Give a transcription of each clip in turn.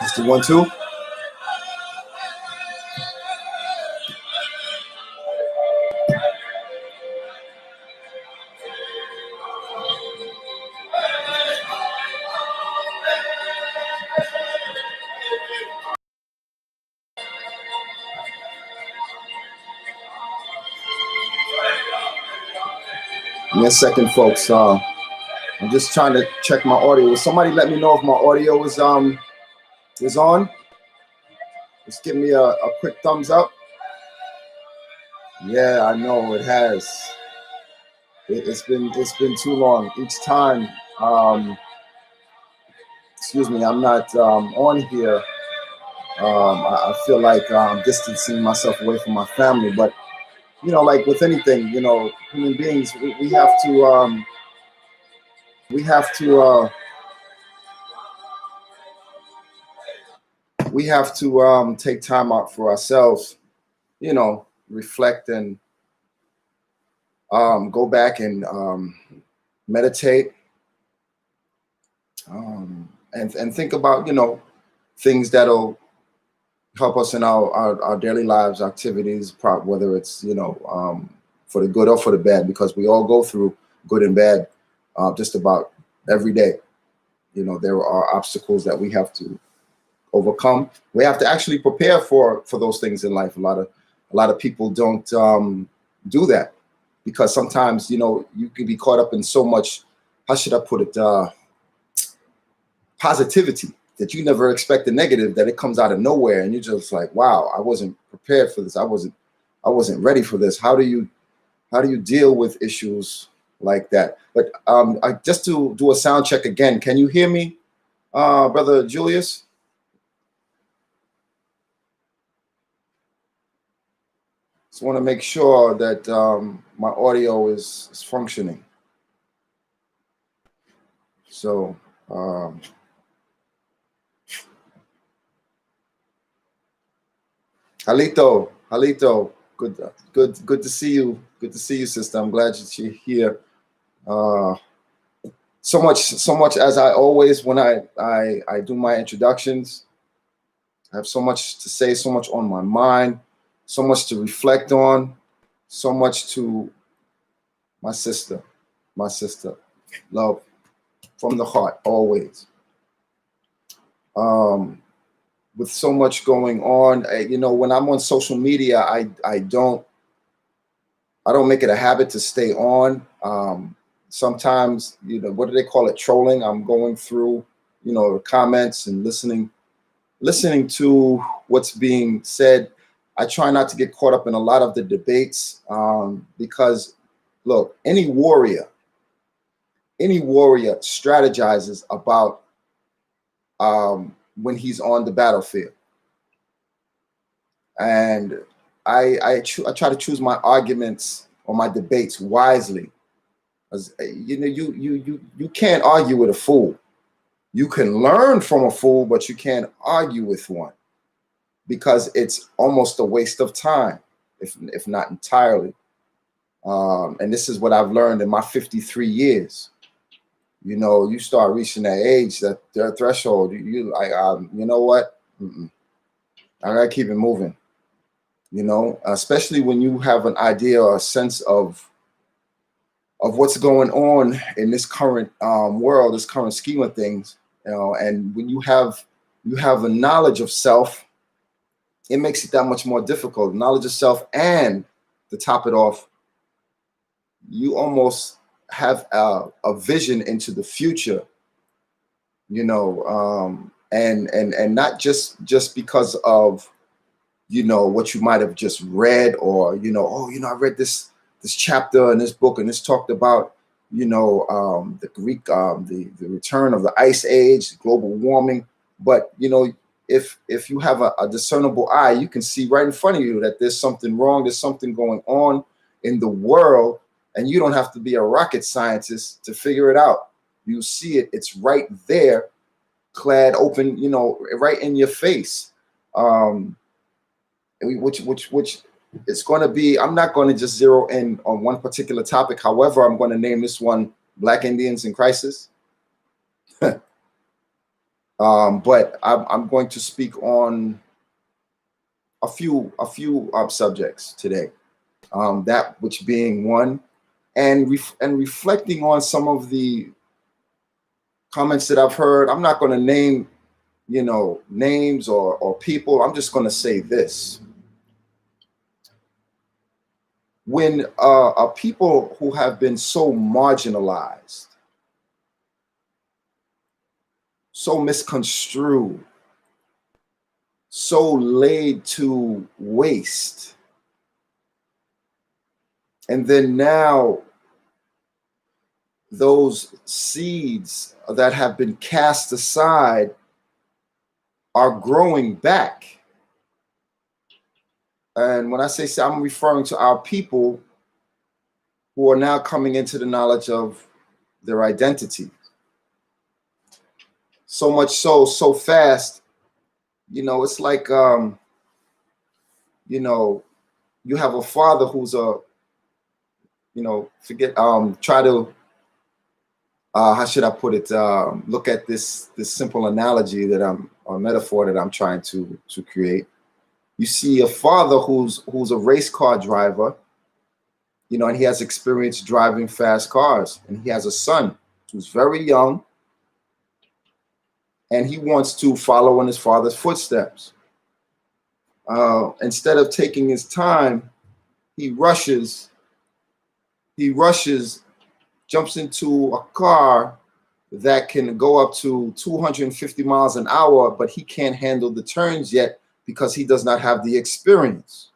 Testing 1, 2. Give me a second, folks. I'm just trying to check my audio. Will somebody let me know if my audio is on? Just give me a quick thumbs up. Yeah, I know it has. It's been too long. Each time, excuse me, I'm not on here. I feel like I'm distancing myself away from my family, but you know, like with anything, you know, human beings, we have to take time out for ourselves, you know, reflect and go back and meditate and think about, you know, things that'll help us in our daily lives, activities, whether it's, you know, for the good or for the bad, because we all go through good and bad just about every day. You know, there are obstacles that we have to overcome. We have to actually prepare for those things in life. A lot of people don't do that, because sometimes, you know, you can be caught up in so much, how should I put it, positivity, that you never expect the negative, that it comes out of nowhere, and you're just like, wow, I wasn't prepared for this. I wasn't ready for this. How do you deal with issues like that? But just to do a sound check again, can you hear me, Brother Julius? Just want to make sure that my audio is functioning. So Halito, good to see you. Good to see you, sister. I'm glad that you're here. So much as I always, when I do my introductions, I have so much to say, so much on my mind, so much to reflect on, so much to my sister, love from the heart, always. With so much going on, you know, when I'm on social media, I don't make it a habit to stay on. Sometimes, you know, what do they call it? Trolling. I'm going through, you know, the comments and listening to what's being said. I try not to get caught up in a lot of the debates because, look, any warrior strategizes about when he's on the battlefield. And I try to choose my arguments or my debates wisely. As, you know, you can't argue with a fool. You can learn from a fool, but you can't argue with one, because it's almost a waste of time, if not entirely. And this is what I've learned in my 53 years. You know, you start reaching that age, that threshold. You know what? I gotta keep it moving. You know, especially when you have an idea or a sense of what's going on in this current world, this current scheme of things. You know, and when you have a knowledge of self, it makes it that much more difficult. Knowledge of self, and to top it off, you almost have a vision into the future. You know, and not just because of, you know, what you might have just read, or, you know, oh, you know, I read this chapter in this book, and this talked about, you know, the Greek, the return of the ice age, global warming. But, you know, if you have a discernible eye, you can see right in front of you that there's something wrong, there's something going on in the world, and you don't have to be a rocket scientist to figure it out. You see it, it's right there, clad open, you know, right in your face. Which it's going to be, I'm not going to just zero in on one particular topic. However, I'm going to name this one Black Indians in Crisis. But I'm going to speak on a few subjects today. That which being one, and reflecting on some of the comments that I've heard. I'm not going to name, names or people. I'm just going to say this: when a people who have been so marginalized, so misconstrued, so laid to waste, and then now those seeds that have been cast aside are growing back. And when I say so, I'm referring to our people who are now coming into the knowledge of their identity. So much so fast, it's like, you have a father who's try to, how should I put it? Look at this simple analogy or metaphor that I'm trying to create. You see a father who's a race car driver, and he has experience driving fast cars, and he has a son who's very young, and he wants to follow in his father's footsteps. Instead of taking his time, he rushes, jumps into a car that can go up to 250 miles an hour, but he can't handle the turns yet because he does not have the experience.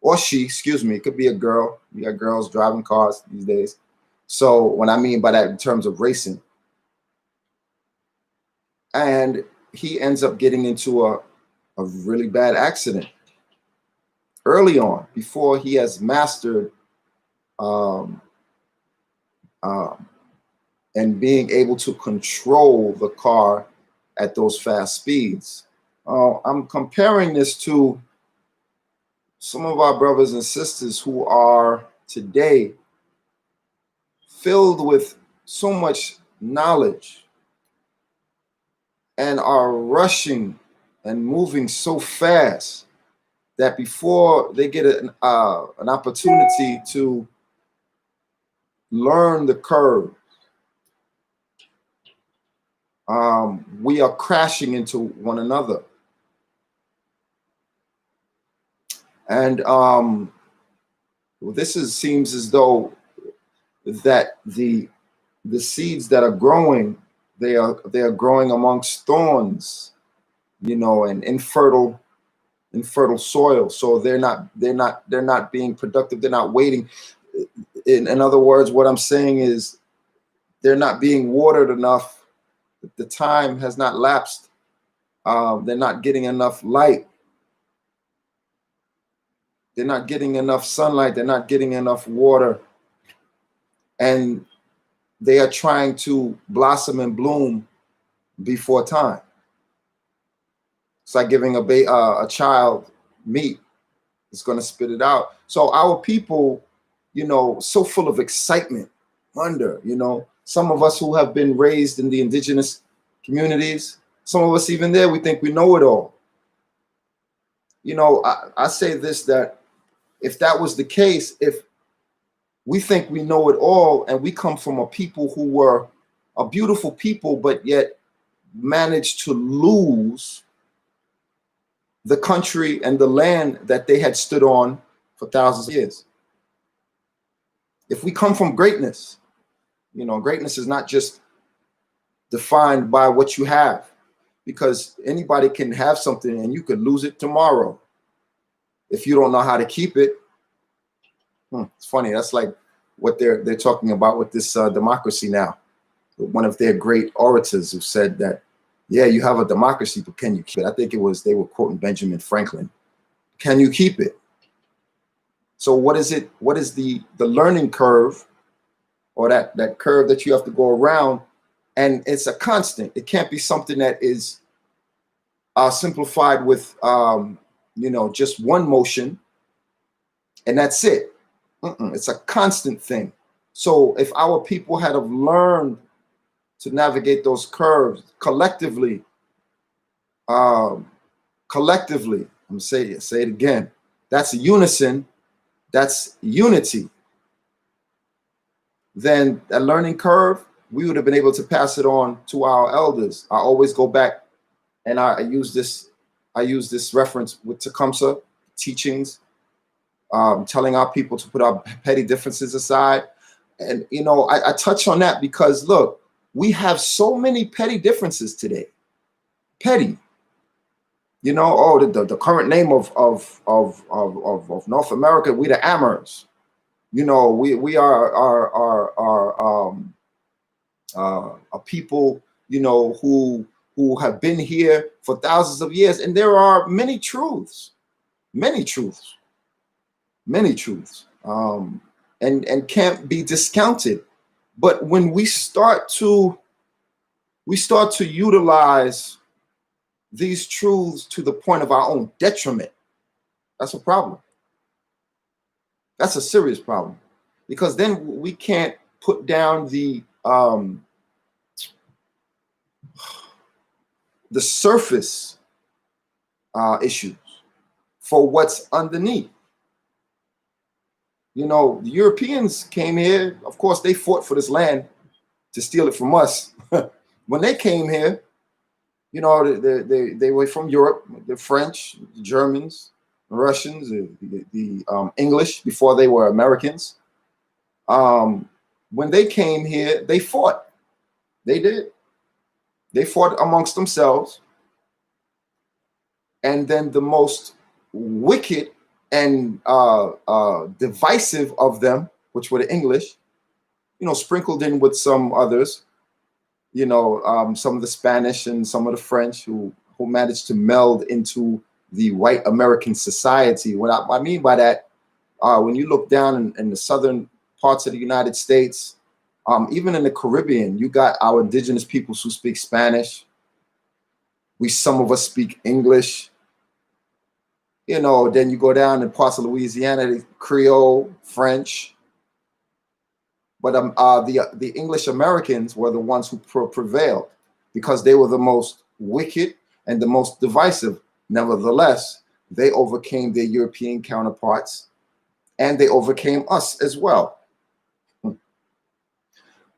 Or she, excuse me, it could be a girl. We got girls driving cars these days. So what I mean by that in terms of racing. And he ends up getting into a really bad accident early on before he has mastered and being able to control the car at those fast speeds. I'm comparing this to some of our brothers and sisters who are today filled with so much knowledge and are rushing and moving so fast that before they get an opportunity to learn the curve, we are crashing into one another. And seems as though that the seeds that are growing, they are growing amongst thorns, and infertile soil. So they're not being productive. They're not waiting. In other words, what I'm saying is they're not being watered enough. The time has not lapsed. They're not getting enough light. They're not getting enough sunlight. They're not getting enough water. And they are trying to blossom and bloom before time. It's like giving a child meat. It's going to spit it out. So our people, so full of excitement, wonder, some of us who have been raised in the indigenous communities, some of us even there, we think we know it all. I say this, that if that was the case, if we think we know it all and we come from a people who were a beautiful people, but yet managed to lose the country and the land that they had stood on for thousands of years. If we come from greatness, greatness is not just defined by what you have, because anybody can have something and you could lose it tomorrow if you don't know how to keep it. It's funny. That's like what they're talking about with this democracy now. One of their great orators who said that, yeah, you have a democracy, but can you keep it? I think they were quoting Benjamin Franklin. Can you keep it? So what is it? What is the learning curve, or that curve that you have to go around? And it's a constant. It can't be something that is simplified with, just one motion, and that's it. It's a constant thing. So if our people had have learned to navigate those curves collectively, collectively, I'm gonna say it again. That's unison. That's unity. Then that learning curve, we would have been able to pass it on to our elders. I always go back and I use this reference with Tecumseh teachings, telling our people to put our petty differences aside. And I touch on that because look, we have so many petty differences today. Petty. The current name of North America, we the Amers. We are a people, who have been here for thousands of years, and there are many truths, many truths, many truths, and can't be discounted. But when we start to utilize these truths to the point of our own detriment, that's a problem. That's a serious problem, because then we can't put down the surface issues for what's underneath. The Europeans came here. Of course, they fought for this land to steal it from us. When they came here, they were from Europe. The French, the Germans, the Russians, the English, before they were Americans. When they came here, they fought. They did. They fought amongst themselves. And then the most wicked and divisive of them, which were the English, sprinkled in with some others, some of the Spanish and some of the French who managed to meld into the white American society. What I mean by that, when you look down in the southern parts of the United States, even in the Caribbean, you got our indigenous peoples who speak Spanish. Some of us speak English. Then you go down in parts of Louisiana, Creole, French. But the English Americans were the ones who prevailed because they were the most wicked and the most divisive. Nevertheless, they overcame their European counterparts, and they overcame us as well.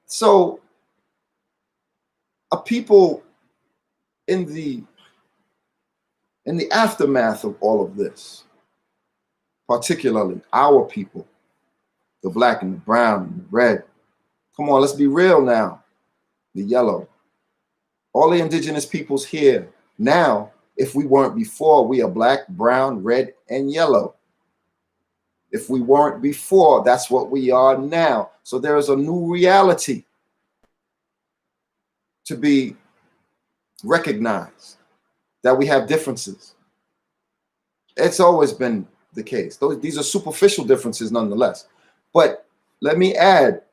So, a people in the aftermath of all of this, particularly our people, the black and the brown and the red. Come on, let's be real now. The yellow. All the indigenous peoples here now, if we weren't before, we are black, brown, red, and yellow. If we weren't before, that's what we are now. So there is a new reality to be recognized, that we have differences. It's always been the case. These are superficial differences nonetheless. But let me add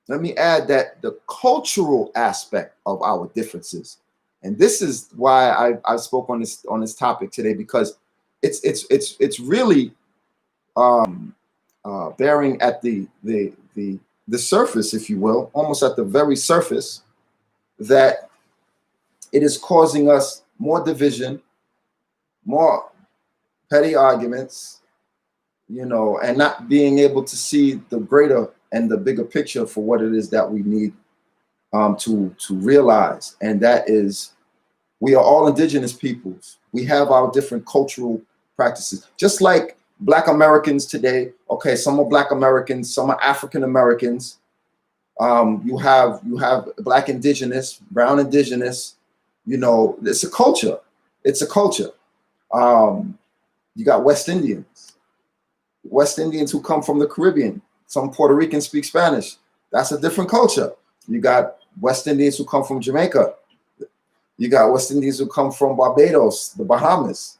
that the cultural aspect of our differences, and this is why I spoke on this topic today, because it's really bearing at the surface, if you will, almost at the very surface, that it is causing us more division, more petty arguments, and not being able to see the greater and the bigger picture for what it is that we need to realize. And that is, we are all indigenous peoples. We have our different cultural practices. Just like Black Americans today, okay, some are Black Americans, some are African Americans. You have Black Indigenous, Brown Indigenous. It's a culture. It's a culture. You got West Indians who come from the Caribbean. Some Puerto Ricans speak Spanish. That's a different culture. You got West Indians who come from Jamaica. You got West Indians who come from Barbados, the Bahamas.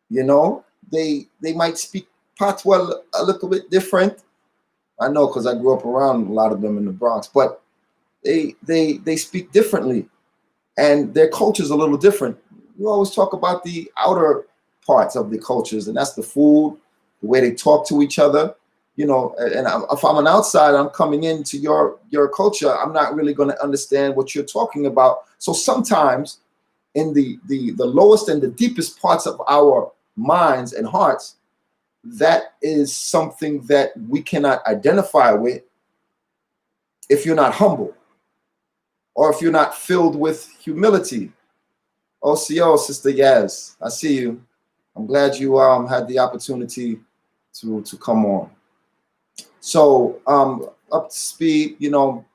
They might speak patois a little bit different. I know, because I grew up around a lot of them in the Bronx, but they speak differently, and their culture is a little different. You always talk about the outer parts of the cultures, and that's the food, the way they talk to each other. And if I'm an outsider, I'm coming into your culture, I'm not really going to understand what you're talking about. So sometimes in the lowest and the deepest parts of our minds and hearts, that is something that we cannot identify with if you're not humble or if you're not filled with humility. OCO, Sister Yaz, I see you. I'm glad you had the opportunity to come on. So up to speed, you know,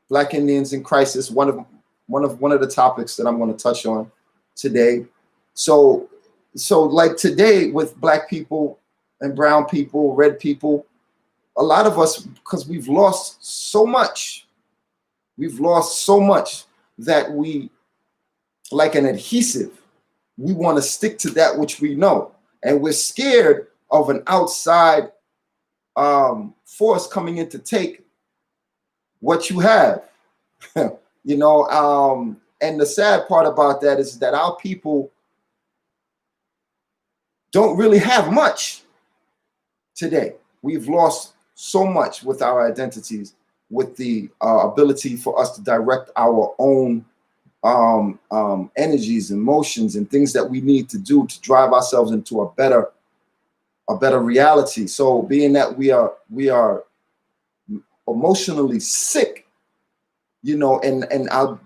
Black Indians in crisis, one of the topics that I'm going to touch on today. So like today with Black people and brown people, red people, a lot of us, because we've lost so much that we, like an adhesive, we want to stick to that which we know. And we're scared of an outside force coming in to take what you have. You know, and the sad part about that is that our people don't really have much today. We've lost so much with our identities, with the ability for us to direct our own energies, emotions, and things that we need to do to drive ourselves into a better reality. So being that we are emotionally sick, you know, and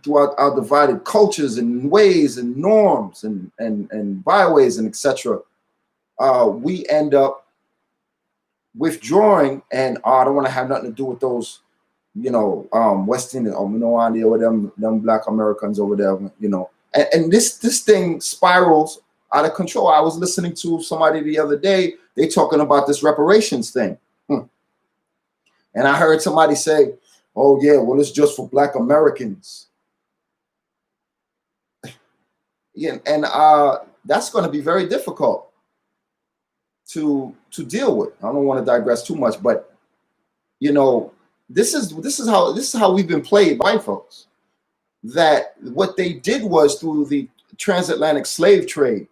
throughout our divided cultures and ways and norms and byways and etc., we end up withdrawing, and I don't want to have nothing to do with those, you know, Western or Minoani or them Black Americans over there, you know. And this thing spirals out of control. I was listening to somebody the other day, they talking about this reparations thing. And I heard somebody say, oh yeah, well, it's just for Black Americans. Yeah, and that's going to be very difficult to deal with. I don't want to digress too much, but you know, this is how we've been played by folks. That what they did was, through the transatlantic slave trade,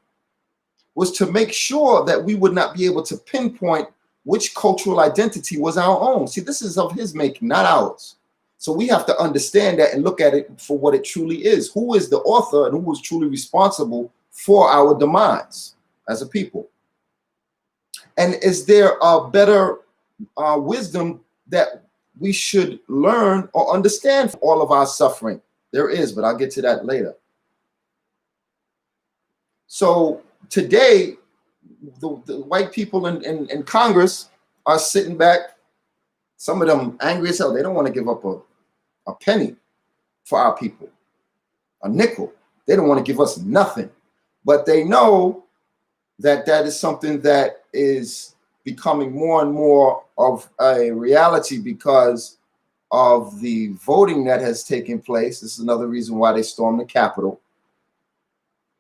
was to make sure that we would not be able to pinpoint which cultural identity was our own. See, this is of his making, not ours. So we have to understand that and look at it for what it truly is. Who is the author and who is truly responsible for our demise as a people? And is there a better wisdom that we should learn or understand for all of our suffering? There is, but I'll get to that later. So today, the white people in Congress are sitting back, some of them angry as hell. They don't want to give up a penny for our people, a nickel. They don't want to give us nothing. But they know that that is something that is becoming more and more of a reality because of the voting that has taken place. This is another reason why they stormed the Capitol,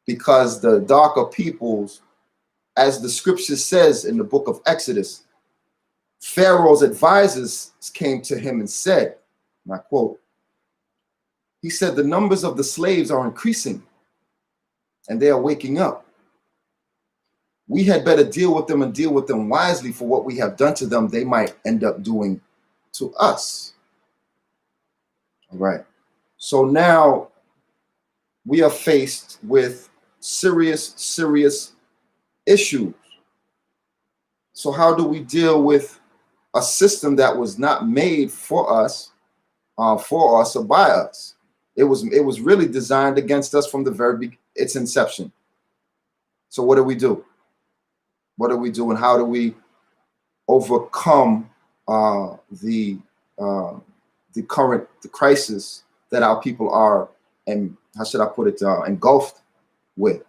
because the darker peoples, as the scripture says in the book of Exodus, Pharaoh's advisors came to him and said, and I quote, he said, the numbers of the slaves are increasing and they are waking up. We had better deal with them and deal with them wisely, for what we have done to them, they might end up doing to us. All right. So now we are faced with serious issues. So how do we deal with a system that was not made for us or by us? It was really designed against us from the very its inception. So what do we do? What do we do, and how do we overcome the crisis that our people are, and how should I put it, engulfed with,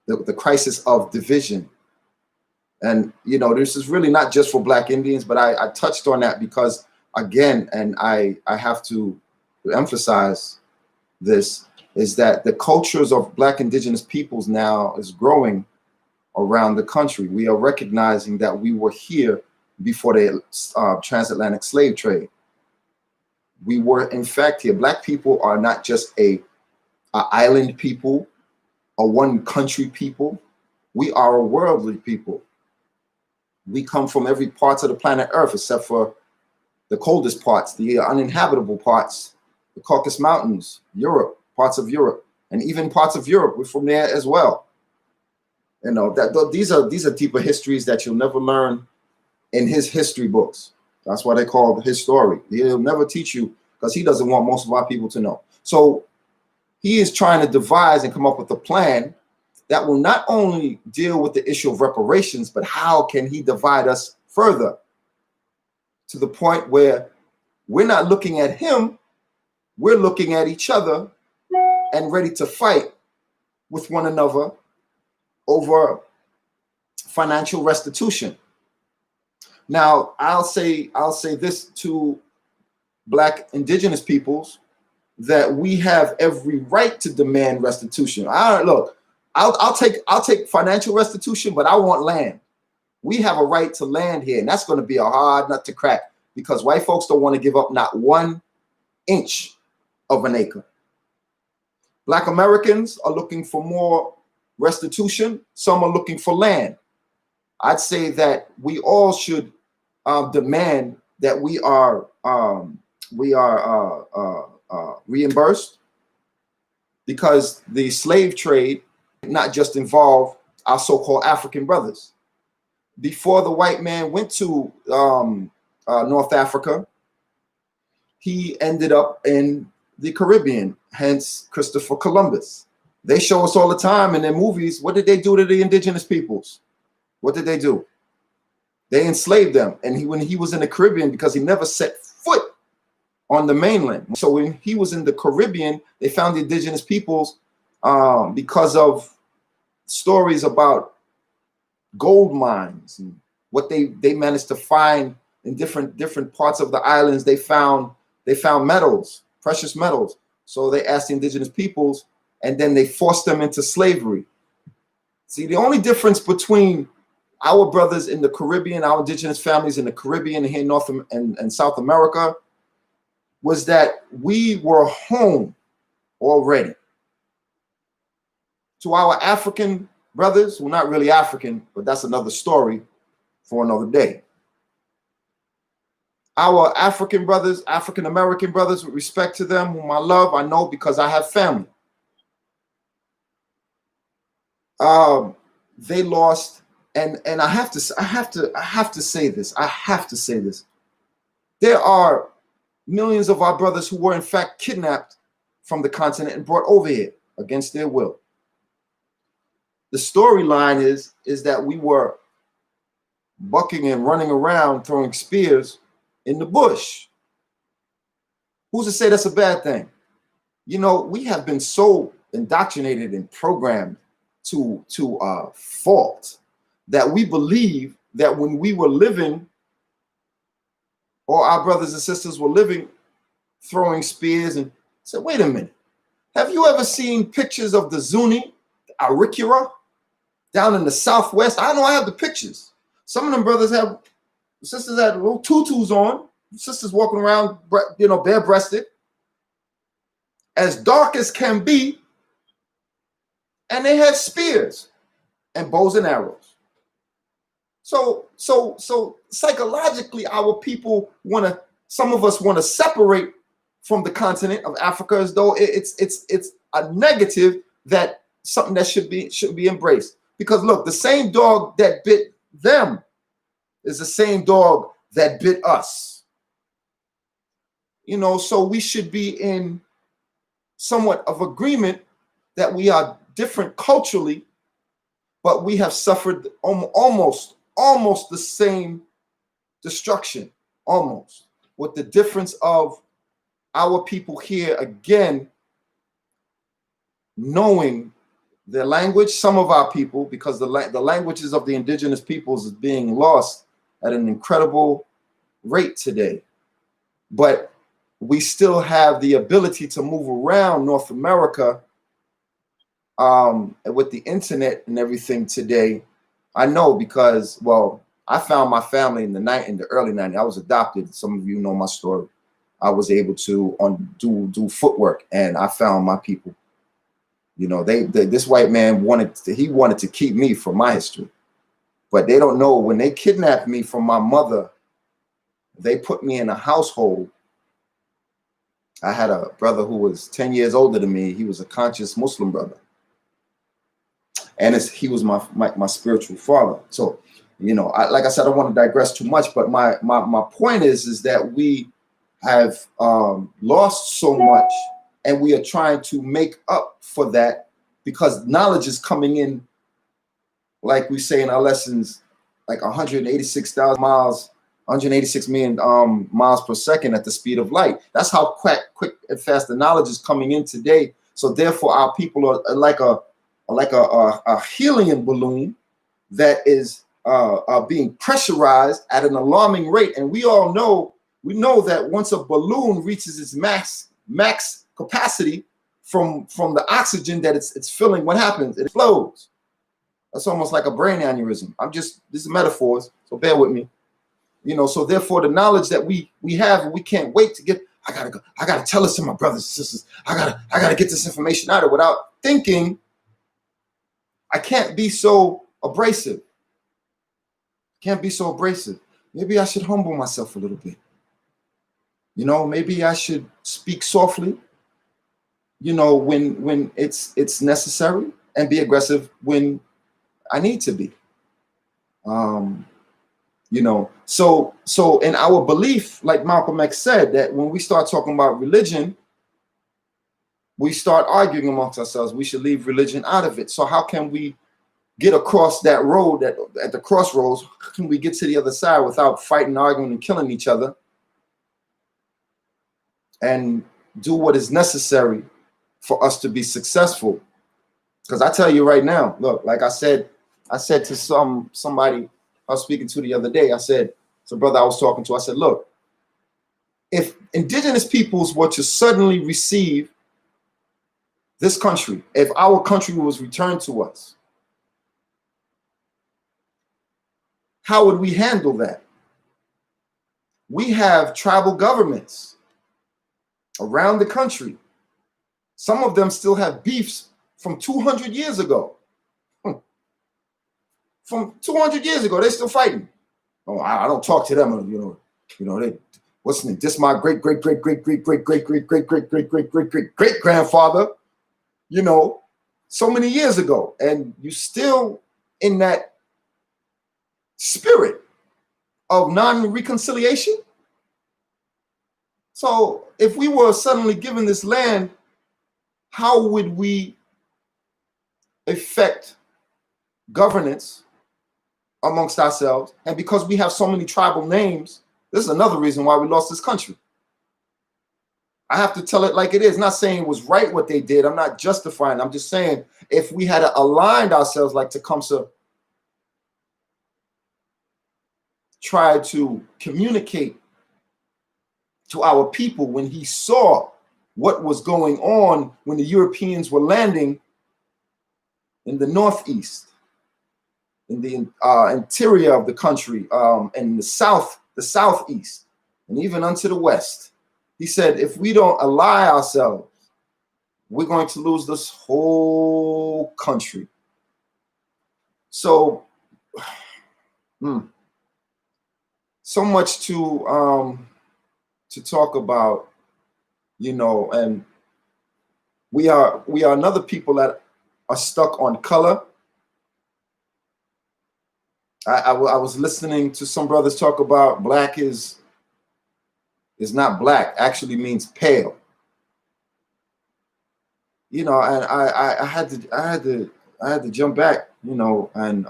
the crisis of division? And you know, this is really not just for Black Indians, but I touched on that because, again, and I have to emphasize this, is that the cultures of Black Indigenous peoples now is growing around the country. We are recognizing that we were here before the transatlantic slave trade. We were, in fact, here. Black people are not just a island people, a one country people. We are a worldly people. We come from every part of the planet Earth, except for the coldest parts, the uninhabitable parts, the Caucasus Mountains, Europe, parts of Europe. and even parts of Europe were from there as well. You know, these are deeper histories that you'll never learn in his history books. That's why they call his story. He'll never teach you because he doesn't want most of our people to know. So he is trying to devise and come up with a plan that will not only deal with the issue of reparations, but how can he divide us further to the point where we're not looking at him, we're looking at each other and ready to fight with one another over financial restitution. Now, I'll say this to Black indigenous peoples, that we have every right to demand restitution. I'll take financial restitution, but I want land. We have a right to land here, and that's going to be a hard nut to crack because white folks don't want to give up not 1 inch of an acre. Black Americans are looking for more restitution. Some are looking for land. I'd say that we all should demand that we are reimbursed, because the slave trade not just involved our so-called African brothers. Before the white man went to North Africa, he ended up in the Caribbean, hence Christopher Columbus. They show us all the time in their movies, what did they do to the indigenous peoples? What did they do? They enslaved them. And when he was in the Caribbean, because he never set foot on the mainland. So when he was in the Caribbean, they found the indigenous peoples because of stories about gold mines and what they managed to find in different parts of the islands. They found metals, precious metals. So they asked the indigenous peoples, and then they forced them into slavery. See, the only difference between our brothers in the Caribbean, our indigenous families in the Caribbean and here in North and South America, was that we were home already. To our African brothers, well, not really African, but that's another story for another day. Our African brothers, African American brothers, with respect to them, whom I love, I know because I have family. They lost, and I have to say this. There are millions of our brothers who were in fact kidnapped from the continent and brought over here against their will. The storyline is that we were bucking and running around throwing spears in the bush. Who's to say that's a bad thing? You know, we have been so indoctrinated and programmed to fault that we believe that when we were living, or our brothers and sisters were living, throwing spears, and said, wait a minute, have you ever seen pictures of the Zuni, the Arikara, down in the Southwest? I know I have the pictures. Some of them brothers sisters had little tutus on, sisters walking around, bare-breasted, as dark as can be, and they had spears and bows and arrows. So psychologically, our people some of us want to separate from the continent of Africa as though it's a negative, that something that should be embraced. Because look, the same dog that bit them is the same dog that bit us. You know, so we should be in somewhat of agreement that we are different culturally, but we have suffered almost the same destruction, almost, with the difference of our people here, again, knowing their language. Some of our people, because the languages of the indigenous peoples is being lost at an incredible rate today. But we still have the ability to move around North America with the internet and everything today. I know because, well, I found my family in the early 90s. I was adopted. Some of you know my story. I was able to do footwork, and I found my people. You know, this white man wanted to keep me from my history, but they don't know when they kidnapped me from my mother. They put me in a household I had a brother who was 10 years older than me. He was a conscious Muslim brother. And he was my spiritual father. So, you know, like I said, I don't want to digress too much, but my point is that we have lost so much, and we are trying to make up for that because knowledge is coming in, like we say in our lessons, like 186,000 miles, 186 million miles per second at the speed of light. That's how quick and fast the knowledge is coming in today. So therefore, our people are like a helium balloon that is being pressurized at an alarming rate. And we know that once a balloon reaches its max capacity from the oxygen that it's filling, what happens? It explodes. That's almost like a brain aneurysm. This is metaphors, so bear with me. You know, so therefore the knowledge that we have, we can't wait to get. I gotta tell this to my brothers and sisters. I gotta get this information out of without thinking. I can't be so abrasive. Can't be so abrasive. Maybe I should humble myself a little bit. You know, maybe I should speak softly, you know, when it's necessary, and be aggressive when I need to be. You know, so in our belief, like Malcolm X said, that when we start talking about religion, we start arguing amongst ourselves. We should leave religion out of it. So how can we get across that road, that at the crossroads? How can we get to the other side without fighting, arguing, and killing each other, and do what is necessary for us to be successful? Because I tell you right now, look, like I said to somebody I was speaking to the other day, I said, it's a brother I was talking to, I said, look, if indigenous peoples were to suddenly receive this country, if our country was returned to us, how would we handle that? We have tribal governments around the country. Some of them still have beefs from 200 years ago. From 200 years ago, they're still fighting. Oh, I don't talk to them. You know, they, what's the name? This my great grandfather. You know, so many years ago, and you still in that spirit of non-reconciliation. So if we were suddenly given this land, how would we affect governance amongst ourselves? And because we have so many tribal names, this is another reason why we lost this country. I have to tell it like it is. Not saying it was right what they did. I'm not justifying. I'm just saying if we had aligned ourselves, like Tecumseh tried to communicate to our people when he saw what was going on when the Europeans were landing in the Northeast, in the interior of the country, and the Southeast, and even unto the West. He said, if we don't ally ourselves, we're going to lose this whole country. So, so much to talk about, you know, and we are another people that are stuck on color. I was listening to some brothers talk about black is not black, actually means pale. You know, and I had to jump back, you know, and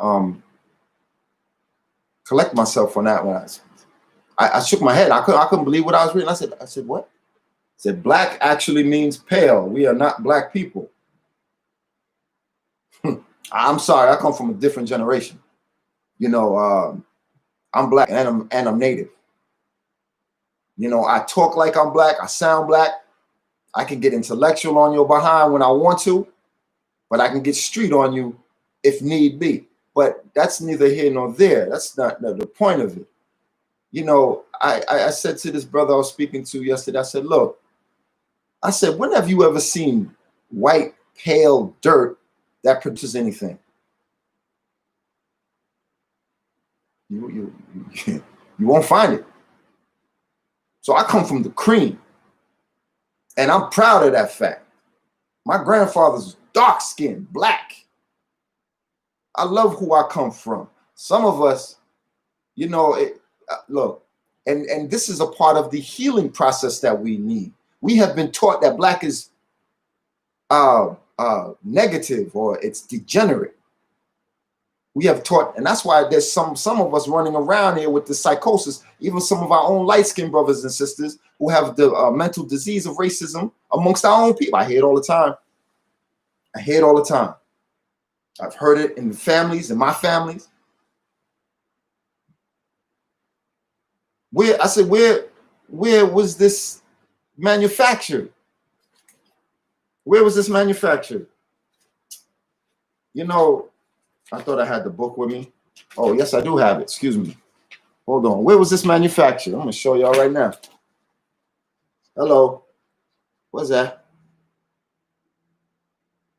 collect myself on that one. I shook my head. I couldn't believe what I was reading. I said, what? I said, black actually means pale. We are not black people. I'm sorry, I come from a different generation. You know, I'm black and I'm native. You know, I talk like I'm black. I sound black. I can get intellectual on your behind when I want to, but I can get street on you if need be. But that's neither here nor there. That's not the point of it. You know, I said to this brother I was speaking to yesterday, I said, look, I said, when have you ever seen white, pale dirt that produces anything? You won't find it. So I come from the cream. And I'm proud of that fact. My grandfather's dark skinned, black. I love who I come from. Some of us, you know, look, and this is a part of the healing process that we need. We have been taught that black is negative or it's degenerate. We have taught, and that's why there's some of us running around here with the psychosis, even some of our own light-skinned brothers and sisters who have the mental disease of racism amongst our own people. I hear it all the time. I hear it all the time. I've heard it in the families, in my families. Where was this manufactured? Where was this manufactured? You know, I thought I had the book with me. Oh, yes, I do have it. Excuse me. Hold on. Where was this manufactured? I'm going to show y'all right now. Hello. What's that?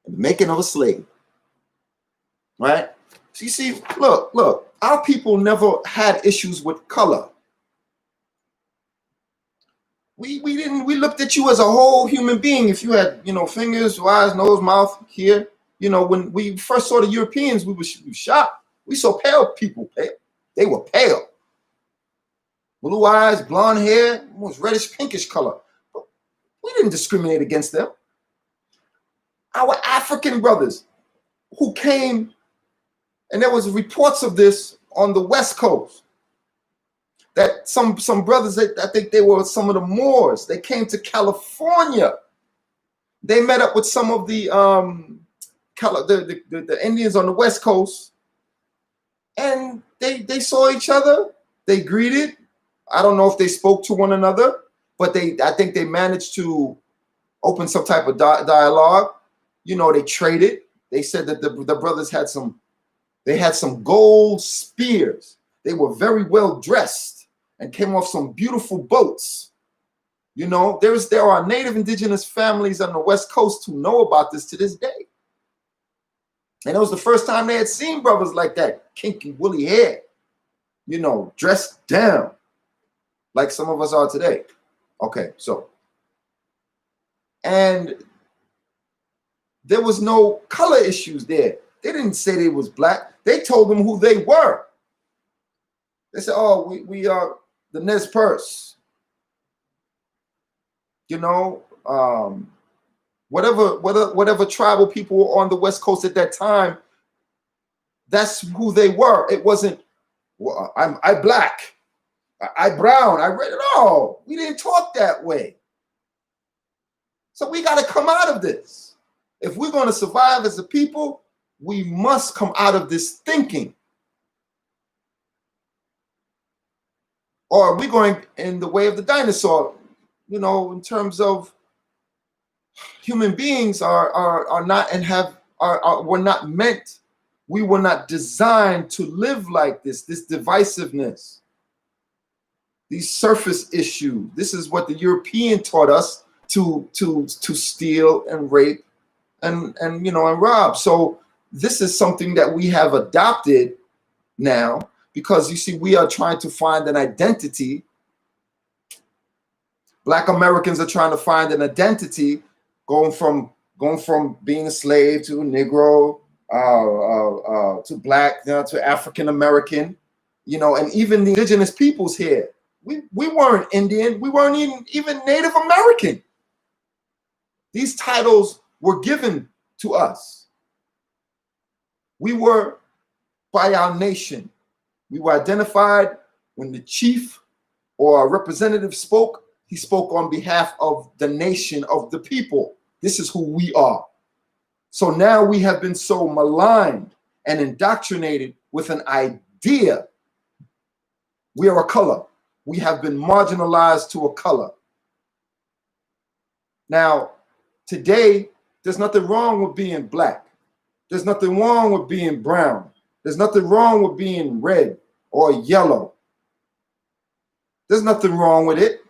The making of a slave. Right? So you see, look, our people never had issues with color. We looked at you as a whole human being. If you had, you know, fingers, eyes, nose, mouth, here, you know, when we first saw the Europeans, we were shocked. We saw pale people. They were pale. Blue eyes, blonde hair, almost reddish, pinkish color. But we didn't discriminate against them. Our African brothers who came, and there was reports of this on the West Coast, that some brothers, I think they were some of the Moors, they came to California. They met up with some of the Indians on the West Coast, and they saw each other. They greeted. I don't know if they spoke to one another, but I think they managed to open some type of dialogue. You know, they traded. They said that the brothers had some gold spears. They were very well dressed and came off some beautiful boats. You know, there are native indigenous families on the West Coast who know about this to this day. And it was the first time they had seen brothers like that, kinky, woolly hair, you know, dressed down like some of us are today. Okay, so, and there was no color issues there. They didn't say they was black. They told them who they were. They said, oh, we are the Nez Perce. You know, whatever tribal people were on the West Coast at that time, that's who they were. It wasn't, well, I black, I brown, I red. No, we didn't talk that way. So we got to come out of this. If we're going to survive as a people, we must come out of this thinking. Or are we going in the way of the dinosaur? You know, in terms of human beings are not and were not meant. We were not designed to live like this divisiveness, these surface issues. This is what the European taught us to steal and rape and you know, and rob. So this is something that we have adopted now, because you see, we are trying to find an identity. Black Americans are trying to find an identity, going from being a slave to a Negro, to black, to African American, you know, and even the indigenous peoples here. We weren't Indian. We weren't even Native American. These titles were given to us. We were by our nation. We were identified when the chief or a representative spoke. He spoke on behalf of the nation, of the people. This is who we are. So now we have been so maligned and indoctrinated with an idea. We are a color. We have been marginalized to a color. Now, today, there's nothing wrong with being black. There's nothing wrong with being brown. There's nothing wrong with being red or yellow. There's nothing wrong with it.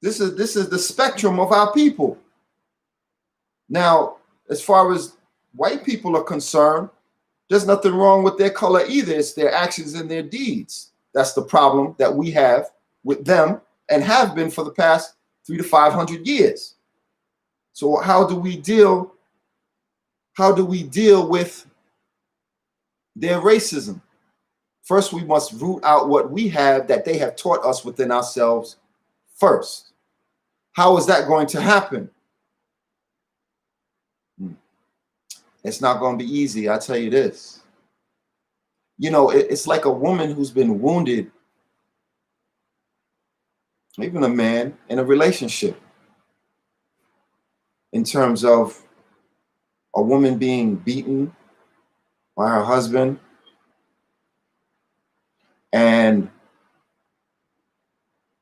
This is the spectrum of our people. Now, as far as white people are concerned, there's nothing wrong with their color either. It's their actions and their deeds. That's the problem that we have with them and have been for the past 300 to 500 years. So how do we deal with their racism? First, we must root out what we have that they have taught us within ourselves first. How is that going to happen? It's not going to be easy, I'll tell you this. You know, it's like a woman who's been wounded, even a man in a relationship, in terms of a woman being beaten by her husband, and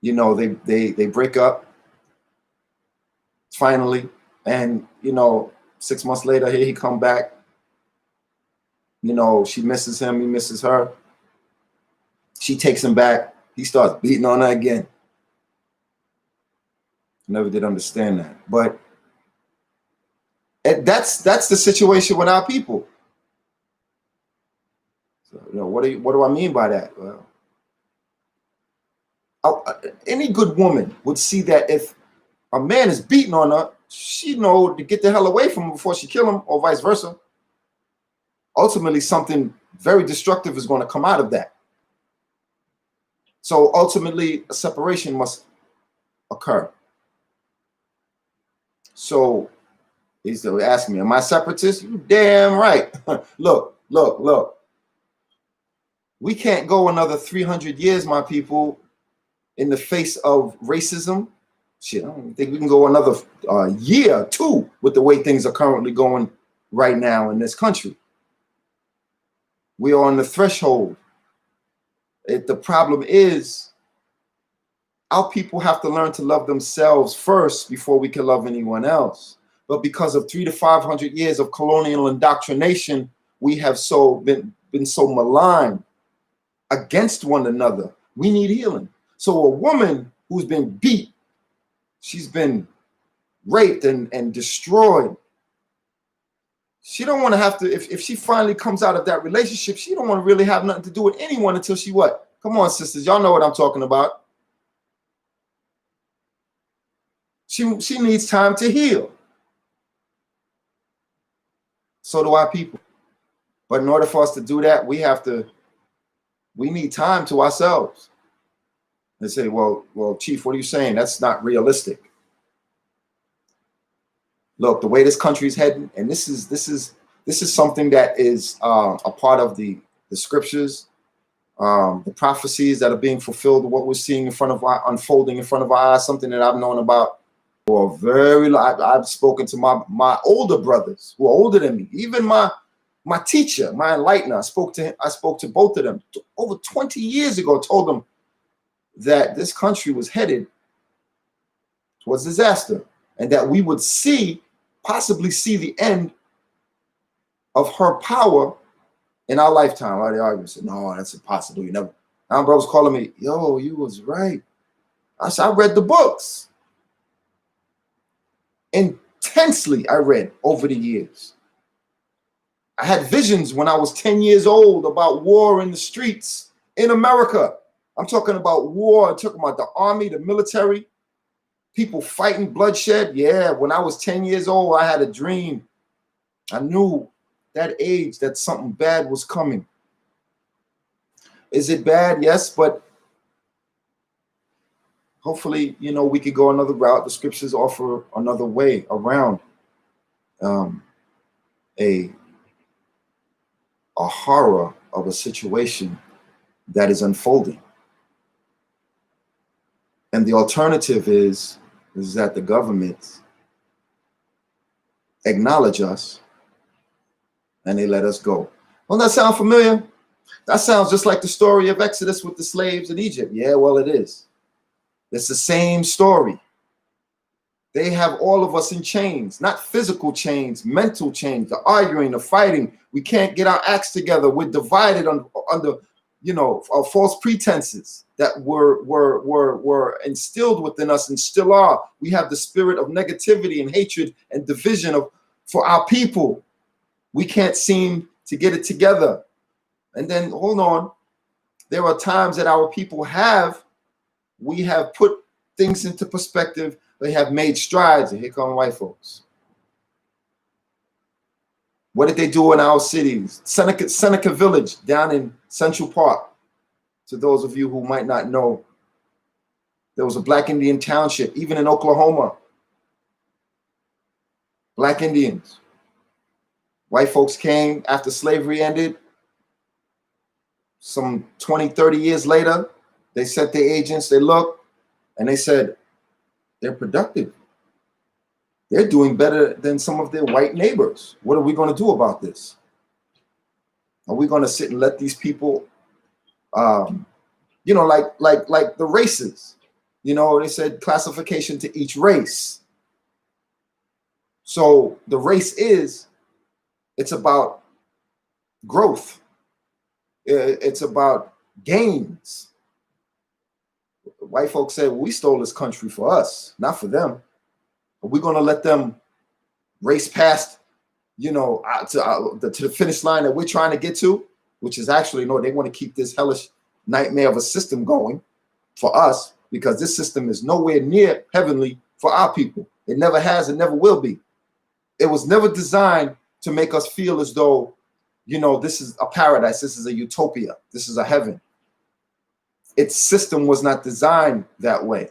you know they break up finally, and you know 6 months later here he come back. You know, she misses him, he misses her. She takes him back. He starts beating on her again. Never did understand that, but that's the situation with our people. So, you know, what do I mean by that? Well, any good woman would see that if a man is beating on her, she know to get the hell away from him before she kill him, or vice versa. Ultimately, something very destructive is going to come out of that. So ultimately, a separation must occur. So he's asking me, am I separatist? You damn right. Look. We can't go another 300 years, my people, in the face of racism. Shit, I don't think we can go another year or two with the way things are currently going right now in this country. We are on the threshold. The problem is our people have to learn to love themselves first before we can love anyone else. But because of 300 to 500 years of colonial indoctrination, we have been so maligned against one another. We need healing. So a woman who's been beat, she's been raped and destroyed, she don't want to have to, if she finally comes out of that relationship, she don't want to really have nothing to do with anyone until she what? Come on, sisters, y'all know what I'm talking about. She needs time to heal. So do our people. But in order for us to do that, we need time to ourselves. They say, well, Chief, what are you saying? That's not realistic. Look, the way this country is heading, and this is something that is a part of the scriptures, the prophecies that are being fulfilled, what we're seeing unfolding in front of our eyes, something that I've known about for a very long. I've spoken to my older brothers who are older than me, even my teacher, my enlightener. I spoke to both of them over 20 years ago, told them that this country was headed towards disaster, and that we would possibly see the end of her power in our lifetime. Right? They argue, said, no, that's impossible. You never. Now brothers calling me, yo, you was right. I said, I read the books. Intensely, I read over the years. I had visions when I was 10 years old about war in the streets in America. I'm talking about war. I'm talking about the army, the military, people fighting, bloodshed. Yeah, when I was 10 years old, I had a dream. I knew that age that something bad was coming. Is it bad? Yes, but hopefully, you know, we could go another route. The scriptures offer another way around a horror of a situation that is unfolding. And the alternative is that the government acknowledge us and they let us go. Don't that sound familiar? That sounds just like the story of Exodus with the slaves in Egypt. Yeah, well, it is. It's the same story. They have all of us in chains, not physical chains, mental chains, the arguing, the fighting. We can't get our acts together. We're divided under, you know, false pretenses that were instilled within us and still are. We have the spirit of negativity and hatred and division for our people. We can't seem to get it together. And then, hold on, there are times that our people we have put things into perspective, they have made strides, and here come white folks. What did they do in our cities? Seneca Village down in Central Park. To those of you who might not know, there was a Black Indian township, even in Oklahoma. Black Indians. White folks came after slavery ended. Some 20, 30 years later, they sent their agents, they looked, and they said, they're productive. They're doing better than some of their white neighbors. What are we going to do about this? Are we going to sit and let these people, you know, like the races? You know, they said classification to each race. So the race it's about growth. It's about gains. White folks said, well, we stole this country for us, not for them. Are we going to let them race past, you know, to the finish line that we're trying to get to, which is actually, no, they want to keep this hellish nightmare of a system going for us, because this system is nowhere near heavenly for our people. It never has and never will be. It was never designed to make us feel as though, you know, this is a paradise, this is a utopia, this is a heaven. Its system was not designed that way.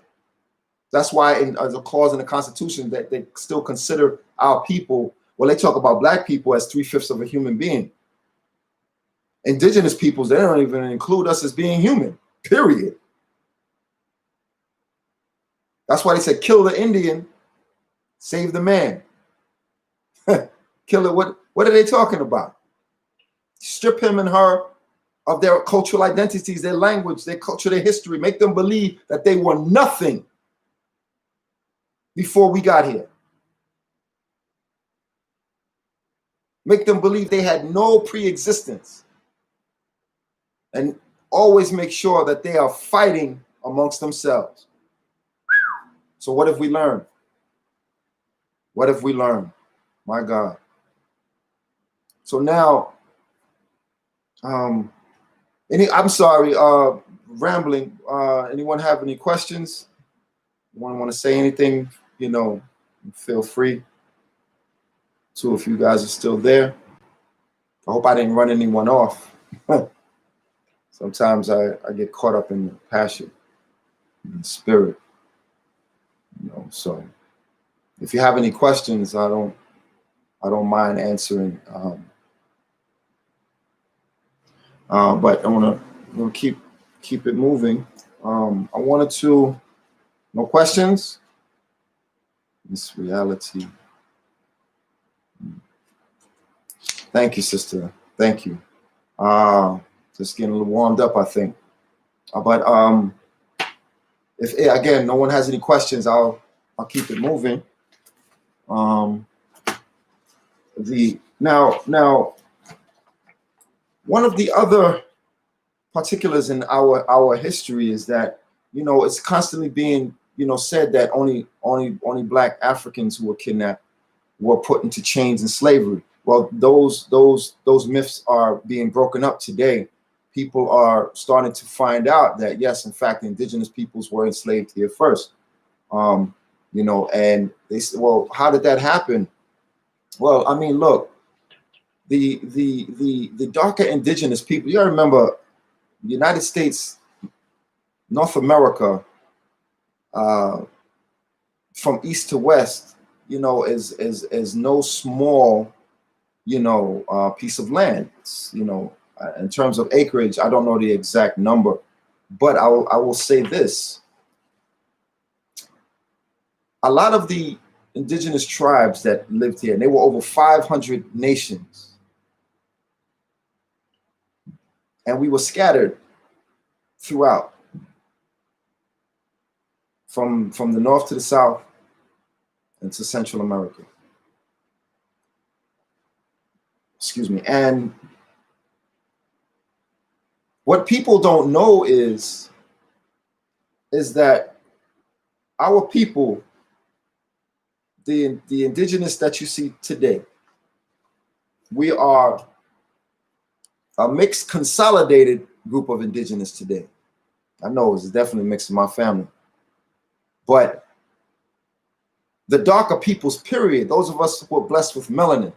That's why as a clause in the Constitution that they still consider our people, well, they talk about Black people as 3/5 of a human being. Indigenous peoples, they don't even include us as being human, period. That's why they said, kill the Indian, save the man. Kill it. What are they talking about? Strip him and her of their cultural identities, their language, their culture, their history. Make them believe that they were nothing before we got here. Make them believe they had no pre-existence. And always make sure that they are fighting amongst themselves. So what have we learned? What have we learned? My God. So now, I'm sorry, rambling. Anyone have any questions? Want to say anything? You know, feel free to, if you guys are still there. I hope I didn't run anyone off. Sometimes I get caught up in the passion, in the spirit. You know, so if you have any questions, I don't mind answering. But I want to keep it moving. I wanted to. No questions? This reality. Thank you, sister. Thank you. Just getting a little warmed up, I think. But if again no one has any questions, I'll keep it moving. Now one of the other particulars in our history is that, you know, it's constantly being, you know, said that only Black Africans who were kidnapped were put into chains and slavery. Well, those myths are being broken up today. People are starting to find out that yes, in fact, indigenous peoples were enslaved here first. You know, and they said, well, how did that happen? Well, I mean, look, the darker indigenous people. You gotta remember, the United States, North America, from east to west, you know, is no small, you know, piece of land. It's, you know, in terms of acreage, I don't know the exact number, but I will say this: a lot of the indigenous tribes that lived here, and they were over 500 nations, and we were scattered throughout, from the north to the south and to Central America. Excuse me. And what people don't know is that our people, the indigenous that you see today, we are a mixed, consolidated group of indigenous today. I know it's definitely mixed in my family, but the darker peoples, period, those of us who are blessed with melanin,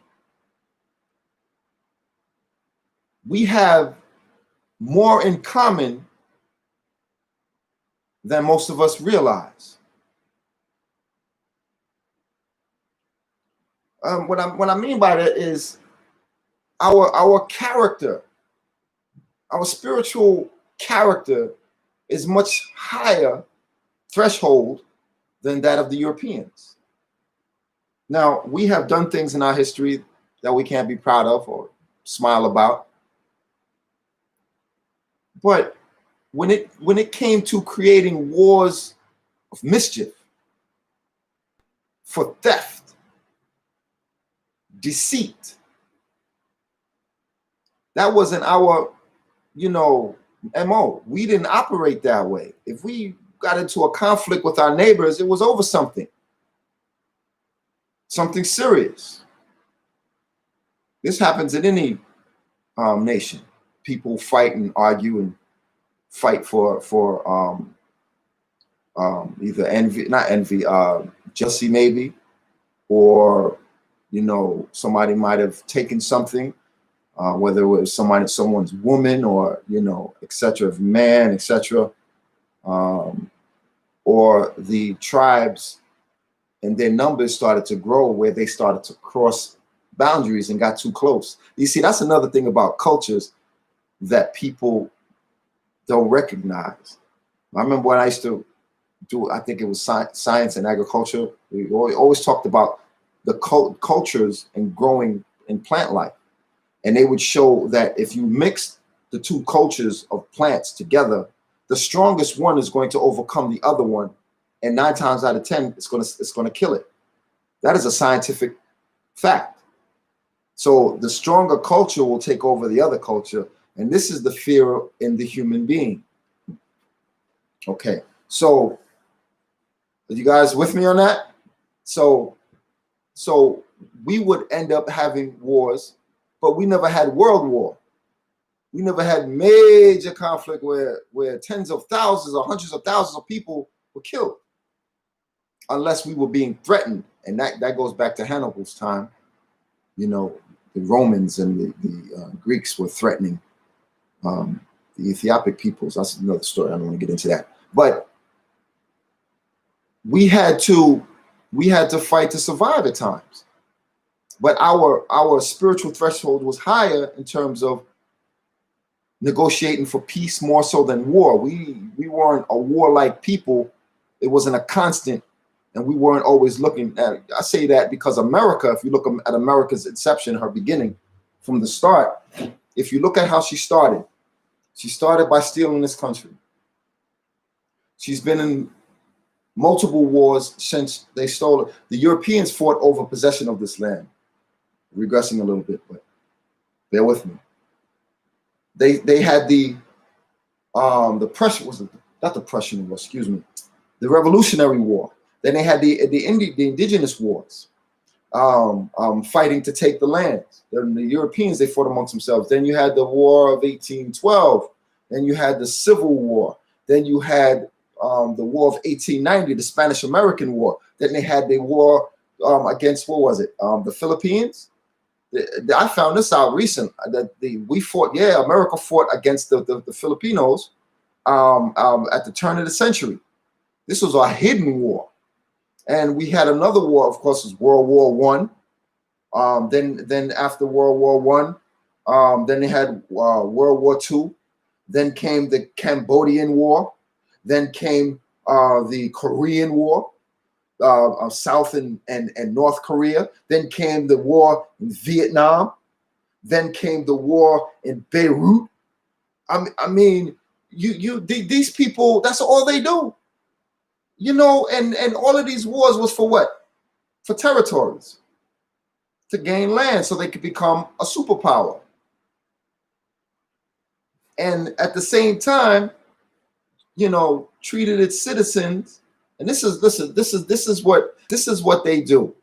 we have more in common than most of us realize. What I mean by that is our character, our spiritual character is much higher threshold than that of the Europeans. Now, we have done things in our history that we can't be proud of or smile about. But when it came to creating wars of mischief, for theft, deceit, that wasn't our, MO. We didn't operate that way. If we got into a conflict with our neighbors, it was over something serious. This happens in any nation. People fight and argue and fight for either jealousy maybe, or somebody might have taken something, whether it was someone's woman or etc., man, etc., or the tribes and their numbers started to grow where they started to cross boundaries and got too close. You see, that's another thing about cultures that people don't recognize. I remember when I used to do, I think it was science and agriculture, we always talked about the cultures and growing in plant life. And they would show that if you mix the two cultures of plants together, the strongest one is going to overcome the other one. And 9 times out of 10, it's going to kill it. That is a scientific fact. So the stronger culture will take over the other culture. And this is the fear in the human being. Okay, so are you guys with me on that? So we would end up having wars, but we never had world war. We never had major conflict where tens of thousands or hundreds of thousands of people were killed, unless we were being threatened. And that goes back to Hannibal's time. The Romans and the Greeks were threatening the Ethiopic peoples. That's another story. I don't want to get into that. But we had to fight to survive at times. But our spiritual threshold was higher in terms of negotiating for peace more so than war. We weren't a warlike people. It wasn't a constant, and we weren't always looking at. I say that because America, if you look at America's inception, her beginning from the start, if you look at how she started by stealing this country. She's been in multiple wars since they stole it. The Europeans fought over possession of this land. Regressing a little bit, but bear with me. They had the Prussian, was not the Prussian War, excuse me, the Revolutionary War. Then they had the Indigenous wars, fighting to take the land. Then the Europeans, they fought amongst themselves. Then you had the War of 1812. Then you had the Civil War. Then you had the War of 1890, the Spanish-American War. Then they had the war against, what was it? The Philippines. I found this out recent that America fought against the Filipinos at the turn of the century. This was a hidden war. And we had another war, of course, was World War I. Then after World War I, then they had World War II. Then came the Cambodian War. Then came the Korean War, South and North Korea. Then came the war in Vietnam. Then came the war in Beirut. I mean, these people, that's all they do. And all of these wars was for what? For territories, to gain land so they could become a superpower. And at the same time, treated its citizens. And this is what they do.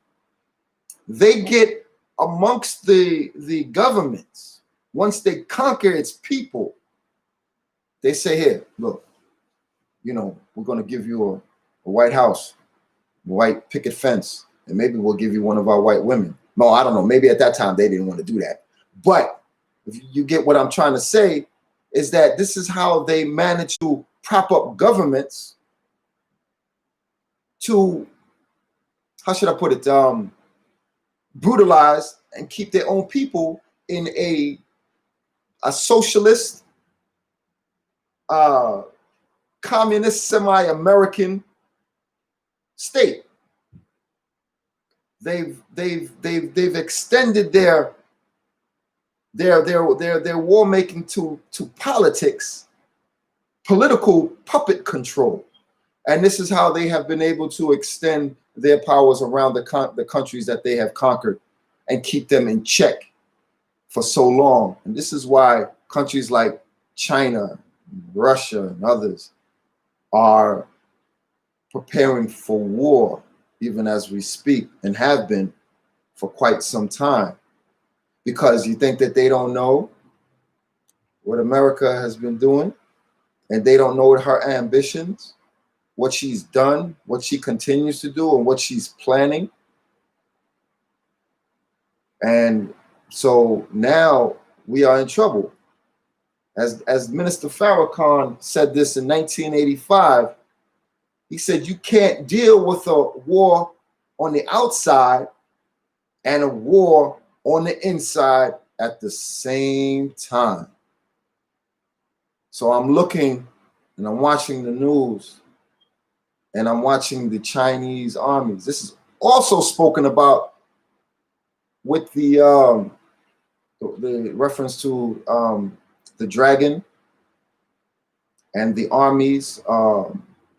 They get amongst the governments. Once they conquer its people, they say, here, look, we're going to give you a White House. white picket fence, and maybe we'll give you one of our white women. No, I don't know. Maybe at that time they didn't want to do that. But if you get what I'm trying to say, is that this is how they manage to prop up governments to, how should I put it, brutalize and keep their own people in a socialist, communist, semi-American state. They've extended their war making to politics, political puppet control, and this is how they have been able to extend their powers around the countries that they have conquered and keep them in check for so long. And this is why countries like China, Russia, and others are preparing for war, even as we speak, and have been for quite some time. Because you think that they don't know what America has been doing, and they don't know what her ambitions, what she's done, what she continues to do, and what she's planning. And so now we are in trouble. As Minister Farrakhan said this in 1985, he said, you can't deal with a war on the outside and a war on the inside at the same time. So I'm looking and I'm watching the news and I'm watching the Chinese armies. This is also spoken about with the reference to the dragon and the armies,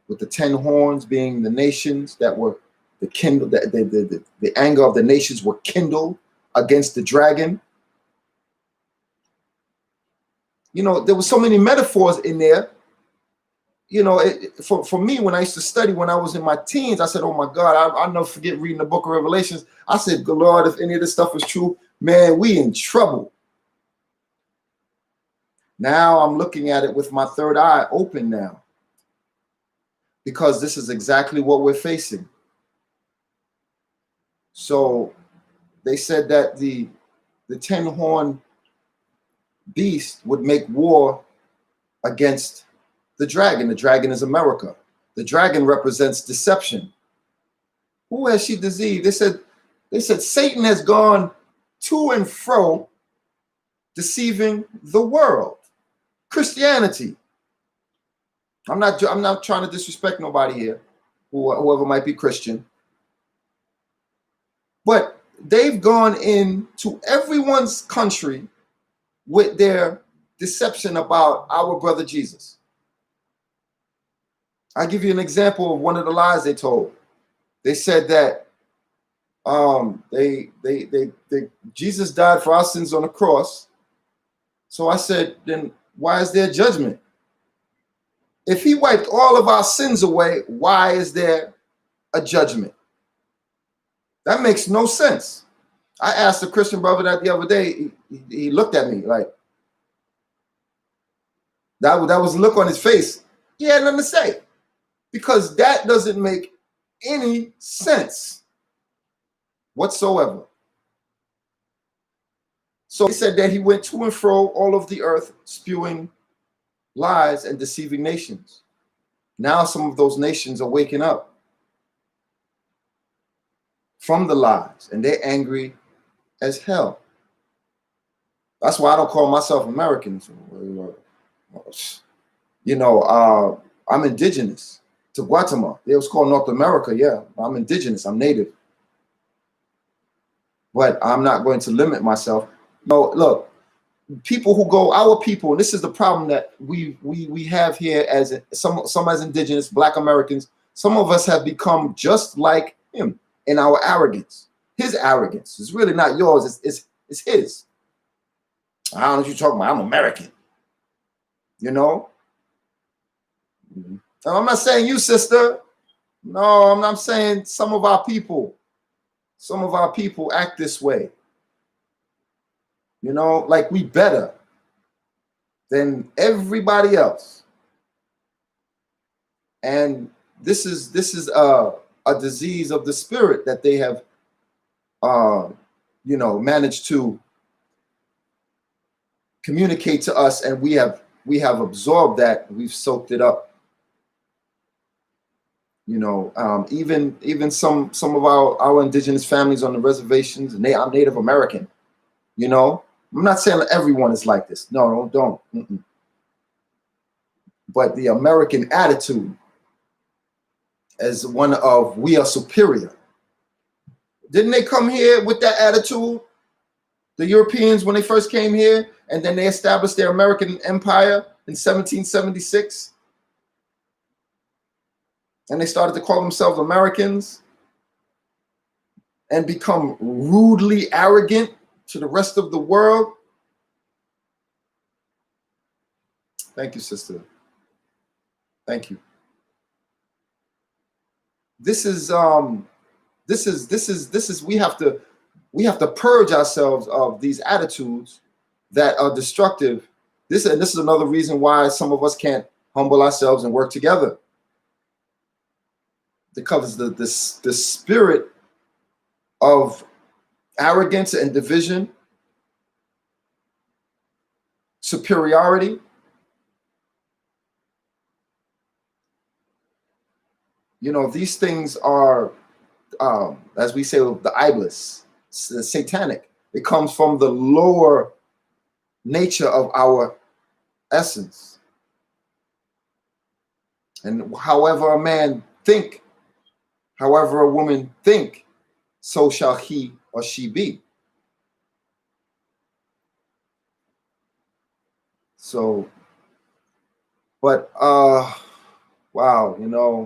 with the 10 horns being the nations that were the anger of the nations were kindled against the dragon. You know, there were so many metaphors in there. You know, for me, when I used to study when I was in my teens, I said, oh my God, I'll never forget reading the book of Revelations. I said, good Lord, if any of this stuff is true, man, we in trouble. Now I'm looking at it with my third eye open now, because this is exactly what we're facing. So they said that the 10-horn beast would make war against the dragon. The dragon is America. The dragon represents deception. Who has she deceived? They said Satan has gone to and fro deceiving the world. Christianity. I'm not trying to disrespect nobody here, whoever might be Christian. But they've gone into everyone's country with their deception about our brother Jesus. I'll give you an example of one of the lies they told. They said that Jesus died for our sins on the cross. So I said, then why is there judgment? If he wiped all of our sins away, why is there a judgment? That makes no sense. I asked a Christian brother that the other day. He looked at me like, that was the look on his face. He had nothing to say, because that doesn't make any sense whatsoever. So he said that he went to and fro all over the earth, spewing lies and deceiving nations. Now some of those nations are waking up from the lies, and they're angry as hell. That's why I don't call myself American. You know, I'm indigenous to Guatemala. It was called North America. Yeah, I'm indigenous. I'm native. But I'm not going to limit myself. No, look, people who go, our people, and this is the problem that we have here as some as indigenous Black Americans. Some of us have become just like him in our arrogance. His arrogance is really not yours. It's his. I don't know what you're talking about. I'm American. You know? And I'm not saying you, sister. No, I'm not saying some of our people. Some of our people act this way. You know, like we better than everybody else. And this is a disease of the spirit that they have, managed to communicate to us, and we have absorbed that. We've soaked it up. Even some of our indigenous families on the reservations, and I'm Native American. I'm not saying that everyone is like this. No, don't. But the American attitude as one of we are superior. Didn't they come here with that attitude? The Europeans, when they first came here, and then they established their American empire in 1776. And they started to call themselves Americans and become rudely arrogant to the rest of the world. Thank you, sister. Thank you. This is we have to purge ourselves of these attitudes that are destructive. This is another reason why some of us can't humble ourselves and work together. Because the spirit of arrogance and division, superiority, these things are, as we say, the iblis, satanic. It comes from the lower nature of our essence. And however a man think, however a woman think, so shall he or she be. So, but wow,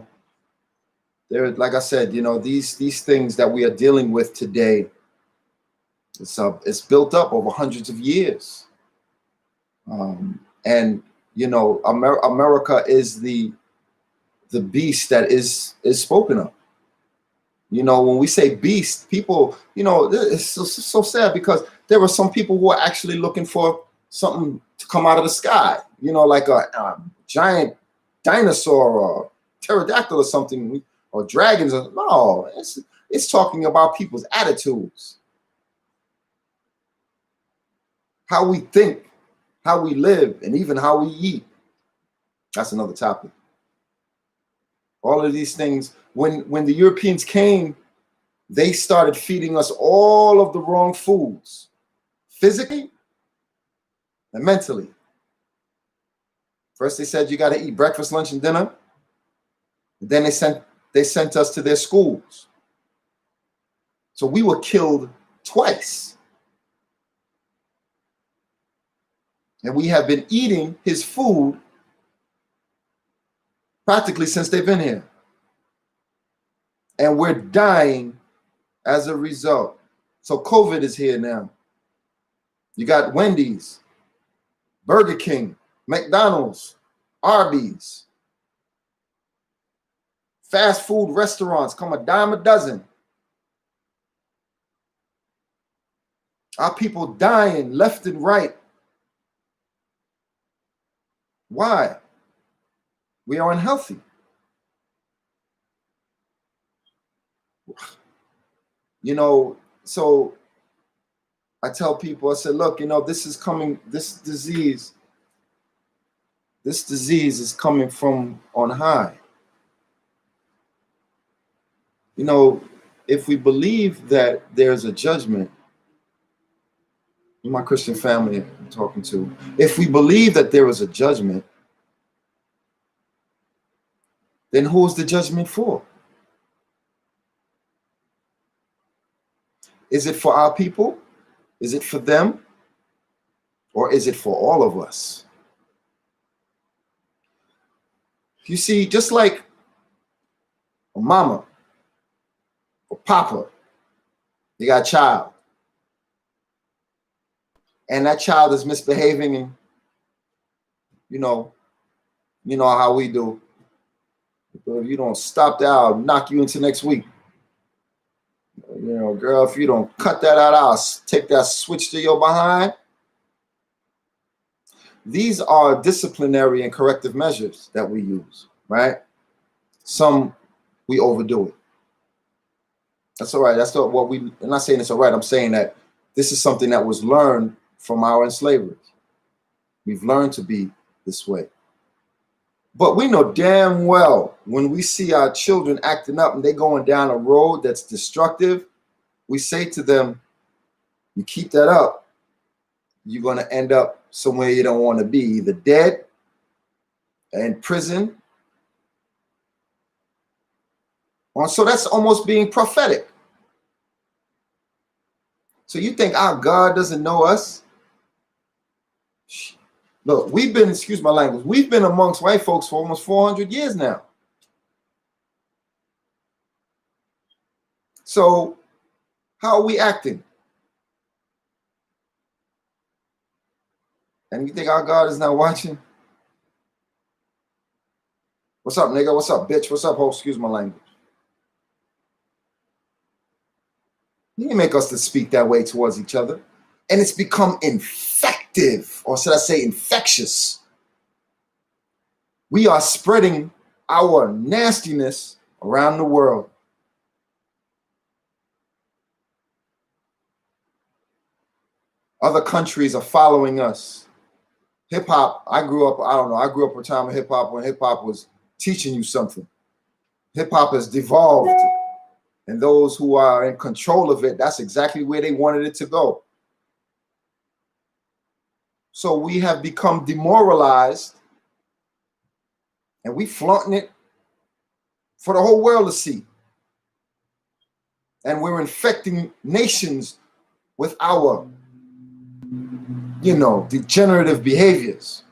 there, like I said, these things that we are dealing with today, it's built up over hundreds of years. And America is the beast that is spoken of. When we say beast, people, it's so sad, because there were some people who are actually looking for something to come out of the sky, like a giant dinosaur or pterodactyl or something, or dragons. No, it's talking about people's attitudes, how we think, how we live, and even how we eat. That's another topic. All of these things, when the Europeans came, they started feeding us all of the wrong foods, physically and mentally. First, they said you got to eat breakfast, lunch, and dinner. And then they sent us to their schools. So we were killed twice. And we have been eating his food practically since they've been here. And we're dying as a result. So COVID is here now. You got Wendy's, Burger King, McDonald's, Arby's. Fast food restaurants come a dime a dozen. Our people dying left and right. Why? We are unhealthy. So I tell people, I said, look, this is coming, this disease is coming from on high. If we believe that there's a judgment, my Christian family I'm talking to, if we believe that there is a judgment, then who is the judgment for? Is it for our people? Is it for them? Or is it for all of us? You see, just like a mama or papa, you got a child, and that child is misbehaving, and you know how we do. If you don't stop that, I'll knock you into next week. Girl, if you don't cut that out, I'll take that switch to your behind. These are disciplinary and corrective measures that we use, right? Some we overdo it. That's all right. That's not what we. I'm not saying it's all right. I'm saying that this is something that was learned from our enslavers. We've learned to be this way. But we know damn well when we see our children acting up and they going down a road that's destructive, we say to them, you keep that up, you're going to end up somewhere you don't want to be, either dead, in prison. So that's almost being prophetic. So you think our God doesn't know us? Look, we've been, excuse my language, we've been amongst white folks for almost 400 years now. So how are we acting? And you think our God is not watching? What's up, nigga? What's up, bitch? What's up, ho? Excuse my language. He didn't make us to speak that way towards each other. And it's become infective, or should I say infectious. We are spreading our nastiness around the world. Other countries are following us. Hip hop, I grew up a time of hip hop when hip hop was teaching you something. Hip hop has devolved, and those who are in control of it, that's exactly where they wanted it to go. So we have become demoralized, and we flaunting it for the whole world to see. And we're infecting nations with our, degenerative behaviors.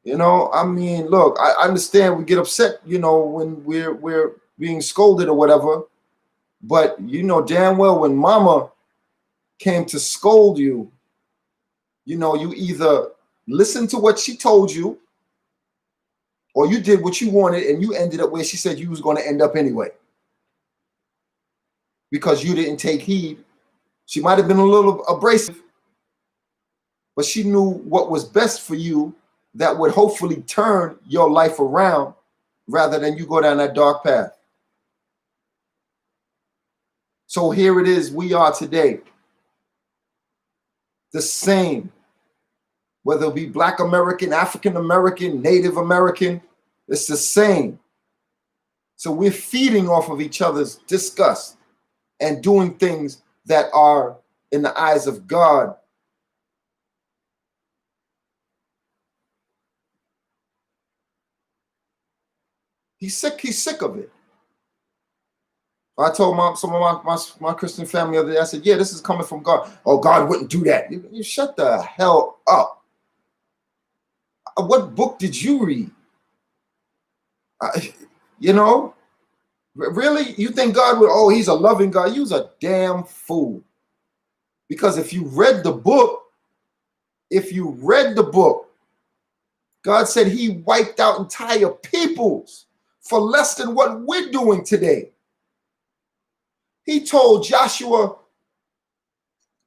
I mean, look, I understand we get upset, when we're being scolded or whatever. But you know damn well when mama came to scold you, you either listened to what she told you or you did what you wanted and you ended up where she said you was going to end up anyway. Because you didn't take heed. She might have been a little abrasive, but she knew what was best for you that would hopefully turn your life around rather than you go down that dark path. So here it is, we are today. The same, whether it be Black American, African American, Native American, it's the same. So we're feeding off of each other's disgust and doing things that are, in the eyes of God, he's sick of it. I told some of my Christian family the other day, I said, yeah, this is coming from God. Oh, God wouldn't do that. You shut the hell up. What book did you read? Really? You think God would, he's a loving God? You's a damn fool. Because if you read the book, God said he wiped out entire peoples for less than what we're doing today. He told Joshua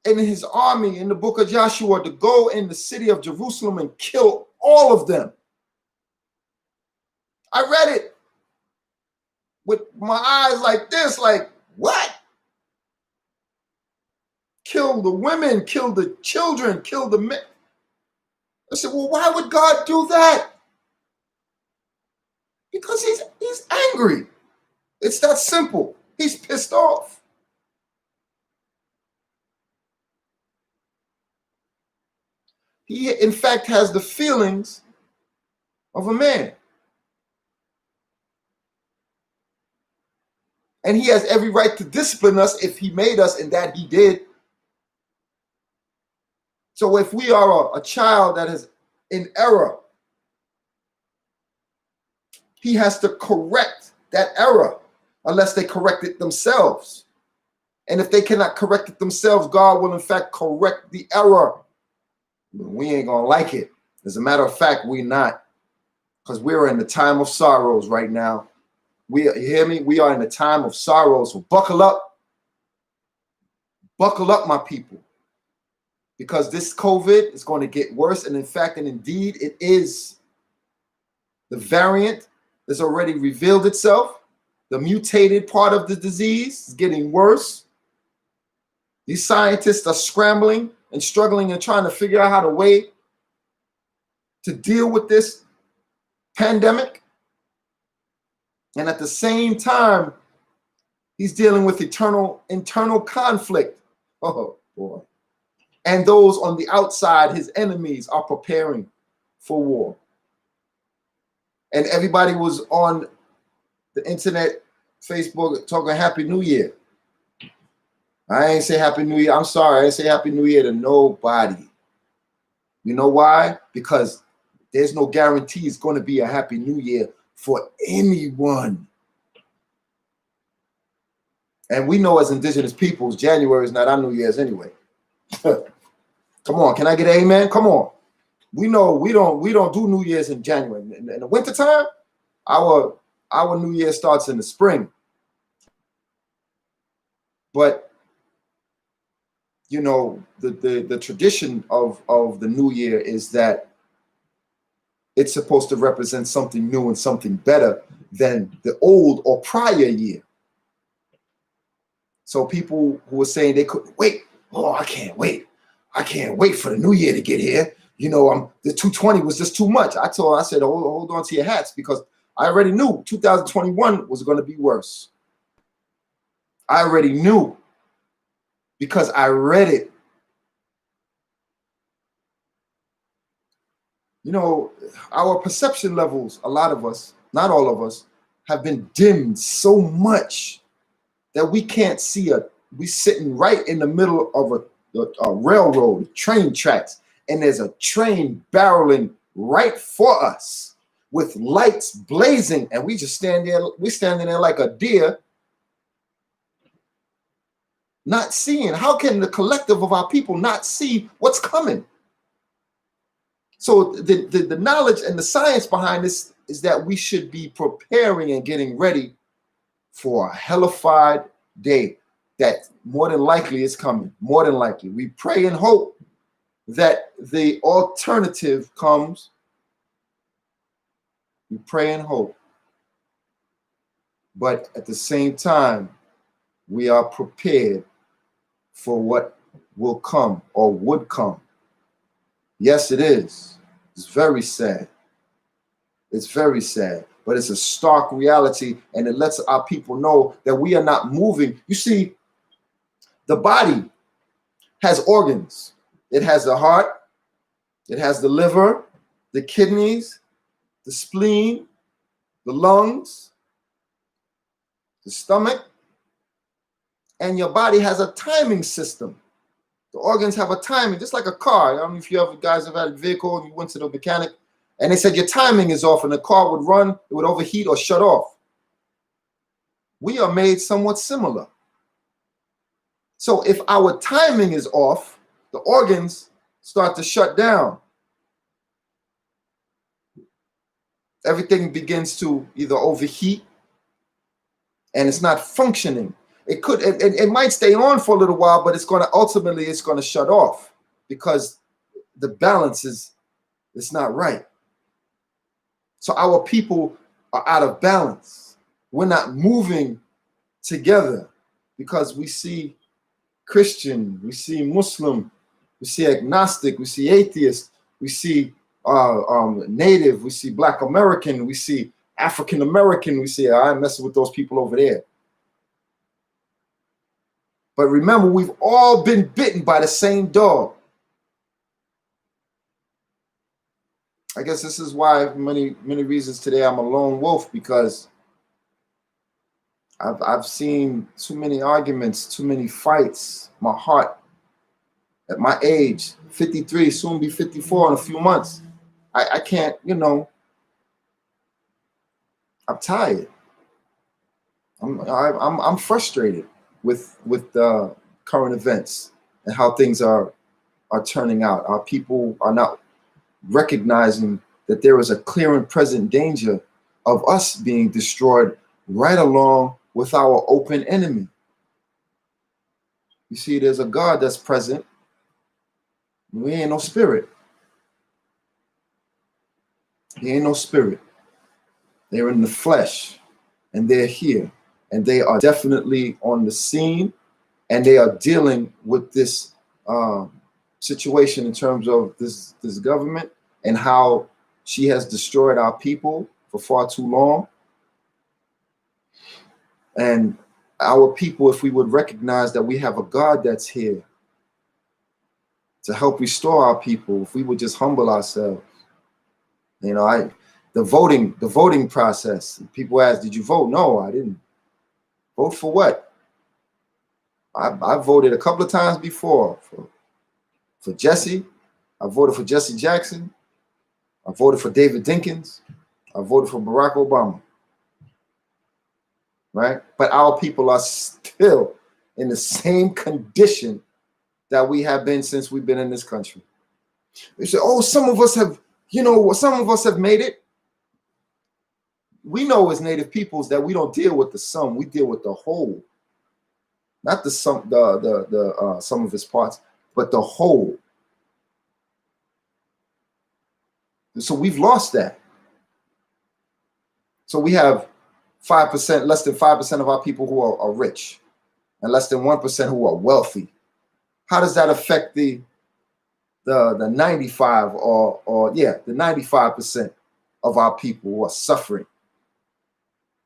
and his army in the book of Joshua to go in the city of Jerusalem and kill all of them. I read it with my eyes like this, like, what? Kill the women, kill the children, kill the men. I said, well, why would God do that? Because he's angry. It's that simple. He's pissed off. He, in fact, has the feelings of a man. And he has every right to discipline us if he made us, and that he did. So if we are a child that is in error, he has to correct that error unless they correct it themselves. And if they cannot correct it themselves, God will in fact correct the error. We ain't gonna like it. As a matter of fact, we're not, because we're in the time of sorrows right now. You hear me? We are in the time of sorrows. So buckle up, my people, because this COVID is going to get worse. And in fact, and indeed, it is. The variant has already revealed itself. The mutated part of the disease is getting worse. These scientists are scrambling and struggling and trying to figure out how to way to deal with this pandemic. And at the same time, he's dealing with internal conflict. Oh, boy. And those on the outside, his enemies, are preparing for war. And everybody was on the internet, Facebook, talking Happy New Year. I ain't say Happy New Year. I'm sorry. I ain't say Happy New Year to nobody. You know why? Because there's no guarantee it's going to be a Happy New Year for anyone. And we know as indigenous peoples, January is not our New Year's anyway. Come on, can I get an amen? Come on. We know we don't do New Year's in January. In the wintertime, our New Year starts in the spring. But you know, the tradition of the New Year is that it's supposed to represent something new and something better than the old or prior year. So people who were saying they couldn't wait, oh, I can't wait. I can't wait for the new year to get here. You know, the 220 was just too much. I said, hold on to your hats, because I already knew 2021 was going to be worse. I already knew because I read it. You know, our perception levels, a lot of us, not all of us, have been dimmed so much that we can't see we sitting right in the middle of a railroad, train tracks, and there's a train barreling right for us with lights blazing, and we just stand there. We're standing there like a deer, not seeing. How can the collective of our people not see what's coming? So the knowledge and the science behind this is that we should be preparing and getting ready for a hellified day that more than likely is coming. More than likely. We pray and hope that the alternative comes. We pray and hope. But at the same time, we are prepared for what will come or would come. Yes, it is. It's very sad. It's very sad, but it's a stark reality, and it lets our people know that we are not moving. You see, the body has organs. It has the heart, it has the liver, the kidneys, the spleen, the lungs, the stomach, and your body has a timing system. The organs have a timing, just like a car. I don't know if you guys have had a vehicle and you went to the mechanic and they said your timing is off and the car would run, it would overheat or shut off. We are made somewhat similar. So if our timing is off, the organs start to shut down. Everything begins to either overheat and it's not functioning. It might stay on for a little while, but it's going to shut off because the balance it's not right. So our people are out of balance. We're not moving together because we see Christian, we see Muslim, we see agnostic, we see atheist, we see Native, we see Black American, we see African American, we see I'm messing with those people over there. But remember, we've all been bitten by the same dog. I guess this is why many reasons today I'm a lone wolf, because I've seen too many arguments, too many fights. My heart, at my age, 53, soon be 54 in a few months. I can't, you know, I'm tired. I'm frustrated with the current events and how things are turning out. Our people are not recognizing that there is a clear and present danger of us being destroyed right along with our open enemy. You see, there's a God that's present. We ain't no spirit. He ain't no spirit. They're in the flesh. and they're here, and they are definitely on the scene, and they are dealing with this situation in terms of this government and how she has destroyed our people for far too long. And our people, if we would recognize that we have a God that's here to help restore our people, if we would just humble ourselves. You know, the voting process. People ask, did you vote? No, I didn't. Vote for what? I voted a couple of times before for Jesse. I voted for Jesse Jackson. I voted for David Dinkins. I voted for Barack Obama. Right? But our people are still in the same condition that we have been since we've been in this country. They say, oh, some of us have, some of us have made it. We know as Native peoples that we don't deal with the sum, we deal with the whole. Not the sum, the sum of its parts, but the whole. So we've lost that. So we have 5%, less than 5% of our people who are rich, and less than 1% who are wealthy. How does that affect the 95 the 95% of our people who are suffering?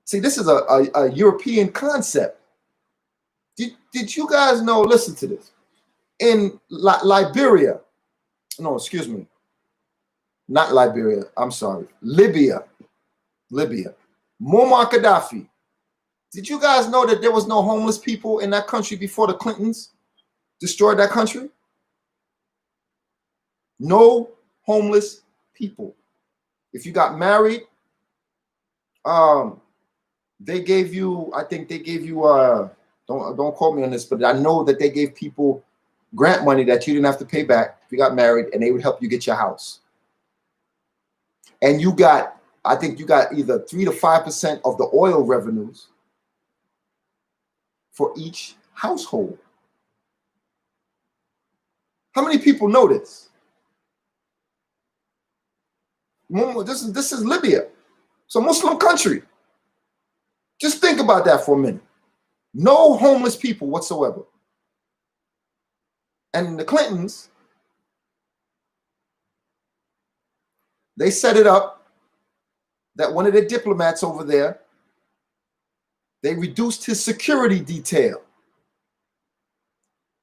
See, this is a European concept. Did you guys know? Listen to this. In Liberia, no, excuse me, not Liberia. I'm sorry, Libya. Muammar Gaddafi. Did you guys know that there was no homeless people in that country before the Clintons destroyed that country? No homeless people. If you got married, they gave you, I think they gave you don't quote me on this, but I know that they gave people grant money that you didn't have to pay back if you got married, and they would help you get your house. And you got, I think you got either 3 to 5% of the oil revenues for each household. How many people know this? This is Libya. It's a Muslim country. Just think about that for a minute. No homeless people whatsoever. And the Clintons, they set it up that one of their diplomats over there, they reduced his security detail,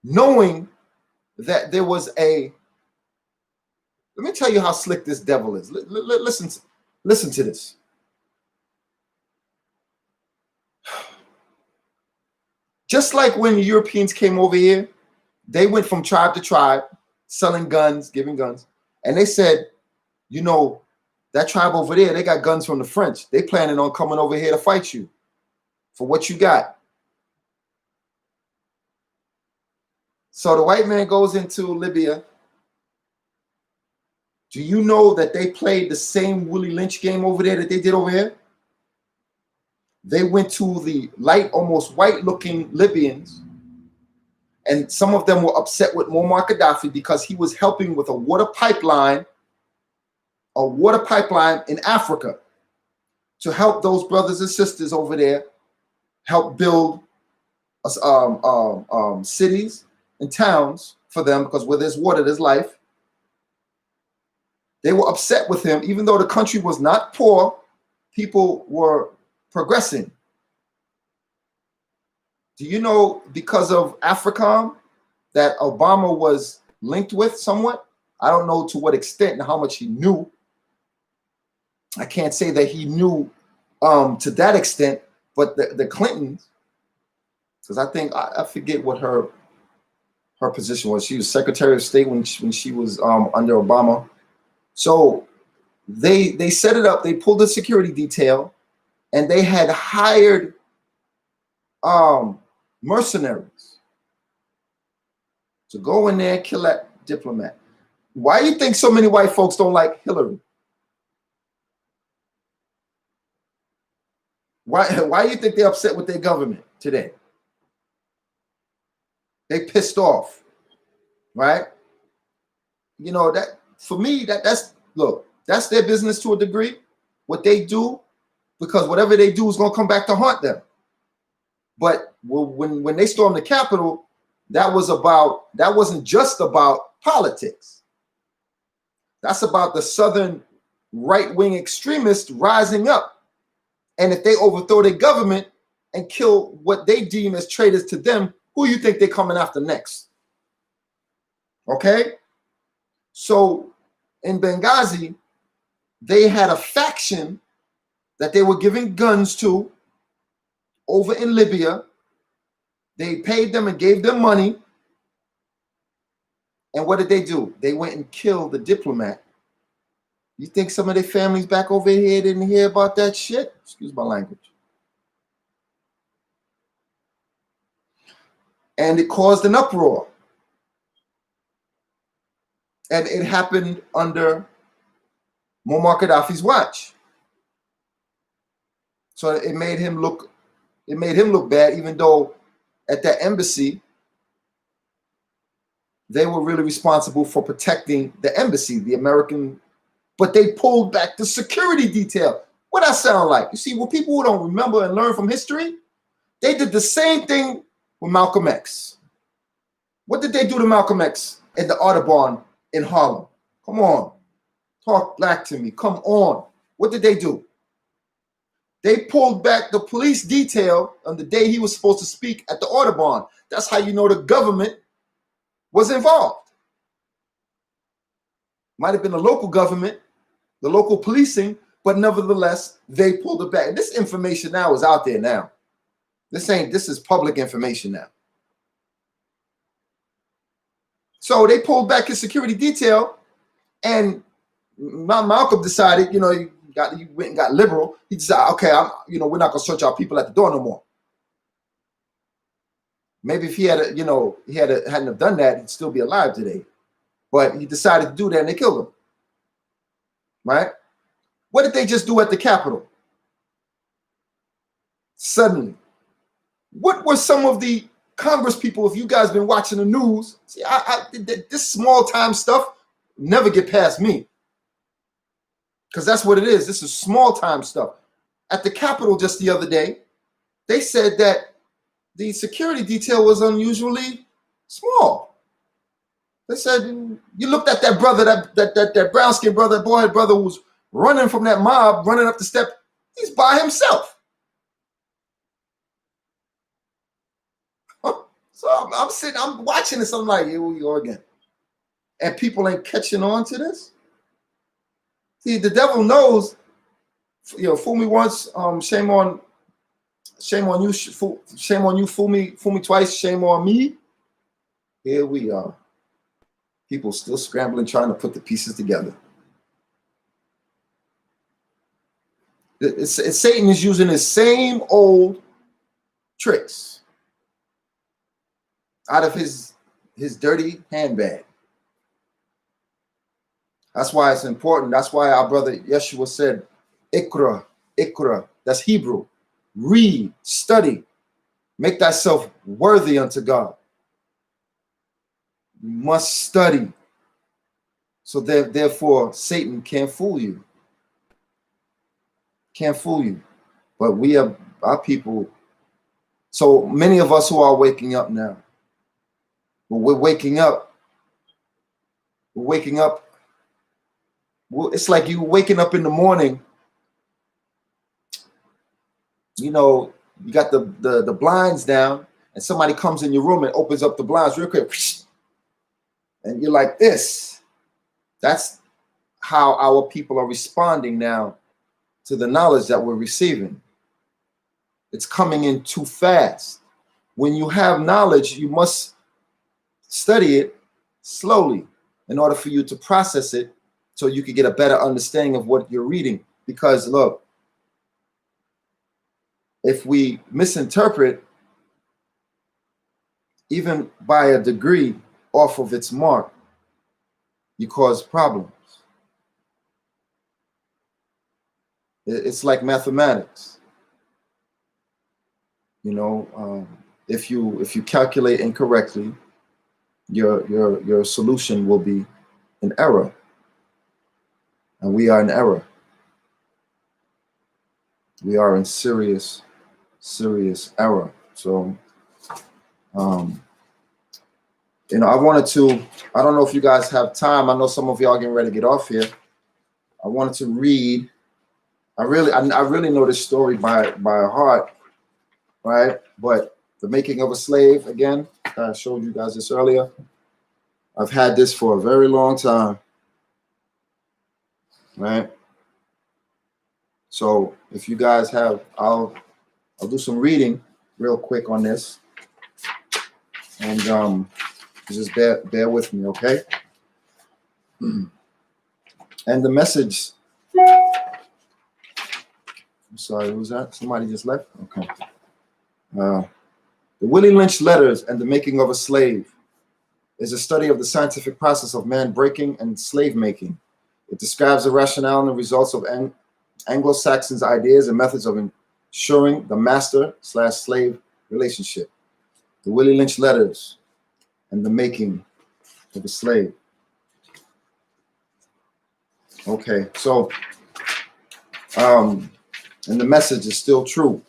knowing that there was a, let me tell you how slick this devil is. Listen to this. Just like when Europeans came over here, they went from tribe to tribe, selling guns, giving guns. And they said, you know, that tribe over there, they got guns from the French. They planning on coming over here to fight you for what you got. So the white man goes into Libya. Do you know that they played the same Willie Lynch game over there that they did over here? They went to the light, almost white-looking Libyans, and some of them were upset with Muammar Gaddafi because he was helping with a water pipeline in Africa to help those brothers and sisters over there, help build cities and towns for them, because where there's water, there's life. They were upset with him, even though the country was not poor, people were progressing. Do you know, because of AFRICOM, that Obama was linked with somewhat? I don't know to what extent and how much he knew. I can't say that he knew to that extent, but the Clintons, because I think, I forget what her position was. She was Secretary of State when she was under Obama. So they set it up, they pulled the security detail, and they had hired mercenaries to go in there and kill that diplomat. Why do you think so many white folks don't like Hillary? Why do you think they're upset with their government today? They pissed off, right? You know, that for me, that's their business to a degree, what they do. because whatever they do is going to come back to haunt them. But when they stormed the Capitol, that wasn't just about politics. That's about the Southern right-wing extremists rising up. And if they overthrow their government and kill what they deem as traitors to them, who you think they're coming after next? Okay? So in Benghazi, they had a faction that they were giving guns to over in Libya. They paid them and gave them money. And what did they do? They went and killed the diplomat. You think some of their families back over here didn't hear about that shit? Excuse my language. And it caused an uproar. And it happened under Muammar Gaddafi's watch. So it made him look bad, even though at that embassy, they were really responsible for protecting the embassy, the American, but they pulled back the security detail. What that sound like? You see, well, people who don't remember and learn from history, they did the same thing with Malcolm X. What did they do to Malcolm X at the Audubon in Harlem? Come on. Talk black to me. Come on. What did they do? They pulled back the police detail on the day he was supposed to speak at the Audubon. That's how you know the government was involved. Might have been the local government, the local policing, but nevertheless, they pulled it back. And this information now is out there now. This is public information now. So they pulled back his security detail, and Malcolm decided, he went and got liberal. He decided, okay, we're not gonna search our people at the door no more. Maybe if he hadn't have done that, he'd still be alive today. But he decided to do that, and they killed him. Right? What did they just do at the Capitol? Suddenly, what were some of the Congress people? If you guys been watching the news, see, this small time stuff never get past me, because that's what it is. This is small time stuff. At the Capitol just the other day, they said that the security detail was unusually small. They said, you looked at that brother, that brown skinned brother, boyhead brother who was running from that mob, running up the step. He's by himself. So I'm watching this. I'm like, here we go again. And people ain't catching on to this. See, the devil knows, fool me once, shame on you, shame on you, fool me twice, shame on me. Here we are. People still scrambling, trying to put the pieces together. Satan is using his same old tricks out of his dirty handbag. That's why it's important. That's why our brother Yeshua said, Ikra, Ikra. That's Hebrew. Read, study, make thyself worthy unto God. You must study. So therefore, Satan can't fool you. Can't fool you. But we are our people. So many of us who are waking up now, we're waking up. We're waking up. It's like you waking up in the morning. You got the blinds down, and somebody comes in your room and opens up the blinds real quick. And you're like this. That's how our people are responding now to the knowledge that we're receiving. It's coming in too fast. When you have knowledge, you must study it slowly in order for you to process it so you can get a better understanding of what you're reading. Because look, if we misinterpret even by a degree off of its mark, you cause problems. It's like mathematics. If you calculate incorrectly, your solution will be an error. And we are in error. we are in serious error. So, you know, I wanted to, I don't know if you guys have time. I know some of y'all getting ready to get off here. I wanted to read, I really know this story by heart, right? But The Making of a Slave, again, I showed you guys this earlier. I've had this for a very long time, right? So if you guys have, I'll do some reading real quick on this, and just bear with me, okay? And the message, I'm sorry, who was that? Somebody just left? Okay. The Willie Lynch Letters and the Making of a Slave is a study of the scientific process of man breaking and slave making. It describes the rationale and the results of Anglo-Saxons' ideas and methods of ensuring the master/slave relationship. The Willie Lynch Letters and the Making of a Slave. Okay, so, and the message is still true.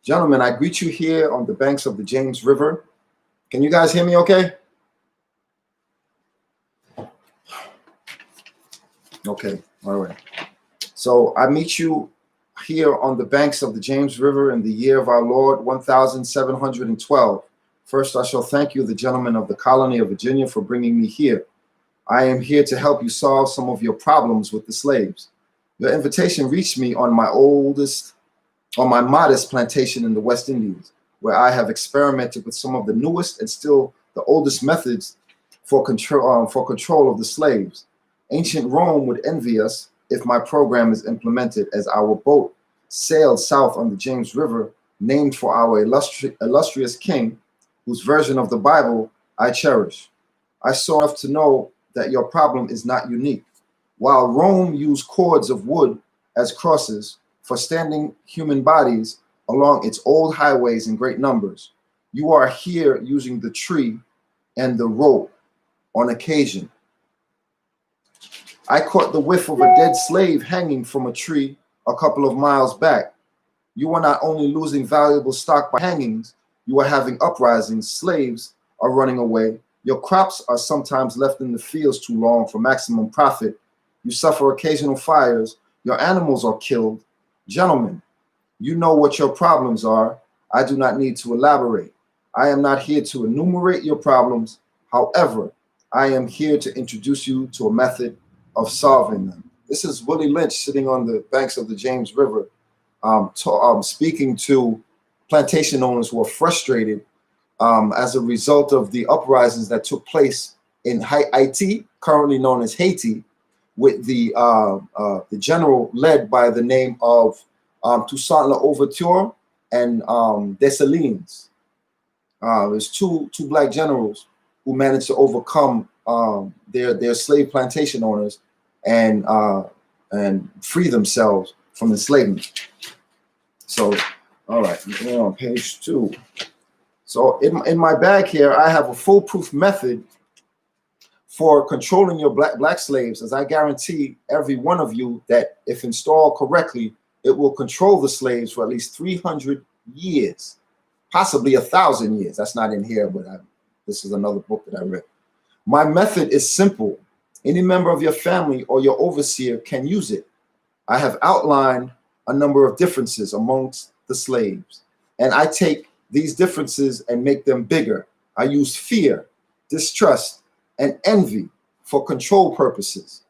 Gentlemen, I greet you here on the banks of the James River. Can you guys hear me okay? Okay, all right. So I meet you here on the banks of the James River in the year of our Lord, 1712. First, I shall thank you, the gentlemen of the colony of Virginia, for bringing me here. I am here to help you solve some of your problems with the slaves. Your invitation reached me on my modest plantation in the West Indies, where I have experimented with some of the newest and still the oldest methods for control of the slaves. Ancient Rome would envy us if my program is implemented, as our boat sailed south on the James River, named for our illustrious king, whose version of the Bible I cherish. I saw enough to know that your problem is not unique. While Rome used cords of wood as crosses for standing human bodies along its old highways in great numbers, you are here using the tree and the rope on occasion. I caught the whiff of a dead slave hanging from a tree a couple of miles back. You are not only losing valuable stock by hangings, you are having uprisings, slaves are running away, your crops are sometimes left in the fields too long for maximum profit, you suffer occasional fires, your animals are killed. Gentlemen, you know what your problems are. I do not need to elaborate. I am not here to enumerate your problems. However, I am here to introduce you to a method of solving them. This is Willie Lynch sitting on the banks of the James River, speaking to plantation owners who are frustrated as a result of the uprisings that took place in Haiti, currently known as Haiti, with the general led by the name of Toussaint Louverture and Dessalines. There's two black generals who managed to overcome their slave plantation owners and free themselves from enslavement. So, all right, we're on page 2. So in my bag here, I have a foolproof method for controlling your black slaves, as I guarantee every one of you that if installed correctly, it will control the slaves for at least 300 years, possibly 1,000 years. That's not in here, but this is another book that I read. My method is simple. Any member of your family or your overseer can use it. I have outlined a number of differences amongst the slaves, and I take these differences and make them bigger. I use fear, distrust, and envy for control purposes.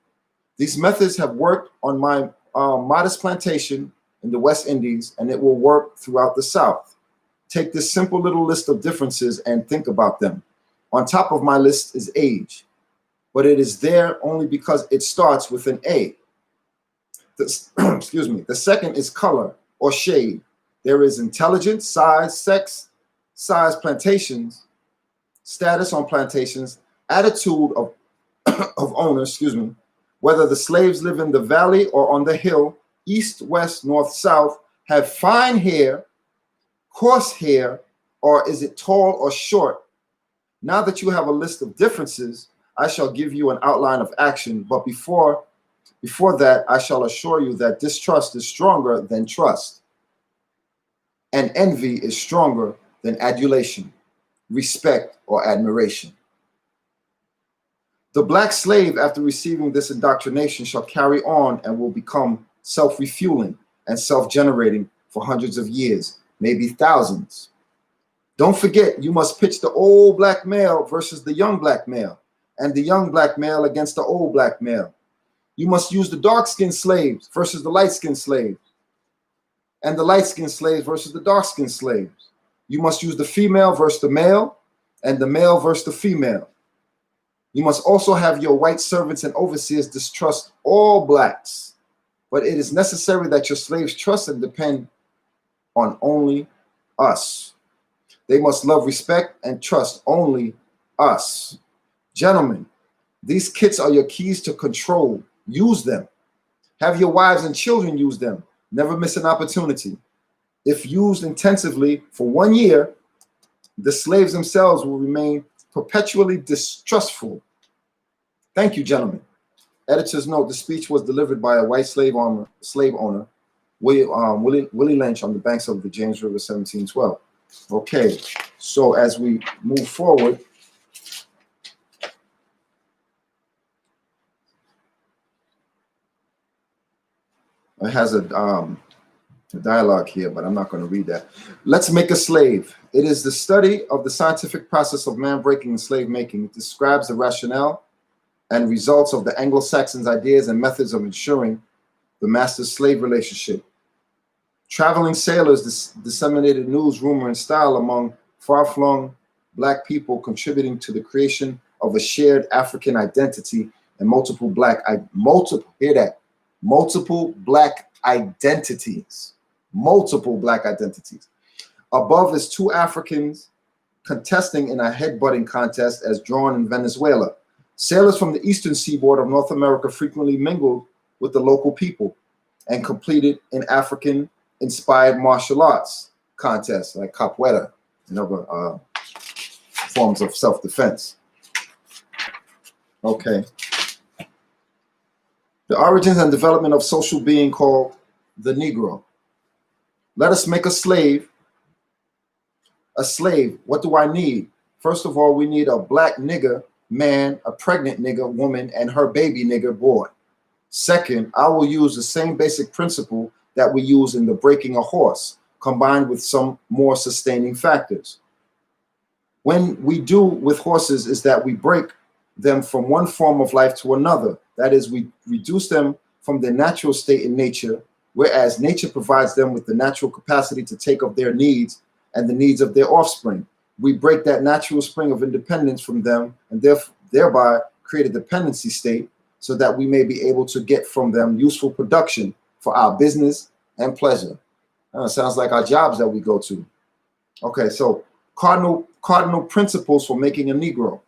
These methods have worked on my modest plantation in the West Indies, and it will work throughout the South. Take this simple little list of differences and think about them. On top of my list is age, but it is there only because it starts with an A. Excuse me. The second is color or shade. There is intelligence, size, sex, size, plantations, status on plantations, attitude of owners, excuse me, whether the slaves live in the valley or on the hill, east, west, north, south, have fine hair, coarse hair, or is it tall or short? Now that you have a list of differences, I shall give you an outline of action. But before Before that, I shall assure you that distrust is stronger than trust, and envy is stronger than adulation, respect, or admiration. The black slave, after receiving this indoctrination, shall carry on and will become self-refueling and self-generating for hundreds of years, maybe thousands. Don't forget, you must pitch the old black male versus the young black male, and the young black male against the old black male. You must use the dark-skinned slaves versus the light-skinned slaves, and the light-skinned slaves versus the dark-skinned slaves. You must use the female versus the male, and the male versus the female. You must also have your white servants and overseers distrust all blacks, but it is necessary that your slaves trust and depend on only us. They must love, respect, and trust only us. Gentlemen, these kits are your keys to control. Use them. Have your wives and children use them. Never miss an opportunity. If used intensively for 1 year, the slaves themselves will remain perpetually distrustful. Thank you, gentlemen. Editor's note, the speech was delivered by a white slave owner, Willie Lynch, on the banks of the James River, 1712. Okay, so as we move forward, it has a dialogue here, but I'm not going to read that. Let's make a slave. It is the study of the scientific process of man breaking and slave making. It describes the rationale and results of the Anglo-Saxons' ideas and methods of ensuring the master-slave relationship. Traveling sailors disseminated news, rumor, and style among far-flung black people, contributing to the creation of a shared African identity and multiple black identities. Multiple black identities. Above is two Africans contesting in a headbutting contest as drawn in Venezuela. Sailors from the eastern seaboard of North America frequently mingled with the local people and competed in African-inspired martial arts contests like capoeira and other forms of self-defense. Okay. The origins and development of social being called the Negro. Let us make a slave. A slave, what do I need? First of all, we need a black nigger man, a pregnant nigger woman, and her baby nigger boy. Second, I will use the same basic principle that we use in the breaking a horse, combined with some more sustaining factors. When we do with horses is that we break them from one form of life to another. That is, we reduce them from their natural state in nature, whereas nature provides them with the natural capacity to take of their needs and the needs of their offspring. We break that natural spring of independence from them and thereby create a dependency state so that we may be able to get from them useful production for our business and pleasure. Sounds like our jobs that we go to. Okay, so cardinal principles for making a Negro.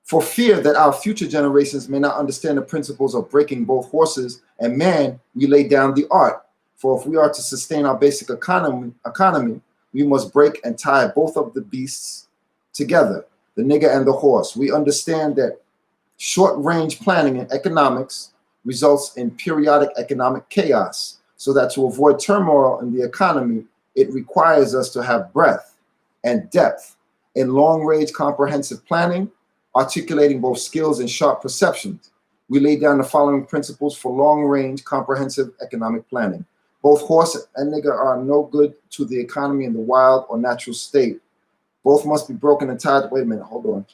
For fear that our future generations may not understand the principles of breaking both horses and man, we lay down the art. For if we are to sustain our basic economy, we must break and tie both of the beasts together, the nigger and the horse. We understand that short-range planning in economics results in periodic economic chaos, so that to avoid turmoil in the economy, it requires us to have breadth and depth in long-range comprehensive planning, articulating both skills and sharp perceptions. We lay down the following principles for long-range comprehensive economic planning. Both horse and nigger are no good to the economy in the wild or natural state. Both must be broken and tied. Wait a minute, hold on.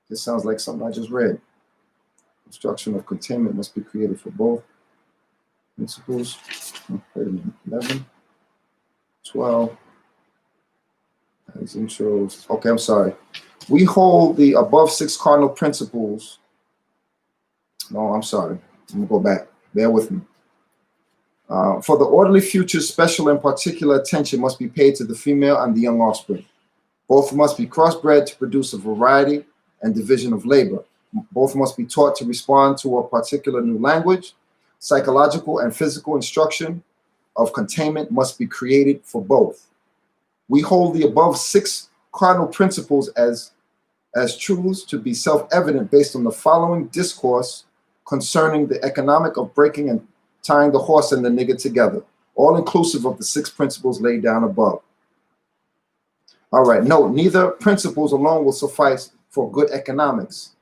This sounds like something I just read. Construction of containment must be created for both principles. Wait a minute, 11, 12. As intros. Okay, I'm sorry. We hold the above 6 cardinal principles. No, I'm sorry. I'm gonna go back. Bear with me. For the orderly future, special and particular attention must be paid to the female and the young offspring. Both must be crossbred to produce a variety and division of labor. Both must be taught to respond to a particular new language. Psychological and physical instruction of containment must be created for both. We hold the above 6 cardinal principles as truths to be self-evident based on the following discourse concerning the economic of breaking and tying the horse and the nigger together, all inclusive of the 6 principles laid down above. All right, note, neither principles alone will suffice for good economics.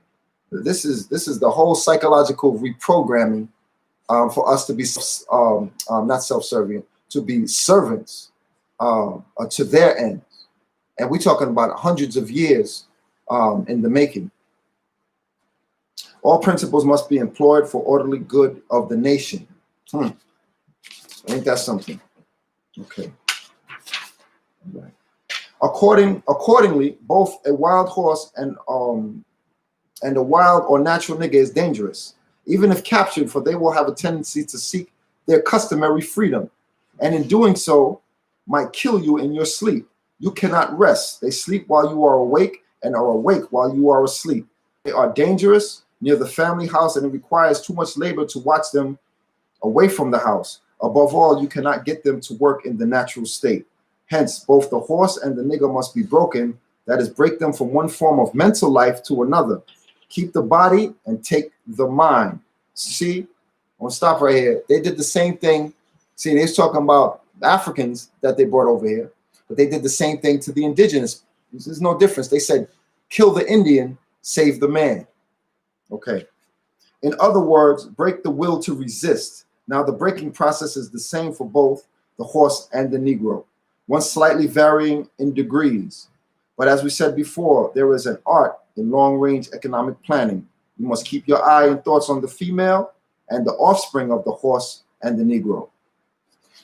This is the whole psychological reprogramming for us to be not self-serving, to be servants to their ends. And we're talking about hundreds of years in the making. All principles must be employed for orderly good of the nation. Ain't that something? Okay. All right. Accordingly, both a wild horse and a wild or natural nigger is dangerous, even if captured, for they will have a tendency to seek their customary freedom, and in doing so might kill you in your sleep. You cannot rest. They sleep while you are awake and are awake while you are asleep. They are dangerous near the family house, and it requires too much labor to watch them away from the house. Above all, you cannot get them to work in the natural state. Hence, both the horse and the nigger must be broken, that is, break them from one form of mental life to another. Keep the body and take the mind. See, I'm gonna stop right here. They did the same thing. See, they was talking about Africans that they brought over here, but they did the same thing to the indigenous. There's no difference. They said, kill the Indian, save the man. Okay. In other words, break the will to resist. Now, the breaking process is the same for both the horse and the Negro, one slightly varying in degrees. But as we said before, there is an art in long-range economic planning. You must keep your eye and thoughts on the female and the offspring of the horse and the Negro.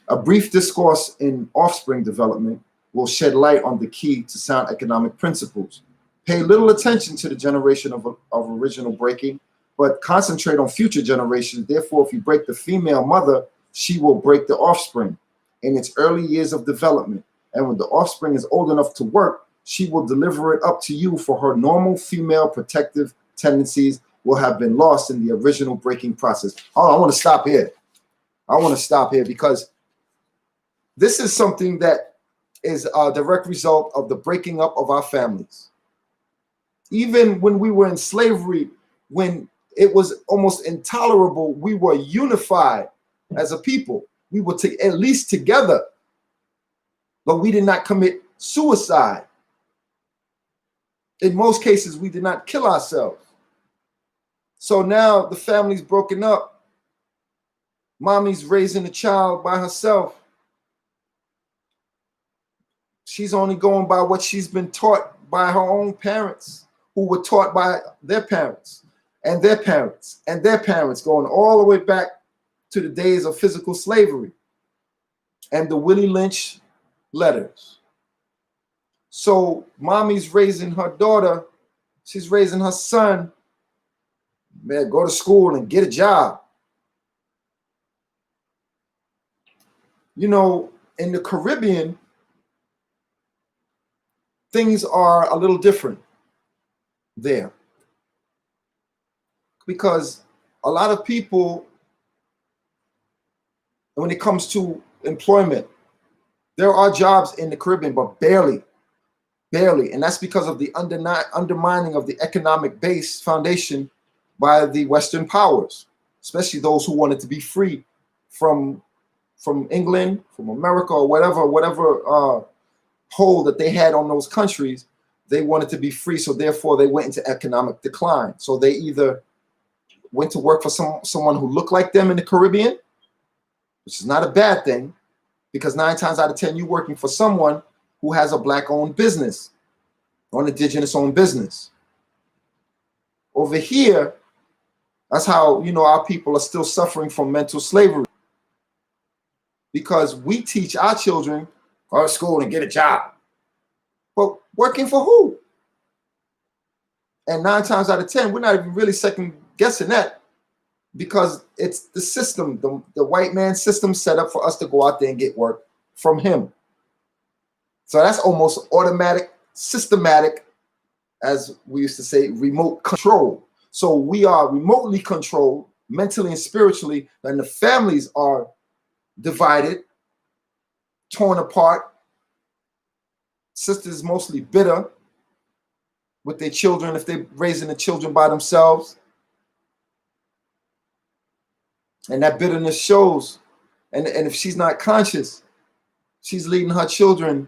A brief discourse in offspring development will shed light on the key to sound economic principles. Pay little attention to the generation of original breaking, but concentrate on future generations. Therefore, if you break the female mother, she will break the offspring in its early years of development. And when the offspring is old enough to work, she will deliver it up to you, for her normal female protective tendencies will have been lost in the original breaking process. Oh, I want to stop here. I want to stop here because this is something that is a direct result of the breaking up of our families. Even when we were in slavery, when it was almost intolerable, we were unified as a people. We were at least together, but we did not commit suicide. In most cases, we did not kill ourselves. So now the family's broken up. Mommy's raising a child by herself. She's only going by what she's been taught by her own parents, who were taught by their parents and their parents and their parents, going all the way back to the days of physical slavery and the Willie Lynch letters. So mommy's raising her daughter, she's raising her son, man, go to school and get a job. You know, in the Caribbean, things are a little different there, because a lot of people, when it comes to employment, there are jobs in the Caribbean, but barely. And that's because of the undermining of the economic base foundation by the Western powers, especially those who wanted to be free from England, from America, or whatever hold that they had on those countries. They wanted to be free, so therefore they went into economic decline. So they either went to work for someone who looked like them in the Caribbean, which is not a bad thing, because 9 times out of 10 you're working for someone who has a Black-owned business or an Indigenous-owned business. Over here, that's how, you know, our people are still suffering from mental slavery, because we teach our children, go to school and get a job. But working for who? And 9 times out of 10, we're not even really second guessing that, because it's the system, the white man system set up for us to go out there and get work from him. So that's almost automatic, systematic, as we used to say, remote control. So we are remotely controlled mentally and spiritually, and the families are divided, torn apart. Sisters mostly bitter with their children if they're raising the children by themselves. And that bitterness shows. And if she's not conscious, she's leading her children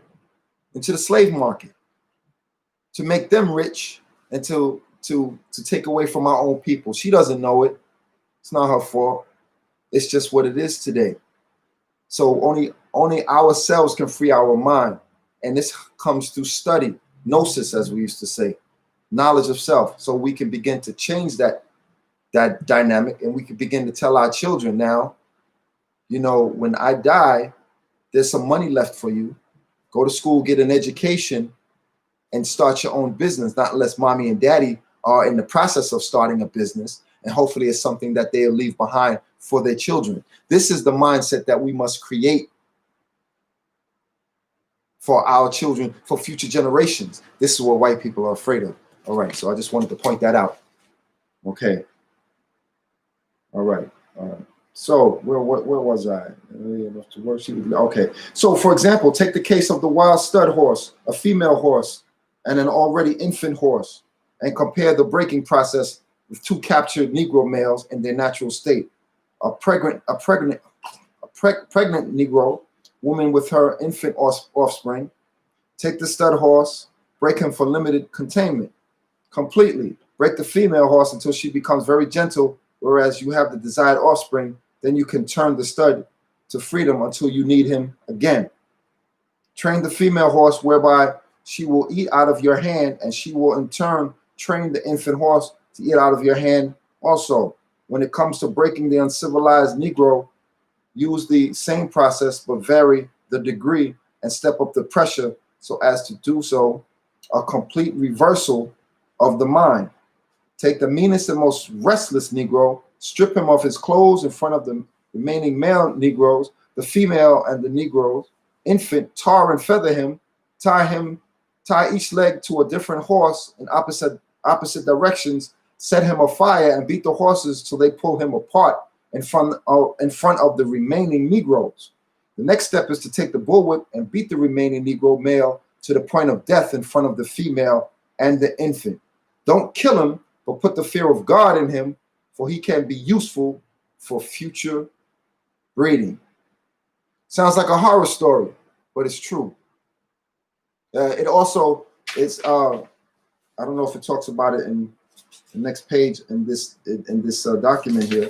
into the slave market to make them rich and to take away from our own people. She doesn't know it. It's not her fault. It's just what it is today. So only ourselves can free our mind. And this comes through study, gnosis, as we used to say, knowledge of self. So we can begin to change that dynamic, and we can begin to tell our children now, you know, when I die, there's some money left for you. Go to school, get an education, and start your own business, not unless mommy and daddy are in the process of starting a business. And hopefully it's something that they'll leave behind for their children. This is the mindset that we must create for our children, for future generations. This is what white people are afraid of. All right, so I just wanted to point that out. Okay. All right. So where was I? Okay. So for example, take the case of the wild stud horse, a female horse, and an already infant horse, and compare the breaking process with two captured Negro males in their natural state. A pregnant Negro woman with her infant offspring. Take the stud horse, break him for limited containment. Completely break the female horse until she becomes very gentle, whereas you have the desired offspring. Then you can turn the stud to freedom until you need him again. Train the female horse whereby she will eat out of your hand, and she will in turn train the infant horse to eat out of your hand also. When it comes to breaking the uncivilized Negro, use the same process but vary the degree and step up the pressure so as to do so a complete reversal of the mind. Take the meanest and most restless Negro, strip him of his clothes in front of the remaining male Negroes, the female and the Negroes, infant, tar and feather him, tie each leg to a different horse in opposite directions, set him afire and beat the horses till they pull him apart in front of the remaining Negroes. The next step is to take the bullwhip and beat the remaining Negro male to the point of death in front of the female and the infant. Don't kill him, but put the fear of God in him, for he can be useful for future breeding. Sounds like a horror story, but it's true. It also is. I don't know if it talks about it in the next page in this document here,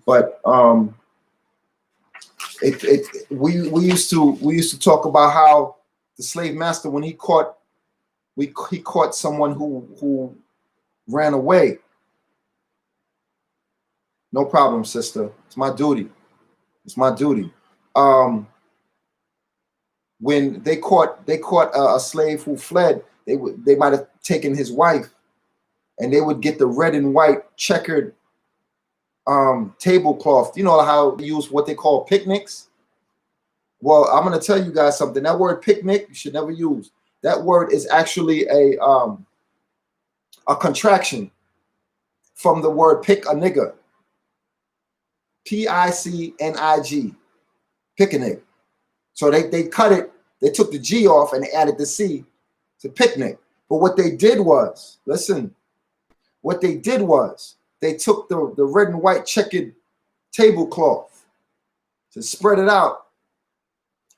but we used to talk about how the slave master, when he caught someone who ran away. No problem, sister. It's my duty. It's my duty. When they caught a slave who fled, they might have taken his wife, and they would get the red and white checkered tablecloth. You know how they use what they call picnics? Well, I'm going to tell you guys something. That word picnic you should never use. That word is actually a contraction from the word pick a nigger. P-I-C-N-I-G. Picnic. So they cut it. They took the G off and they added the C to picnic. But what they did was, listen, what they did was they took the red and white checkered tablecloth to spread it out.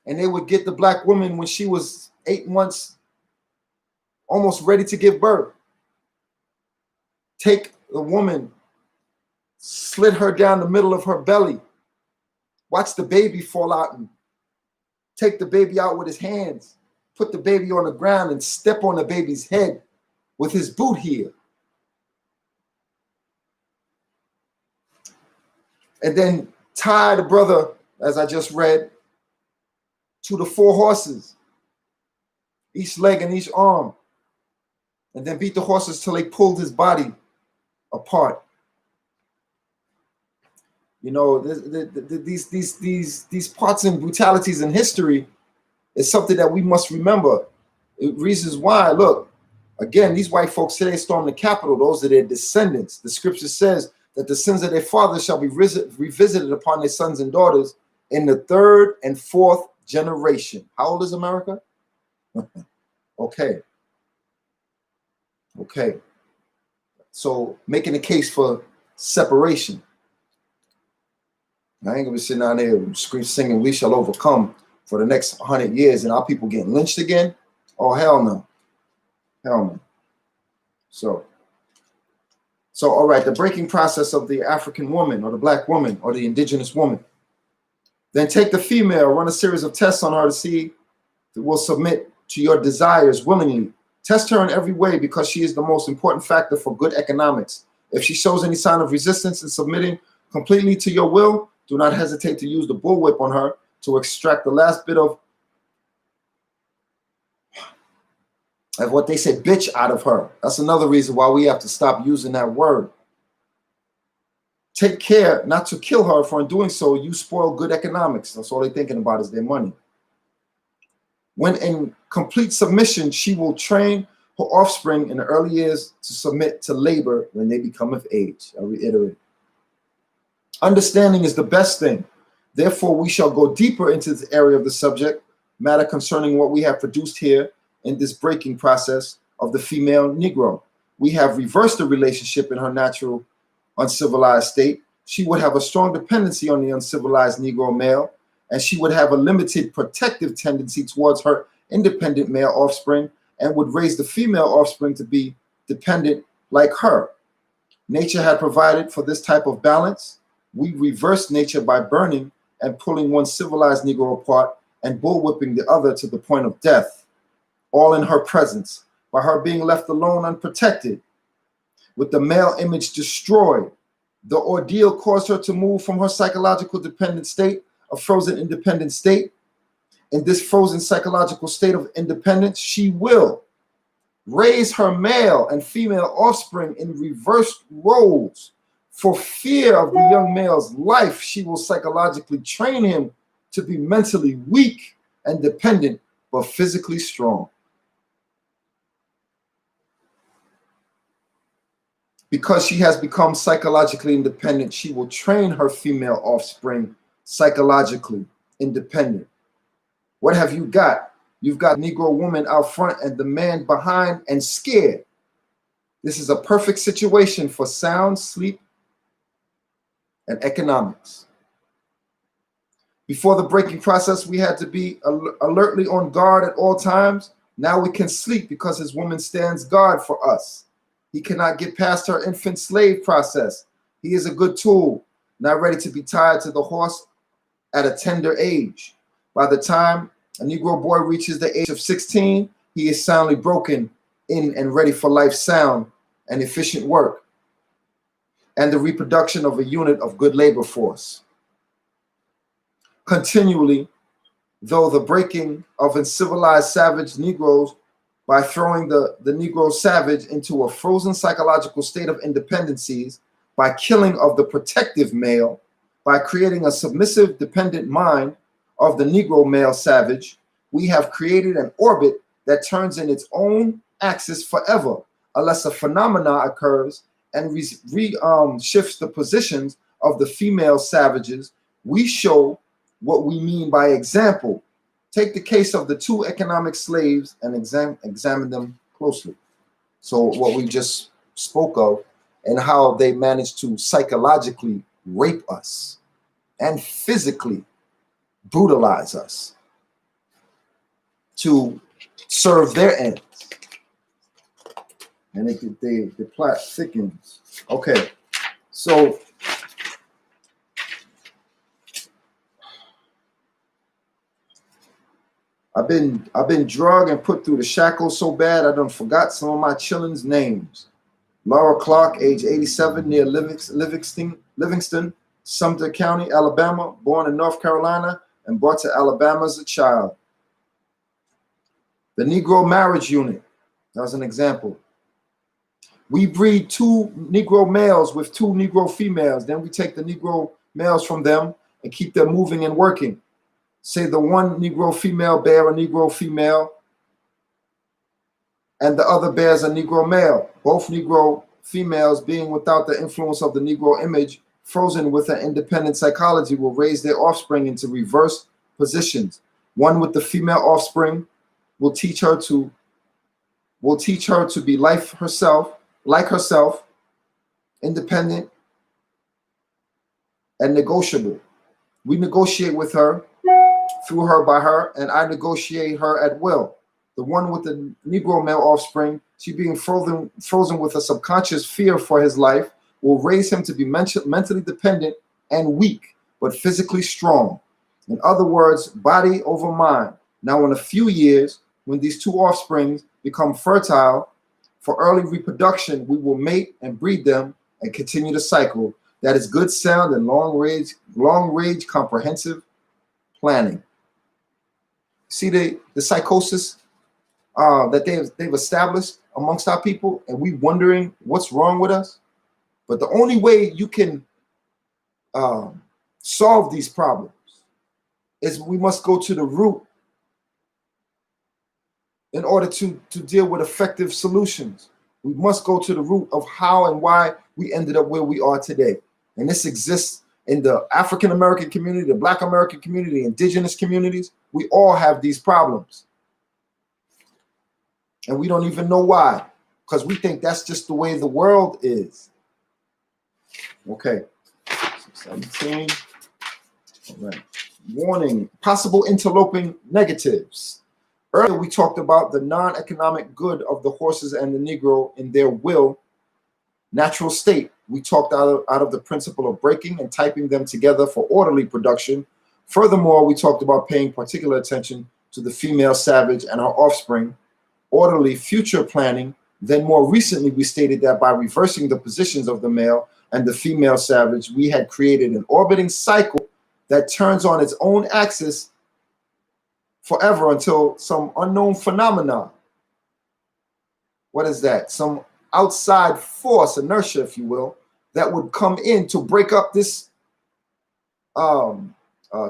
And they would get the black woman when she was 8 months, almost ready to give birth. Take the woman, slit her down the middle of her belly. Watch the baby fall out and take the baby out with his hands. Put the baby on the ground and step on the baby's head with his boot heel. And then tie the brother, as I just read, to the 4 horses, each leg and each arm, and then beat the horses till they pulled his body apart. You know, these parts and brutalities in history is something that we must remember. Reasons why, look, again, these white folks say they stormed the Capitol. Those are their descendants. The scripture says that the sins of their fathers shall be revisited upon their sons and daughters in the 3rd and 4th generation. How old is America? Okay. So making a case for separation. I ain't gonna be sitting down there singing "We Shall Overcome" for the next 100 years, and our people getting lynched again. Oh hell no, hell no. So all right, the breaking process of the African woman or the black woman or the indigenous woman. Then take the female, run a series of tests on her to see if it will submit to your desires willingly. Test her in every way because she is the most important factor for good economics. If she shows any sign of resistance in submitting completely to your will, do not hesitate to use the bullwhip on her to extract the last bit of what they say, bitch, out of her. That's another reason why we have to stop using that word. Take care not to kill her, for in doing so, you spoil good economics. That's all they're thinking about is their money. When in complete submission, she will train her offspring in the early years to submit to labor when they become of age. I reiterate. Understanding is the best thing. Therefore, we shall go deeper into this area of the subject matter concerning what we have produced here in this breaking process of the female Negro. We have reversed the relationship in her natural uncivilized state. She would have a strong dependency on the uncivilized Negro male, and she would have a limited protective tendency towards her independent male offspring and would raise the female offspring to be dependent like her. Nature had provided for this type of balance. We reversed nature by burning and pulling one civilized Negro apart and bullwhipping the other to the point of death, all in her presence, by her being left alone unprotected. With the male image destroyed, the ordeal caused her to move from her psychological dependent state, a frozen independent state. In this frozen psychological state of independence, she will raise her male and female offspring in reversed roles. For fear of the young male's life, she will psychologically train him to be mentally weak and dependent, but physically strong. Because she has become psychologically independent, she will train her female offspring psychologically independent. What have you got? You've got Negro woman out front and the man behind and scared. This is a perfect situation for sound sleep and economics. Before the breaking process, we had to be alertly on guard at all times. Now we can sleep because his woman stands guard for us. He cannot get past her infant slave process. He is a good tool, not ready to be tied to the horse at a tender age. By the time a Negro boy reaches the age of 16, he is soundly broken in and ready for life's sound and efficient work and the reproduction of a unit of good labor force. Continually, though the breaking of uncivilized savage Negroes by throwing the Negro savage into a frozen psychological state of independencies, by killing of the protective male, by creating a submissive, dependent mind of the Negro male savage, we have created an orbit that turns in its own axis forever, unless a phenomena occurs and shifts the positions of the female savages. We show what we mean by example. Take the case of the two economic slaves and examine them closely. So what we just spoke of and how they managed to psychologically rape us and physically brutalize us to serve their ends. And the plot thickens. Okay, so I've been drugged and put through the shackles so bad I done forgot some of my chillins' names. Laura Clark, age 87, near Livingston, Sumter County, Alabama, born in North Carolina and brought to Alabama as a child. The Negro Marriage Unit, that was an example. We breed 2 Negro males with 2 Negro females. Then we take the Negro males from them and keep them moving and working. Say the one Negro female bear a Negro female, and the other bears a Negro male. Both Negro females, being without the influence of the Negro image, frozen with an independent psychology, will raise their offspring into reverse positions. One with the female offspring will teach her to be like herself, independent and negotiable. We negotiate with her, through her, by her, and I negotiate her at will. The one with the Negro male offspring, she being frozen with a subconscious fear for his life, will raise him to be mentally dependent and weak, but physically strong. In other words, body over mind. Now, in a few years, when these two offsprings become fertile for early reproduction, we will mate and breed them and continue the cycle. That is good, sound, and long-range comprehensive planning. See the psychosis that they've established amongst our people, and we wondering what's wrong with us. But the only way you can solve these problems is we must go to the root in order to deal with effective solutions. We must go to the root of how and why we ended up where we are today. And this exists in the African American community, the Black American community, the Indigenous communities. We all have these problems. And we don't even know why, because we think that's just the way the world is. Okay, 17. All right. Warning, possible interloping negatives. Earlier, we talked about the non-economic good of the horses and the Negro in their natural state. We talked out of the principle of breaking and typing them together for orderly production. Furthermore, we talked about paying particular attention to the female savage and her offspring, orderly future planning. Then more recently, we stated that by reversing the positions of the male and the female savage, we had created an orbiting cycle that turns on its own axis forever until some unknown phenomena. What is that? Some outside force, inertia, if you will, that would come in to break up this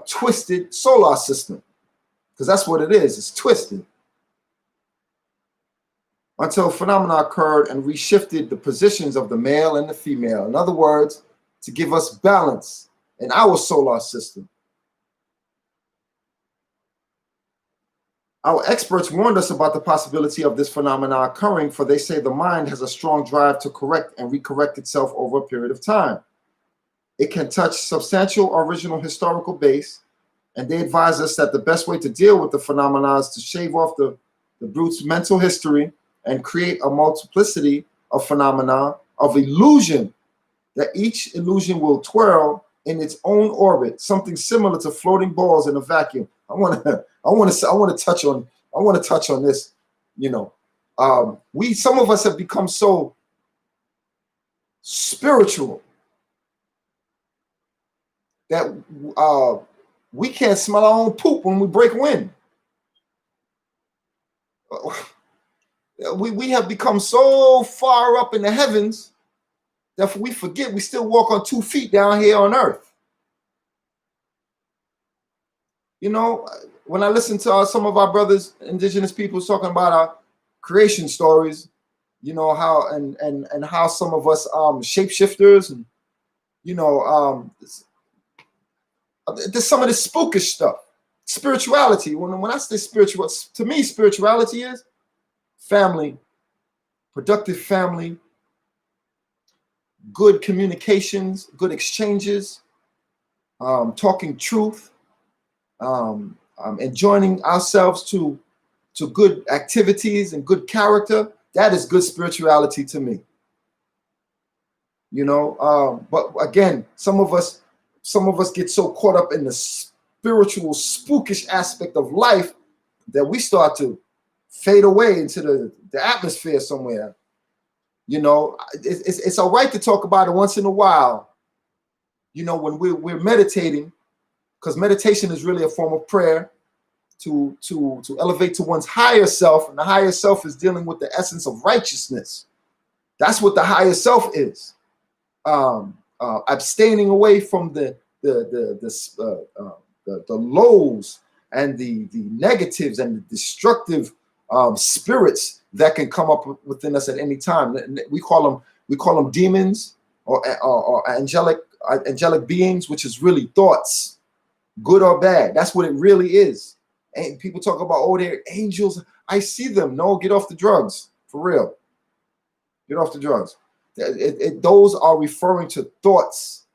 twisted solar system. Because that's what it is. It's twisted. Until phenomena occurred and reshifted the positions of the male and the female. In other words, to give us balance in our solar system. Our experts warned us about the possibility of this phenomena occurring, for they say the mind has a strong drive to correct and recorrect itself over a period of time. It can touch substantial original historical base, and they advise us that the best way to deal with the phenomena is to shave off the brute's mental history and create a multiplicity of phenomena of illusion, that each illusion will twirl in its own orbit, something similar to floating balls in a vacuum. I want to touch on this. You know, some of us have become so spiritual that we can't smell our own poop when we break wind. We have become so far up in the heavens that we forget we still walk on 2 feet down here on earth. You know, when I listen to some of our brothers, indigenous people, talking about our creation stories, you know, how and how some of us shapeshifters, and you know, there's some of this spookish stuff. Spirituality. When I say spiritual, to me, spirituality is family, productive family, good communications, good exchanges, talking truth, and joining ourselves to good activities and good character. That is good spirituality to me. You know, but again, some of us get so caught up in the spiritual, spookish aspect of life that we start to fade away into the atmosphere somewhere. You know, it's all right to talk about it once in a while, you know, when we're meditating, because meditation is really a form of prayer to elevate to one's higher self, and the higher self is dealing with the essence of righteousness. That's what the higher self is. Abstaining away from the lows and the negatives and the destructive spirits that can come up within us at any time. We call them demons or angelic beings, which is really thoughts, good or bad. That's what it really is. And people talk about, oh, they're angels. I see them. No, get off the drugs, for real. Get off the drugs. Those are referring to thoughts.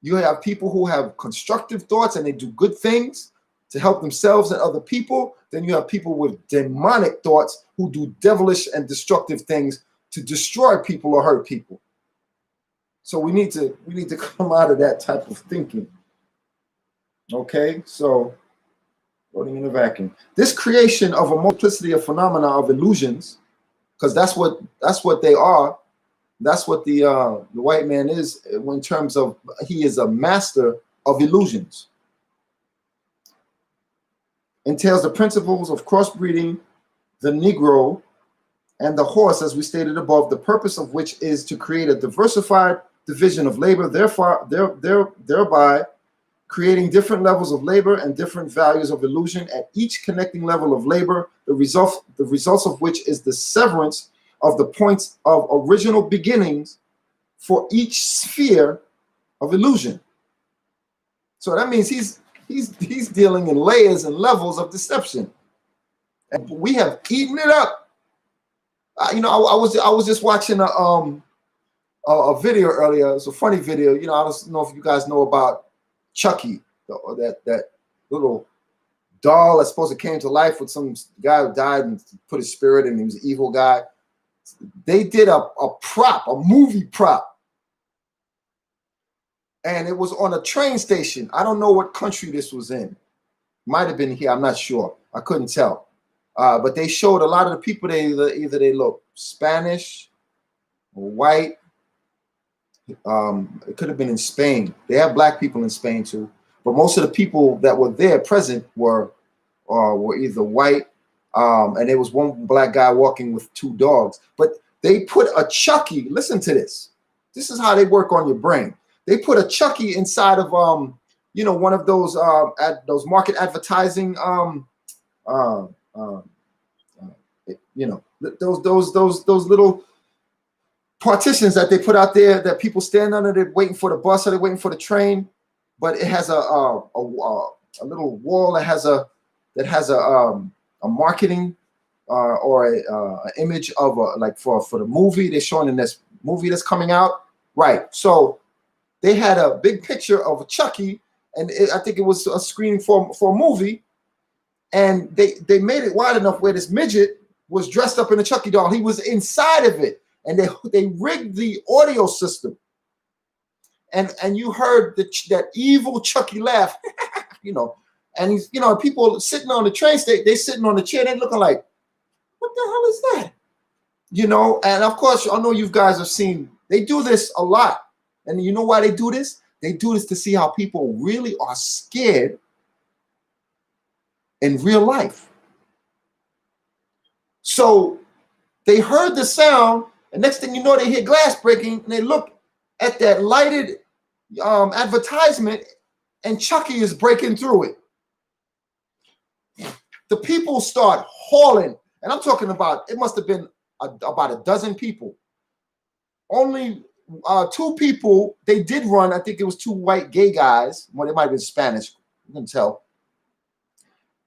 You have people who have constructive thoughts and they do good things to help themselves and other people. Then you have people with demonic thoughts who do devilish and destructive things to destroy people or hurt people. So we need to come out of that type of thinking. Okay, so floating in a vacuum. This creation of a multiplicity of phenomena of illusions, because that's what they are. That's what the white man is in terms of he is a master of illusions. Entails the principles of crossbreeding the Negro and the horse, as we stated above, the purpose of which is to create a diversified division of labor, thereby creating different levels of labor and different values of illusion at each connecting level of labor, the results of which is the severance of the points of original beginnings for each sphere of illusion. So that means he's dealing in layers and levels of deception, and we have eaten it up. I was just watching a video earlier. It's a funny video. I don't know if you guys know about Chucky, that little doll that's supposed to came to life with some guy who died and put his spirit in. He was an evil guy. They did a movie prop, and it was on a train station. I don't know what country this was in. Might have been here. I'm not sure. I couldn't tell. But they showed a lot of the people. Either they look Spanish or white. It could have been in Spain. They have black people in Spain too. But most of the people that were there present were either white. And there was one black guy walking with two dogs. But they put a Chucky. Listen to this. This is how they work on your brain. They put a Chucky inside of one of those those market advertising those little partitions that they put out there that people stand under. They're waiting for the bus or they're waiting for the train, but it has a little wall that has a marketing or an image of like for the movie they're showing in this movie that's coming out, right? So they had a big picture of a Chucky, and I think it was a screening for a movie, and they made it wide enough where this midget was dressed up in a Chucky doll. He was inside of it, and they rigged the audio system, and you heard that evil Chucky laugh, and he's people sitting on the train station, they sitting on the chair, they looking like, what the hell is that? And of course, I know you guys have seen, they do this a lot. And you know why they do this? They do this to see how people really are scared in real life. So they heard the sound, and next thing you know, they hear glass breaking, and they look at that lighted advertisement, and Chucky is breaking through it. The people start hauling, and I'm talking about, it must have been about a dozen people. Only two people, they did run. I think it was two white gay guys. Well, they might have been Spanish. You can tell.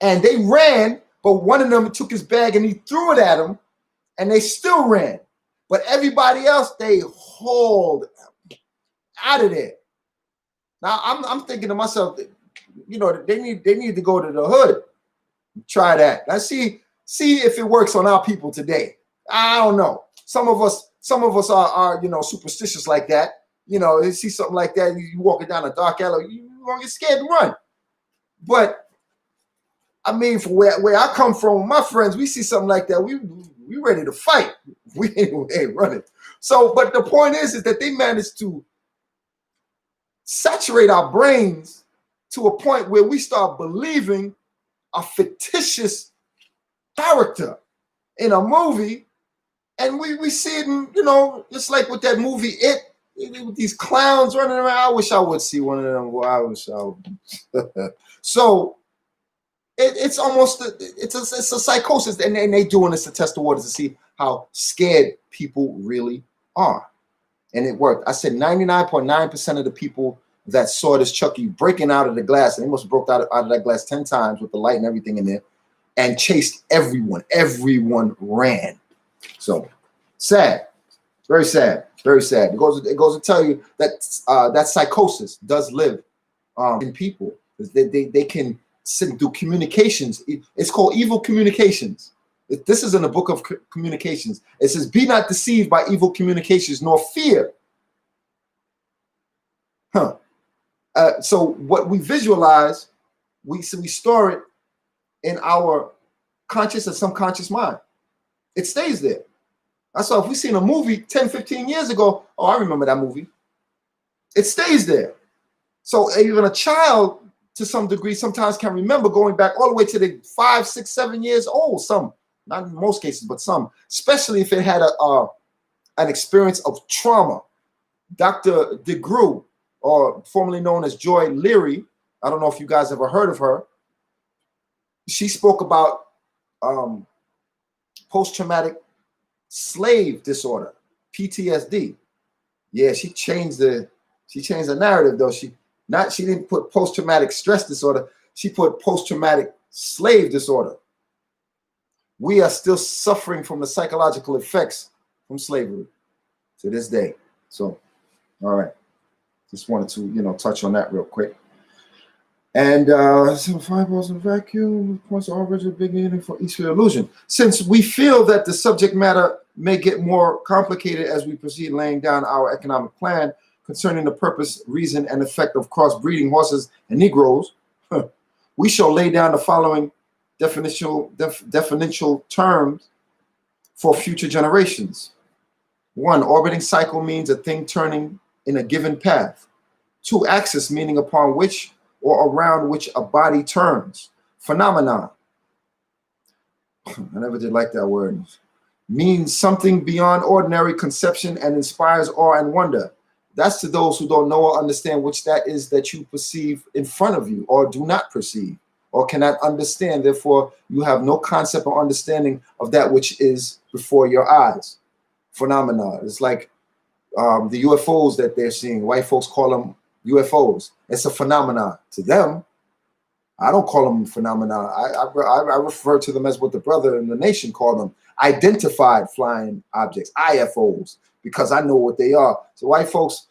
And they ran, but one of them took his bag and he threw it at him, and they still ran. But everybody else, they hauled out of there. Now, I'm thinking to myself, they need to go to the hood. Try that. Let's see if it works on our people today. I don't know. Some of us are superstitious like that. You see something like that, you walking down a dark alley, you're gonna get scared and run. But I mean, from where I come from, my friends, we see something like that, we ready to fight. We ain't running. So, but the point is that they managed to saturate our brains to a point where we start believing a fictitious character in a movie. And we see it in, just like with that movie, with these clowns running around. I wish I would see one of them. Well, I wish I would. So it's almost, it's a psychosis. And they doing this to test the waters to see how scared people really are. And it worked. I said 99.9% of the people that saw this Chucky breaking out of the glass, and they must have broke out of that glass 10 times with the light and everything in there, and chased everyone. Everyone ran. So sad. Very sad. Very sad. It goes to tell you that that psychosis does live in people. They can do communications. It's called evil communications. This is in the book of communications. It says, "Be not deceived by evil communications, nor fear." So what we visualize, we store it in our conscious and subconscious mind. It stays there. That's why if we seen a movie 10, 15 years ago, oh, I remember that movie. It stays there. So even a child, to some degree, sometimes can remember going back all the way to the 5, 6, 7 years old. Some, not in most cases, but some, especially if it had an experience of trauma. Dr. DeGrew, or formerly known as Joy Leary, I don't know if you guys ever heard of her. She spoke about post-traumatic slave disorder, PTSD. Yeah, she changed the narrative though. She didn't put post-traumatic stress disorder. She put post-traumatic slave disorder. We are still suffering from the psychological effects from slavery to this day. So, all right, just wanted to touch on that real quick. And so fireballs in vacuum points are original beginning for each illusion. Since we feel that the subject matter may get more complicated as we proceed laying down our economic plan concerning the purpose, reason, and effect of crossbreeding horses and Negroes, we shall lay down the following definitional terms for future generations. 1, orbiting cycle means a thing turning in a given path. 2, axis meaning upon which or around which a body turns. Phenomenon, I never did like that word, means something beyond ordinary conception and inspires awe and wonder. That's to those who don't know or understand which that is that you perceive in front of you or do not perceive or cannot understand. Therefore, you have no concept or understanding of that which is before your eyes. Phenomena. It's like the UFOs that they're seeing. White folks call them UFOs. It's a phenomenon to them. I don't call them phenomena. I refer to them as what the brother in the nation call them, identified flying objects, IFOs, because I know what they are. So white folks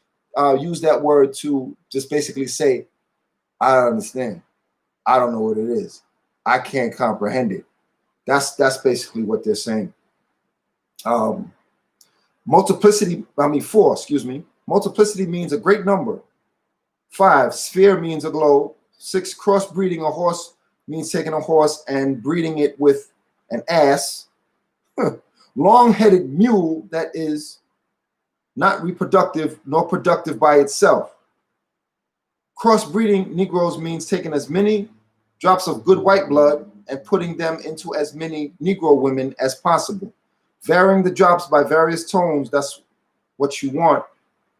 use that word to just basically say, I don't understand. I don't know what it is. I can't comprehend it. That's basically what they're saying. 4, excuse me. Multiplicity means a great number. 5, sphere means a globe. 6, crossbreeding a horse means taking a horse and breeding it with an ass. Long-headed mule that is not reproductive nor productive by itself. Crossbreeding Negroes means taking as many drops of good white blood and putting them into as many Negro women as possible. Varying the drops by various tones, that's what you want,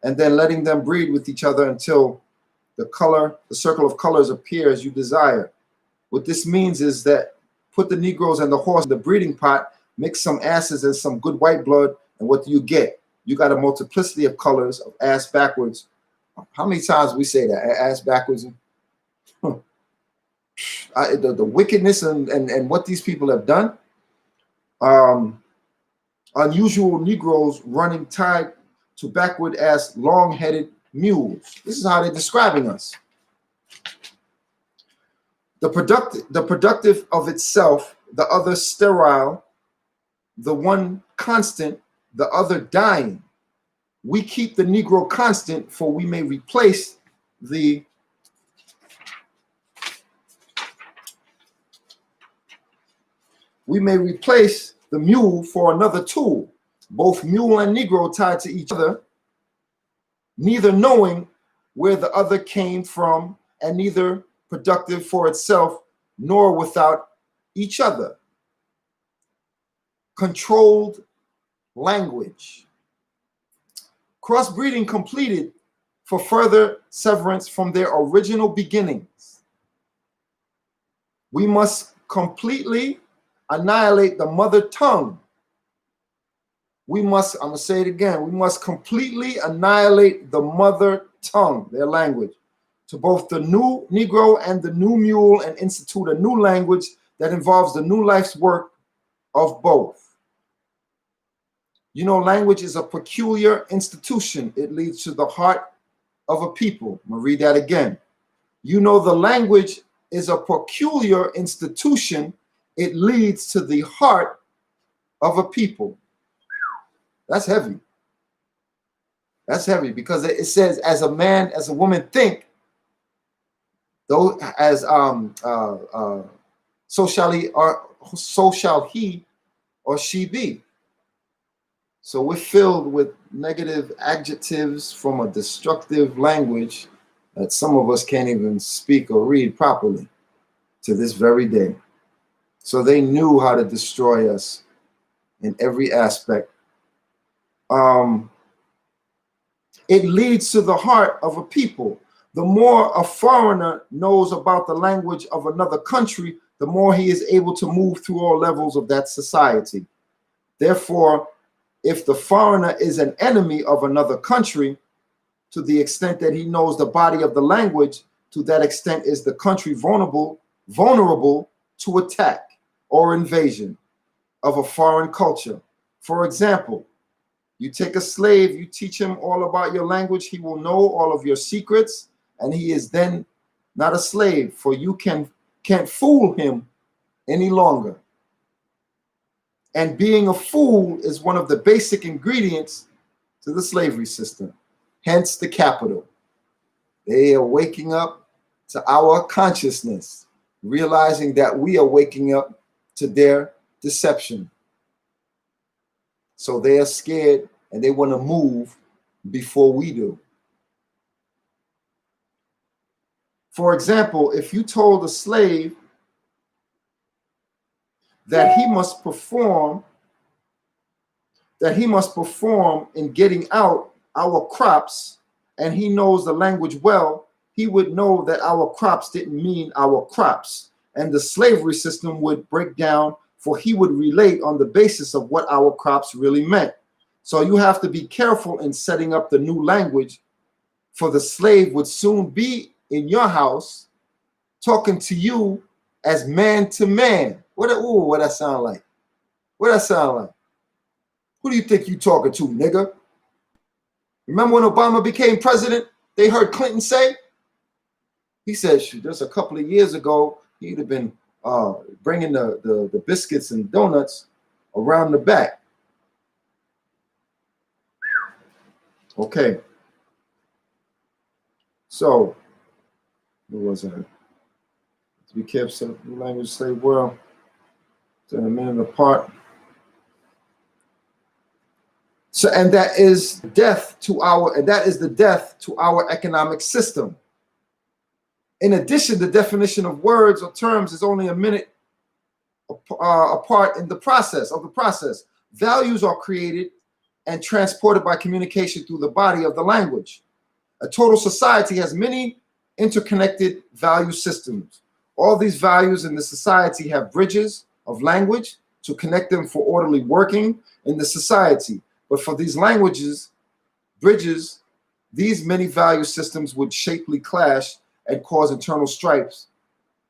and then letting them breed with each other until the circle of colors appear as you desire. What this means is that put the Negroes and the horse in the breeding pot, mix some asses and some good white blood, and what do you get? You got a multiplicity of colors of ass backwards. How many times we say that? Ass backwards? The wickedness and what these people have done. Unusual Negroes running tied to backward ass long-headed mules. This is how they're describing us. The productive of itself, the other sterile, the one constant, the other dying. We keep the Negro constant, for we may replace the mule for another tool. Both mule and Negro tied to each other, neither knowing where the other came from, and neither productive for itself, nor without each other. Controlled language. Crossbreeding completed for further severance from their original beginnings. We must completely annihilate the mother tongue. I'm going to say it again, we must completely annihilate the mother tongue, their language, to both the new Negro and the new mule, and institute a new language that involves the new life's work of both. You know, language is a peculiar institution. It leads to the heart of a people. I'm going to read that again. You know, the language is a peculiar institution. It leads to the heart of a people. That's heavy. That's heavy because it says, as a man, as a woman think, though as so shall he or she be. So we're filled with negative adjectives from a destructive language that some of us can't even speak or read properly to this very day. So they knew how to destroy us in every aspect. It leads to the heart of a people. The more a foreigner knows about the language of another country, the more he is able to move through all levels of that society. Therefore, if the foreigner is an enemy of another country, to the extent that he knows the body of the language, to that extent is the country vulnerable to attack or invasion of a foreign culture. For example, you take a slave, you teach him all about your language, he will know all of your secrets, and he is then not a slave, for you can't fool him any longer. And being a fool is one of the basic ingredients to the slavery system, hence the capital. They are waking up to our consciousness, realizing that we are waking up to their deception. So they are scared and they want to move before we do. For example, if you told a slave that he must perform in getting out our crops, and he knows the language well, he would know that our crops didn't mean our crops, and the slavery system would break down, for he would relate on the basis of what our crops really meant. So you have to be careful in setting up the new language, for the slave would soon be in your house talking to you as man to man. What that sound like? What that sound like? Who do you think you talking to, nigga? Remember when Obama became president, they heard Clinton say? He said, just a couple of years ago, he'd have been bringing the biscuits and donuts around the back. Okay. So, what was that? To be careful, language, slave world, to a minute apart. So, and that is death to the death to our economic system. In addition, the definition of words or terms is only a minute apart in the process. Values are created and transported by communication through the body of the language. A total society has many interconnected value systems. All these values in the society have bridges of language to connect them for orderly working in the society. But for these bridges, these many value systems would shapely clash and cause internal stripes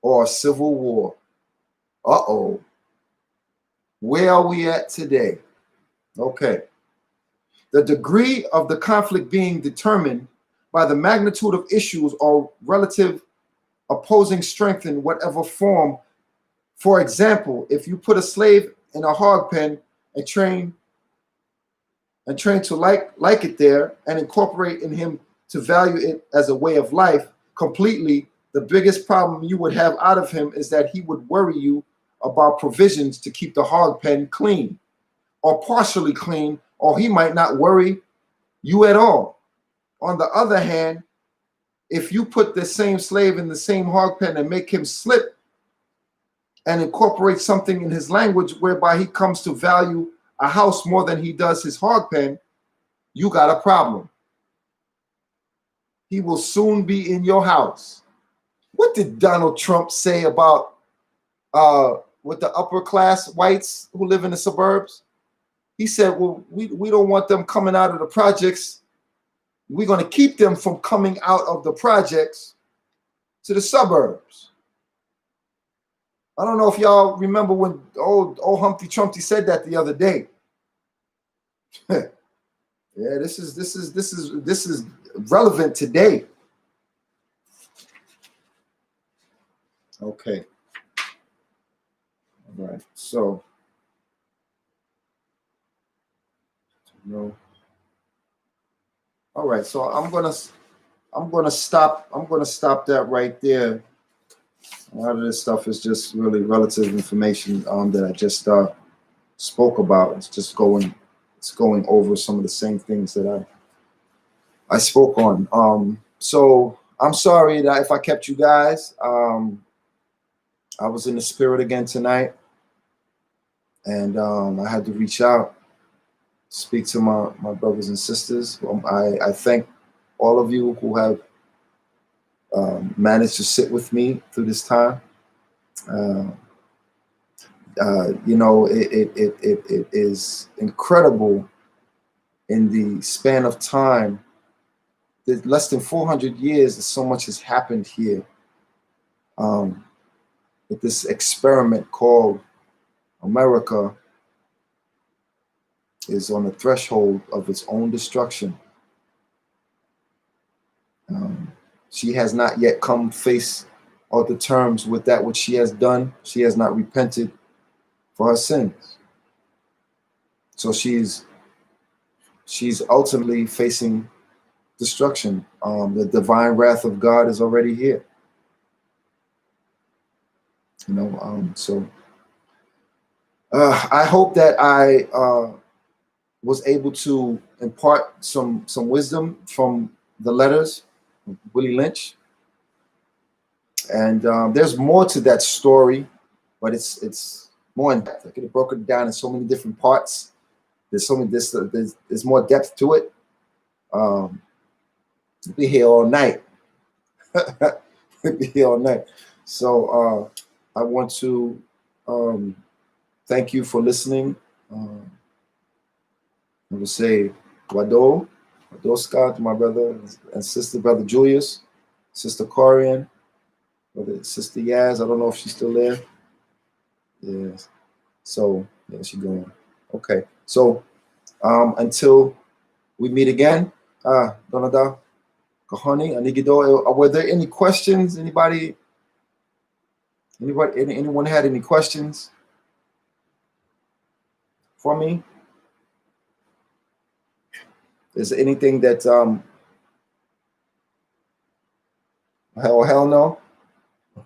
or a civil war. Uh-oh. Where are we at today? Okay. The degree of the conflict being determined by the magnitude of issues or relative opposing strength in whatever form. For example, if you put a slave in a hog pen and train to like it there and incorporate in him to value it as a way of life completely, the biggest problem you would have out of him is that he would worry you about provisions to keep the hog pen clean or partially clean, or he might not worry you at all. On the other hand, if you put the same slave in the same hog pen and make him slip and incorporate something in his language whereby he comes to value a house more than he does his hog pen, you got a problem. He will soon be in your house. What did Donald Trump say about with the upper class whites who live in the suburbs? He said, well, we don't want them coming out of the projects. We're going to keep them from coming out of the projects to the suburbs. I don't know if y'all remember when old Humpty Trumpty said that the other day. Yeah, this is relevant today. Okay. All right. So, all right. So I'm gonna stop that right there. A lot of this stuff is just really relative information that I just spoke about. It's going over some of the same things that I spoke on. So I'm sorry that if I kept you guys. I was in the spirit again tonight, and I had to reach out, speak to my brothers and sisters. I thank all of you who have managed to sit with me through this time. Uh, it is incredible in the span of time. Less than 400 years, so much has happened here with this experiment called America is on the threshold of its own destruction. She has not yet come face or to terms with that which she has done. She has not repented for her sins. So she's ultimately facing destruction. The divine wrath of God is already here. So I hope that I was able to impart some wisdom from the letters of Willie Lynch. And there's more to that story, but it's more in depth. I could have broken it down in so many different parts. There's so many. There's more depth to it. We'll be here all night. We'll be here all night. So I want to thank you for listening. I will say Wado Scott, my brother and sister, brother Julius, sister Corian, brother, sister Yaz. I don't know if she's still there. Yes. So yeah, she's going. Okay. So until we meet again, Donada, Kahani, Anigido. Were there any questions? Anyone had any questions for me? Is there anything that hell no?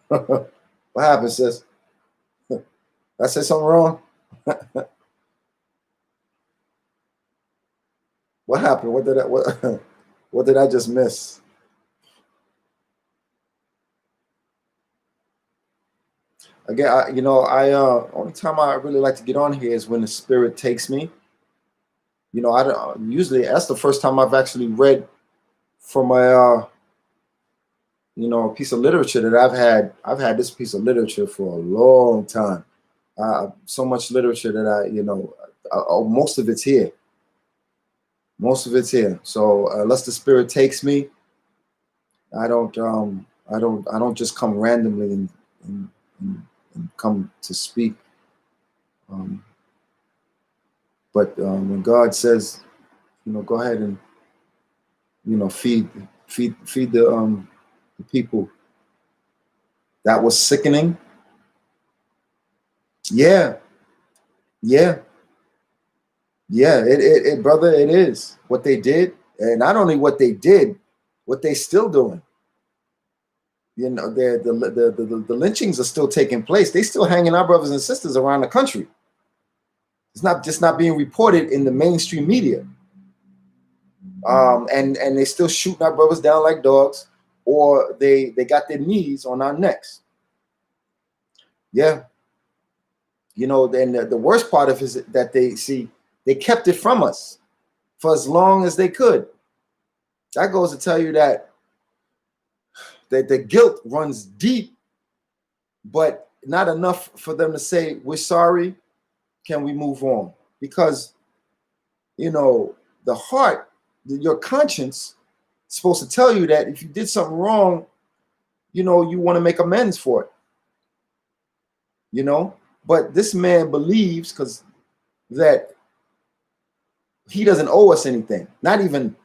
What happened, sis? I said something wrong? What happened? What did I just miss? Again, only time I really like to get on here is when the spirit takes me. I don't usually. That's the first time I've actually read from a piece of literature that I've had. I've had this piece of literature for a long time. So much literature that most of it's here. Most of it's here. So unless the spirit takes me, I don't just come randomly and come to speak. But when God says, go ahead and feed the people, that was sickening. Yeah. It brother, it is what they did, and not only what they did, what they still doing. The lynchings are still taking place. They still hanging our brothers and sisters around the country. It's not just not being reported in the mainstream media. And they still shooting our brothers down like dogs, or they got their knees on our necks. Yeah. Then the worst part of it is that they kept it from us for as long as they could. That goes to tell you that the guilt runs deep, but not enough for them to say, we're sorry, can we move on? Because, the heart, your conscience is supposed to tell you that if you did something wrong, you want to make amends for it. But this man believes that he doesn't owe us anything. Not even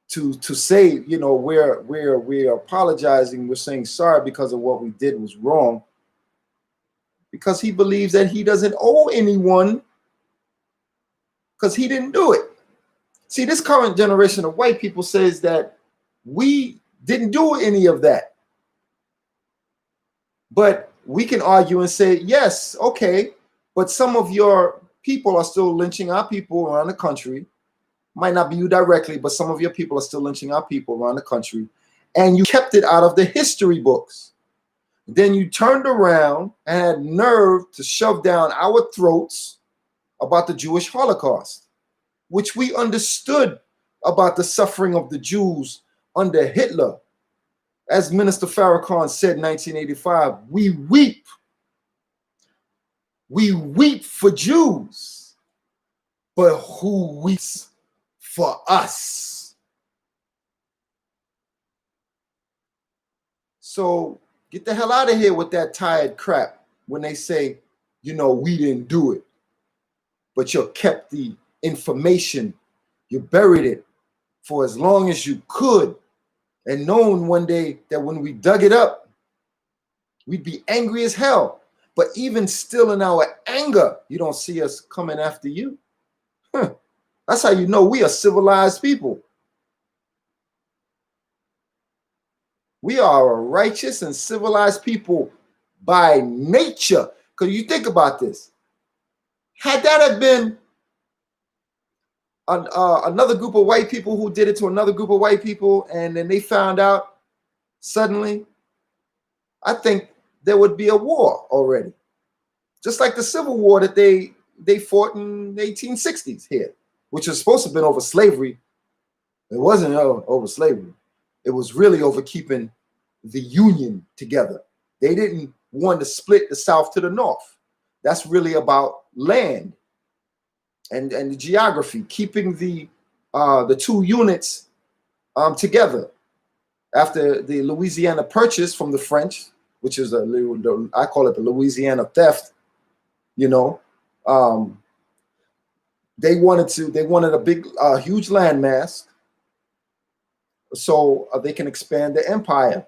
to say, you know, we're apologizing, we're saying sorry because of what we did was wrong, because he believes that he doesn't owe anyone because he didn't do it. See, this current generation of white people says that we didn't do any of that. But we can argue and say, yes, okay, but some of your people are still lynching our people around the country. Might not be you directly, but some of your people are still lynching our people around the country. And you kept it out of the history books. Then you turned around and had nerve to shove down our throats about the Jewish Holocaust, which we understood about the suffering of the Jews under Hitler. As Minister Farrakhan said in 1985, we weep for Jews, but who weeps for us? So get the hell out of here with that tired crap when they say, you know, we didn't do it, but you kept the information, you buried it for as long as you could, and knowing one day that when we dug it up, we'd be angry as hell. But even still in our anger, you don't see us coming after you. That's how you know we are civilized people. We are a righteous and civilized people by nature. Because you think about this. Had that have been another group of white people who did it to another group of white people, and then they found out suddenly, I think there would be a war already. Just like the Civil War that they fought in the 1860s here, which was supposed to have been over slavery. It wasn't over slavery. It was really over keeping the Union together. They didn't want to split the South to the North. That's really about land and the geography, keeping the two units together. After the Louisiana Purchase from the French, which is I call it the Louisiana theft, you know, they wanted a big, huge landmass so they can expand the empire.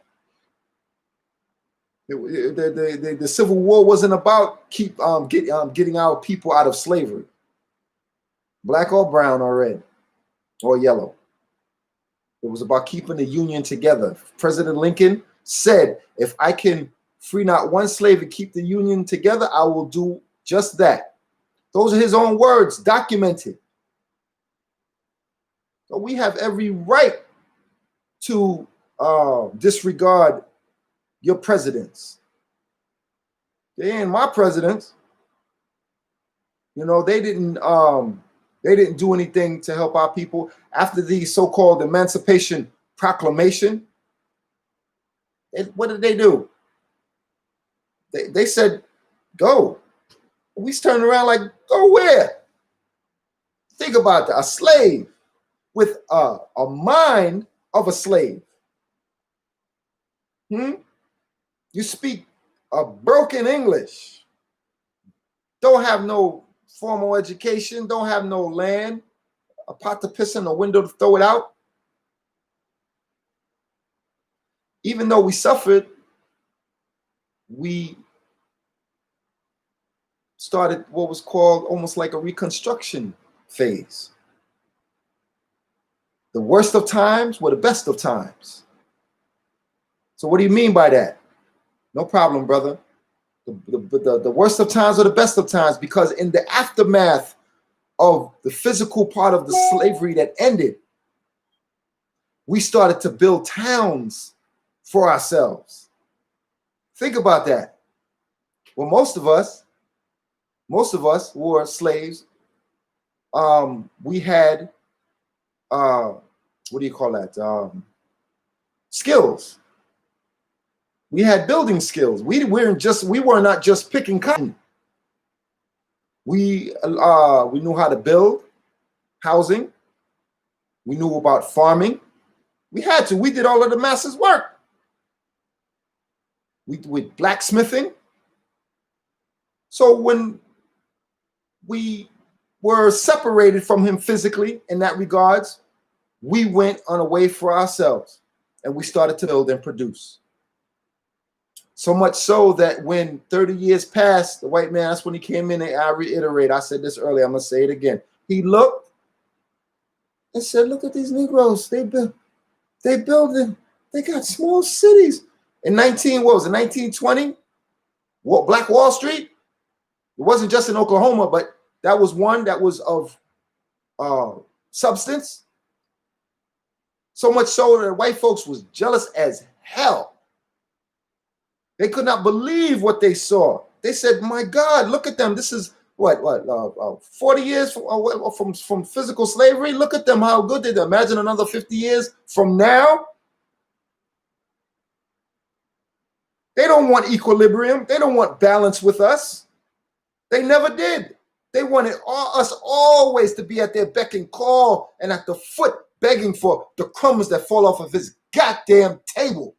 The Civil War wasn't about getting our people out of slavery, black or brown or red or yellow. It was about keeping the Union together. President Lincoln said, if I can free not one slave and keep the Union together, I will do just that. Those are his own words, documented. So we have every right to disregard your presidents. They ain't my presidents. You know, they didn't do anything to help our people. After the so-called Emancipation Proclamation, what did they do? They said, go. We turned around like, go where? Think about that. A slave with a mind of a slave. You speak a broken English. Don't have no formal education. Don't have no land. A pot to piss in, a window to throw it out. Even though we suffered, we started what was called almost like a reconstruction phase. The worst of times were the best of times. So what do you mean by that? No problem, brother. The worst of times are the best of times, because in the aftermath of the physical part of the slavery that ended, we started to build towns for ourselves. Think about that. Well, most of us were slaves. We had what do you call that? Skills. We had building skills. We were not just picking cotton. We knew how to build housing. We knew about farming. We had to. We did all of the masses' work. With blacksmithing. So when we were separated from him physically in that regards, we went on a way for ourselves and we started to build and produce. So much so that when 30 years passed, the white man, that's when he came in, and I reiterate, I said this earlier, I'm going to say it again. He looked and said, look at these Negroes. They building, they got small cities. In 1920? What, Black Wall Street? It wasn't just in Oklahoma, but that was one that was of substance. So much so that white folks was jealous as hell. They could not believe what they saw. They said, my God, look at them. This is what 40 years from physical slavery. Look at them, how good they did. Imagine another 50 years from now. They don't want equilibrium. They don't want balance with us. They never did. They wanted us always to be at their beck and call and at the foot begging for the crumbs that fall off of his goddamn table.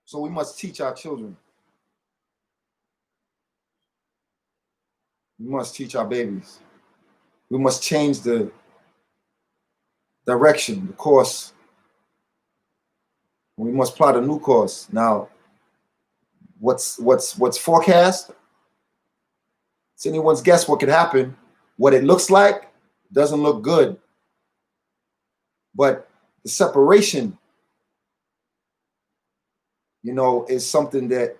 So we must teach our children. We must teach our babies. We must change the direction, the course. We must plot a new course. Now, what's forecast? It's anyone's guess what could happen. What it looks like doesn't look good. But the separation, is something that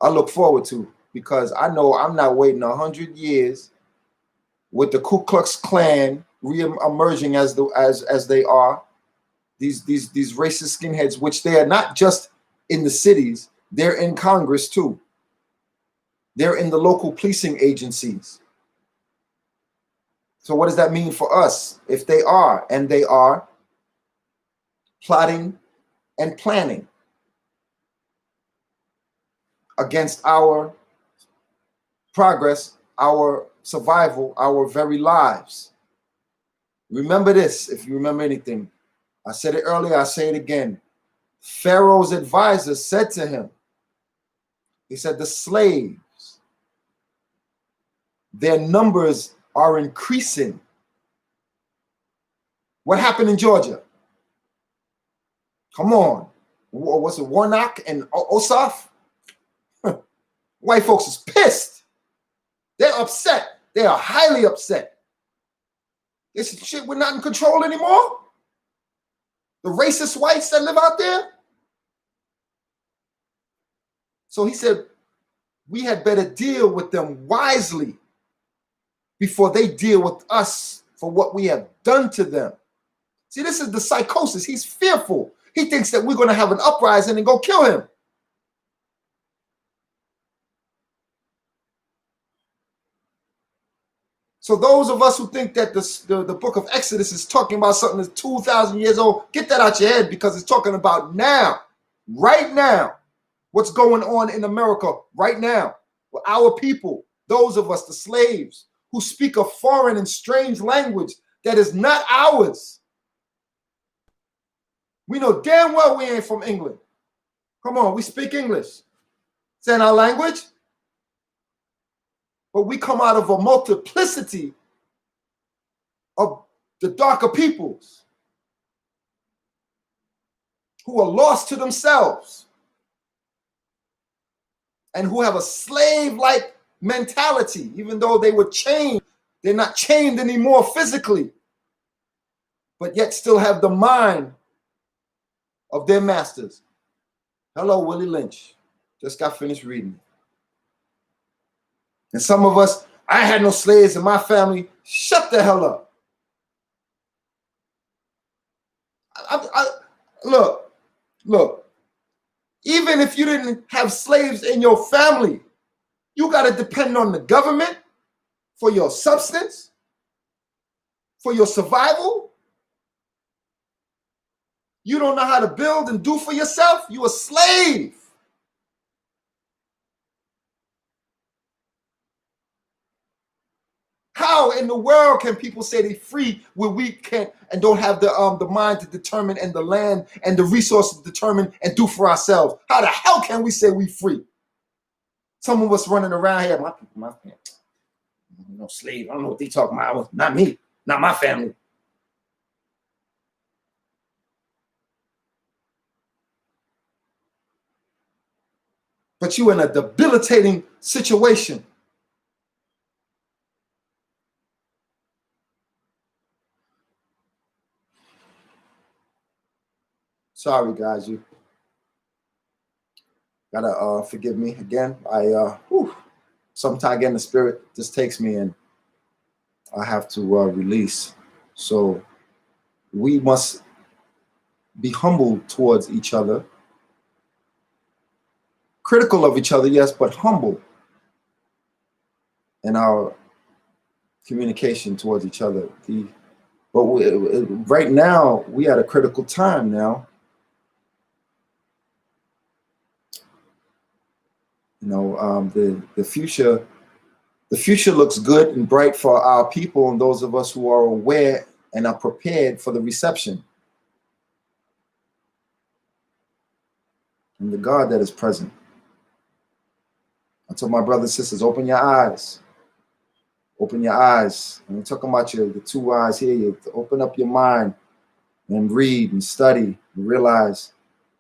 I look forward to, because I know I'm not waiting 100 years with the Ku Klux Klan re-emerging as they are. These racist skinheads, which they are not just in the cities, they're in Congress too. They're in the local policing agencies. So what does that mean for us? If they are, and they are, plotting and planning against our progress, our survival, our very lives. Remember this, if you remember anything. I said it earlier, I say it again. Pharaoh's advisor said to him, he said, the slaves, their numbers are increasing. What happened in Georgia? Come on. Was it Warnock and Ossoff? White folks is pissed. They're upset. They are highly upset. They said, shit, we're not in control anymore. The racist whites that live out there. So he said, we had better deal with them wisely before they deal with us for what we have done to them. See, this is the psychosis. He's fearful. He thinks that we're going to have an uprising and go kill him. So those of us who think that the book of Exodus is talking about something that's 2,000 years old, get that out your head, because it's talking about now, right now, what's going on in America right now with our people, those of us, the slaves, who speak a foreign and strange language that is not ours. We know damn well we ain't from England. Come on, we speak English. It's in our language. But we come out of a multiplicity of the darker peoples who are lost to themselves and who have a slave-like mentality. Even though they were chained, they're not chained anymore physically, but yet still have the mind of their masters. Hello, Willie Lynch. Just got finished reading. And some of us, I had no slaves in my family. Shut the hell up. Look. Even if you didn't have slaves in your family, you got to depend on the government for your substance, for your survival. You don't know how to build and do for yourself. You're a slave. How in the world can people say they free where we can't and don't have the mind to determine and the land and the resources to determine and do for ourselves? How the hell can we say we free? Some of us running around here, my people, my family, no slave. I don't know what they talking about. Not me, not my family. But you in a debilitating situation. Sorry, guys, you gotta forgive me again. Sometimes again the spirit just takes me and I have to release. So we must be humble towards each other, critical of each other, yes, but humble in our communication towards each other. Right now we at a critical time now. You know, the future looks good and bright for our people and those of us who are aware and are prepared for the reception. And the God that is present. I told my brothers and sisters, open your eyes. Open your eyes. And I'm talking about the two eyes here. You have to open up your mind and read and study and realize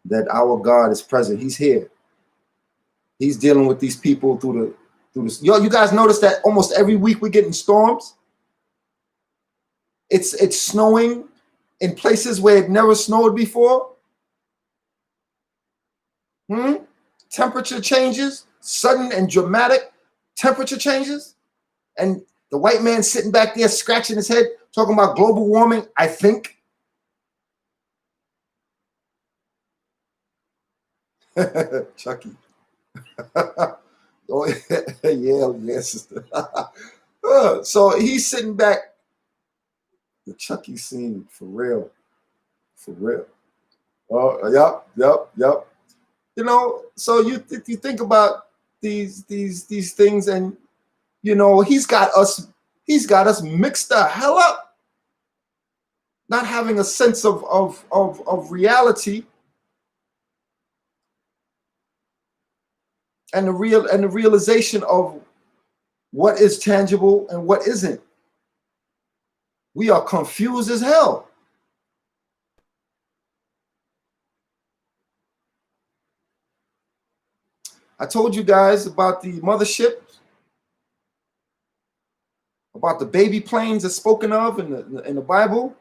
that our God is present. He's here. He's dealing with these people through this. Yo, you guys notice that almost every week we're getting storms? It's snowing in places where it never snowed before. Temperature changes, sudden and dramatic temperature changes. And the white man sitting back there scratching his head, talking about global warming, I think. Chucky. Oh, yeah, sister. So he's sitting back. The Chucky scene, for real. For real. Oh, yep. You know, so you think about these things, and you know, he's got us mixed the hell up, not having a sense of reality and the realization of what is tangible and what isn't. We are confused as hell. I told you guys about the mothership, about the baby planes that's spoken of in the Bible.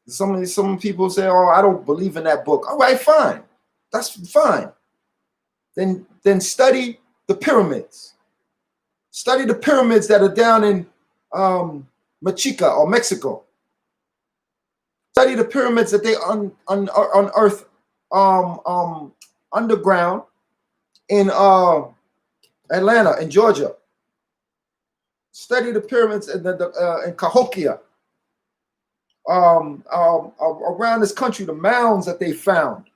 Some people say, "Oh, I don't believe in that book." All right, fine, that's fine. Then study the pyramids. Study the pyramids that are down in Mexica or Mexico. Study the pyramids that they unearth underground in Atlanta, in Georgia. Study the pyramids in Cahokia. Around this country, the mounds that they found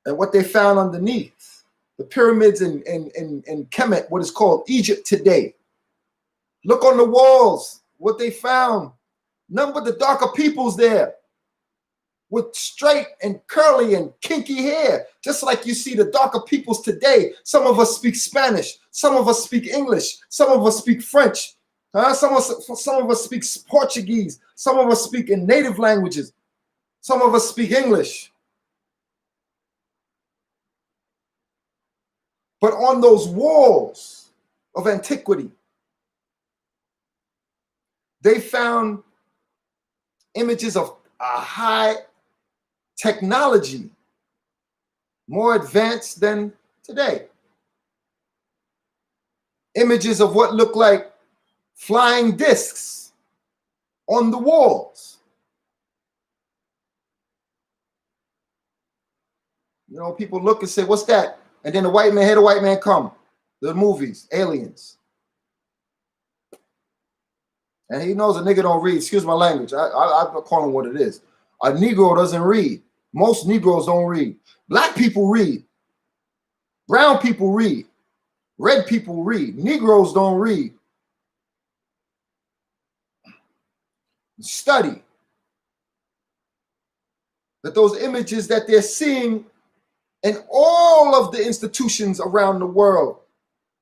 and what they found underneath. The pyramids in Kemet, what is called Egypt today. Look on the walls, what they found. None but the darker peoples there with straight and curly and kinky hair, just like you see the darker peoples today. Some of us speak Spanish, some of us speak English, some of us speak French, some of us speak Portuguese, some of us speak in native languages, some of us speak English. But on those walls of antiquity, they found images of a high technology, more advanced than today. Images of what looked like flying discs on the walls. You know, people look and say, "What's that?" And then the white man come. The movies, aliens. And he knows a nigga don't read. Excuse my language. I'm calling what it is. A Negro doesn't read. Most Negroes don't read. Black people read. Brown people read. Red people read. Negroes don't read. Study that those images that they're seeing in all of the institutions around the world.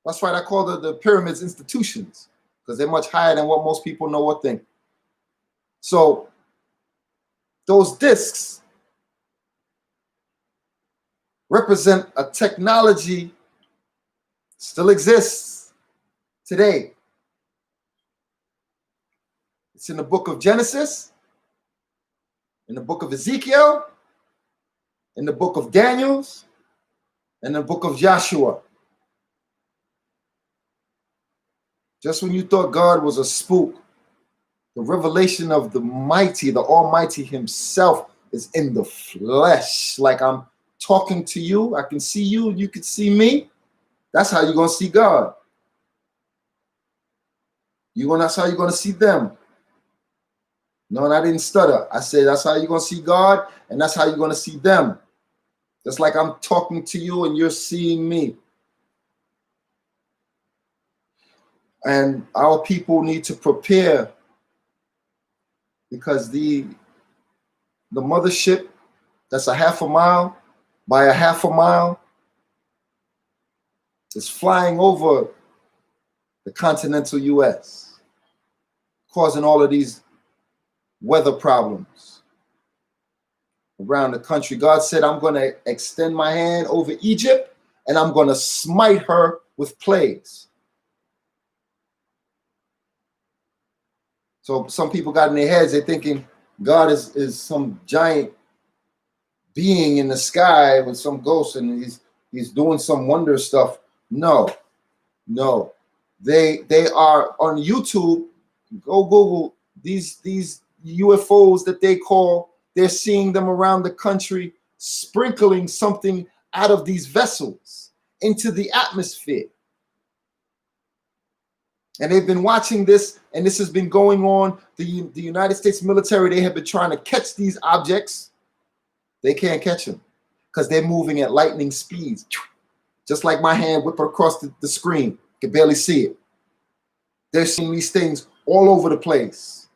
That's right, I call the pyramids institutions, because they're much higher than what most people know or think. So those discs represent a technology still exists today. It's in the book of Genesis, in the book of Ezekiel, in the book of Daniel, and the book of Joshua. Just when you thought God was a spook, the revelation of the mighty, the Almighty himself is in the flesh. Like I'm talking to you, I can see you, you can see me. That's how you're going to see God. That's how you're going to see them. No, and I didn't stutter. I said that's how you're going to see God, and that's how you're going to see them. Just like I'm talking to you and you're seeing me. And our people need to prepare, because the mothership that's a half a mile by a half a mile is flying over the continental US, causing all of these weather problems around the country. God said, I'm going to extend my hand over Egypt and I'm going to smite her with plagues. So some people got in their heads, they're thinking God is some giant being in the sky with some ghost and he's doing some wonder stuff. No. They are on YouTube. Go Google these UFOs that they call. They're seeing them around the country, sprinkling something out of these vessels into the atmosphere. And they've been watching this, and this has been going on. The United States military, they have been trying to catch these objects. They can't catch them because they're moving at lightning speeds. Just like my hand whipping across the screen. You can barely see it. They're seeing these things all over the place.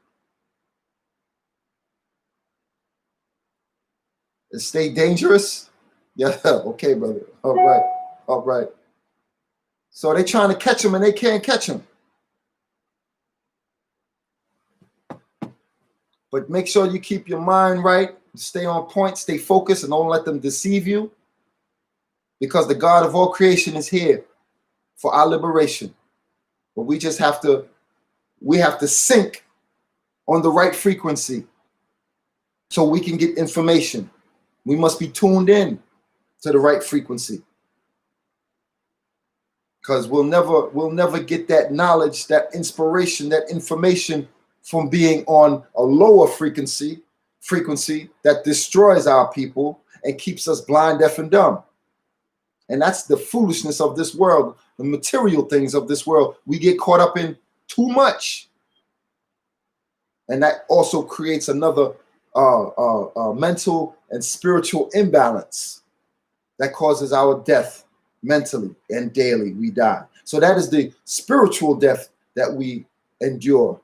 Stay dangerous? Yeah, okay, brother. All right. So they're trying to catch them, and they can't catch them. But make sure you keep your mind right, stay on point, stay focused, and don't let them deceive you. Because the God of all creation is here for our liberation. But we just have to sync on the right frequency so we can get information. We must be tuned in to the right frequency. Because we'll never get that knowledge, that inspiration, that information from being on a lower frequency that destroys our people and keeps us blind, deaf, and dumb. And that's the foolishness of this world, the material things of this world. We get caught up in too much. And that also creates another mental and spiritual imbalance that causes our death mentally, and daily we die. So that is the spiritual death that we endure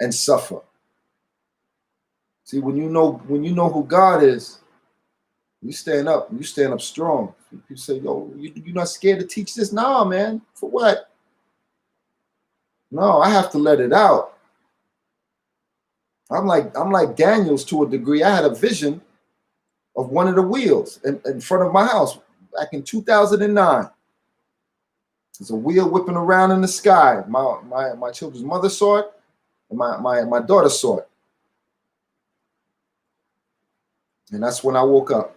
and suffer. See, when you know who God is, you stand up strong. People say, yo, you're not scared to teach this? Nah, man. For what? No, I have to let it out. I'm like Daniel's to a degree. I had a vision of one of the wheels in front of my house back in 2009. There's a wheel whipping around in the sky. My children's mother saw it, and my daughter saw it. And that's when I woke up.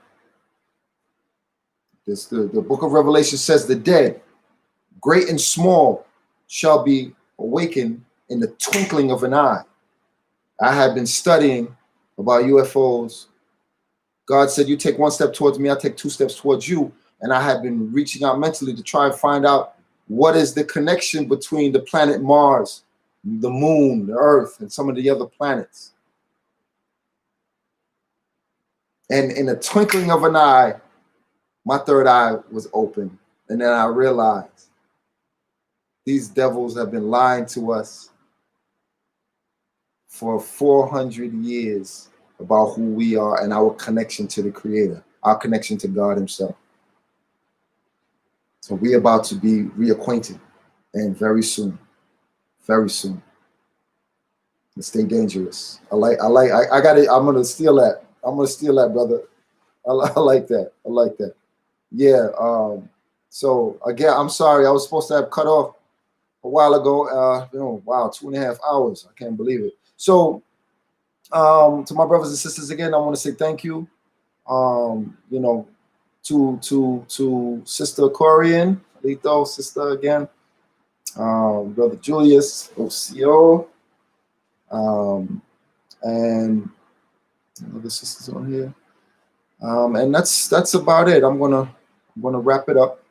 The book of Revelation says the dead, great and small, shall be awakened in the twinkling of an eye. I had been studying about UFOs. God said, you take one step towards me, I'll take two steps towards you. And I had been reaching out mentally to try and find out what is the connection between the planet Mars, the moon, the Earth, and some of the other planets. And in a twinkling of an eye, my third eye was open. And then I realized these devils have been lying to us for 400 years about who we are and our connection to the Creator, our connection to God Himself. So we're about to be reacquainted, and very soon, very soon. And stay dangerous. I got it. I'm gonna steal that. I'm gonna steal that, brother. I like that. I like that. Yeah. So again, I'm sorry. I was supposed to have cut off a while ago. Wow, 2.5 hours. I can't believe it. So, to my brothers and sisters again, I want to say thank you. You know, to Sister Corian, Lito, sister again, Brother Julius, OCO, and other sisters on here. And that's about it. I'm gonna wrap it up,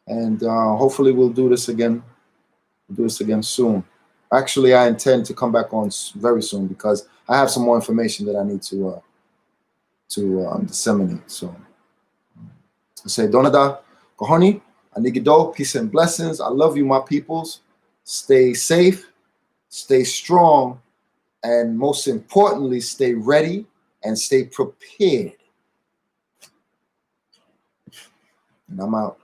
and hopefully we'll do this again. Do this again soon. Actually, I intend to come back on very soon because I have some more information that I need to disseminate. So I say, Donada, Kohoni, Anigido, peace and blessings. I love you, my peoples. Stay safe, stay strong, and most importantly, stay ready and stay prepared. And I'm out.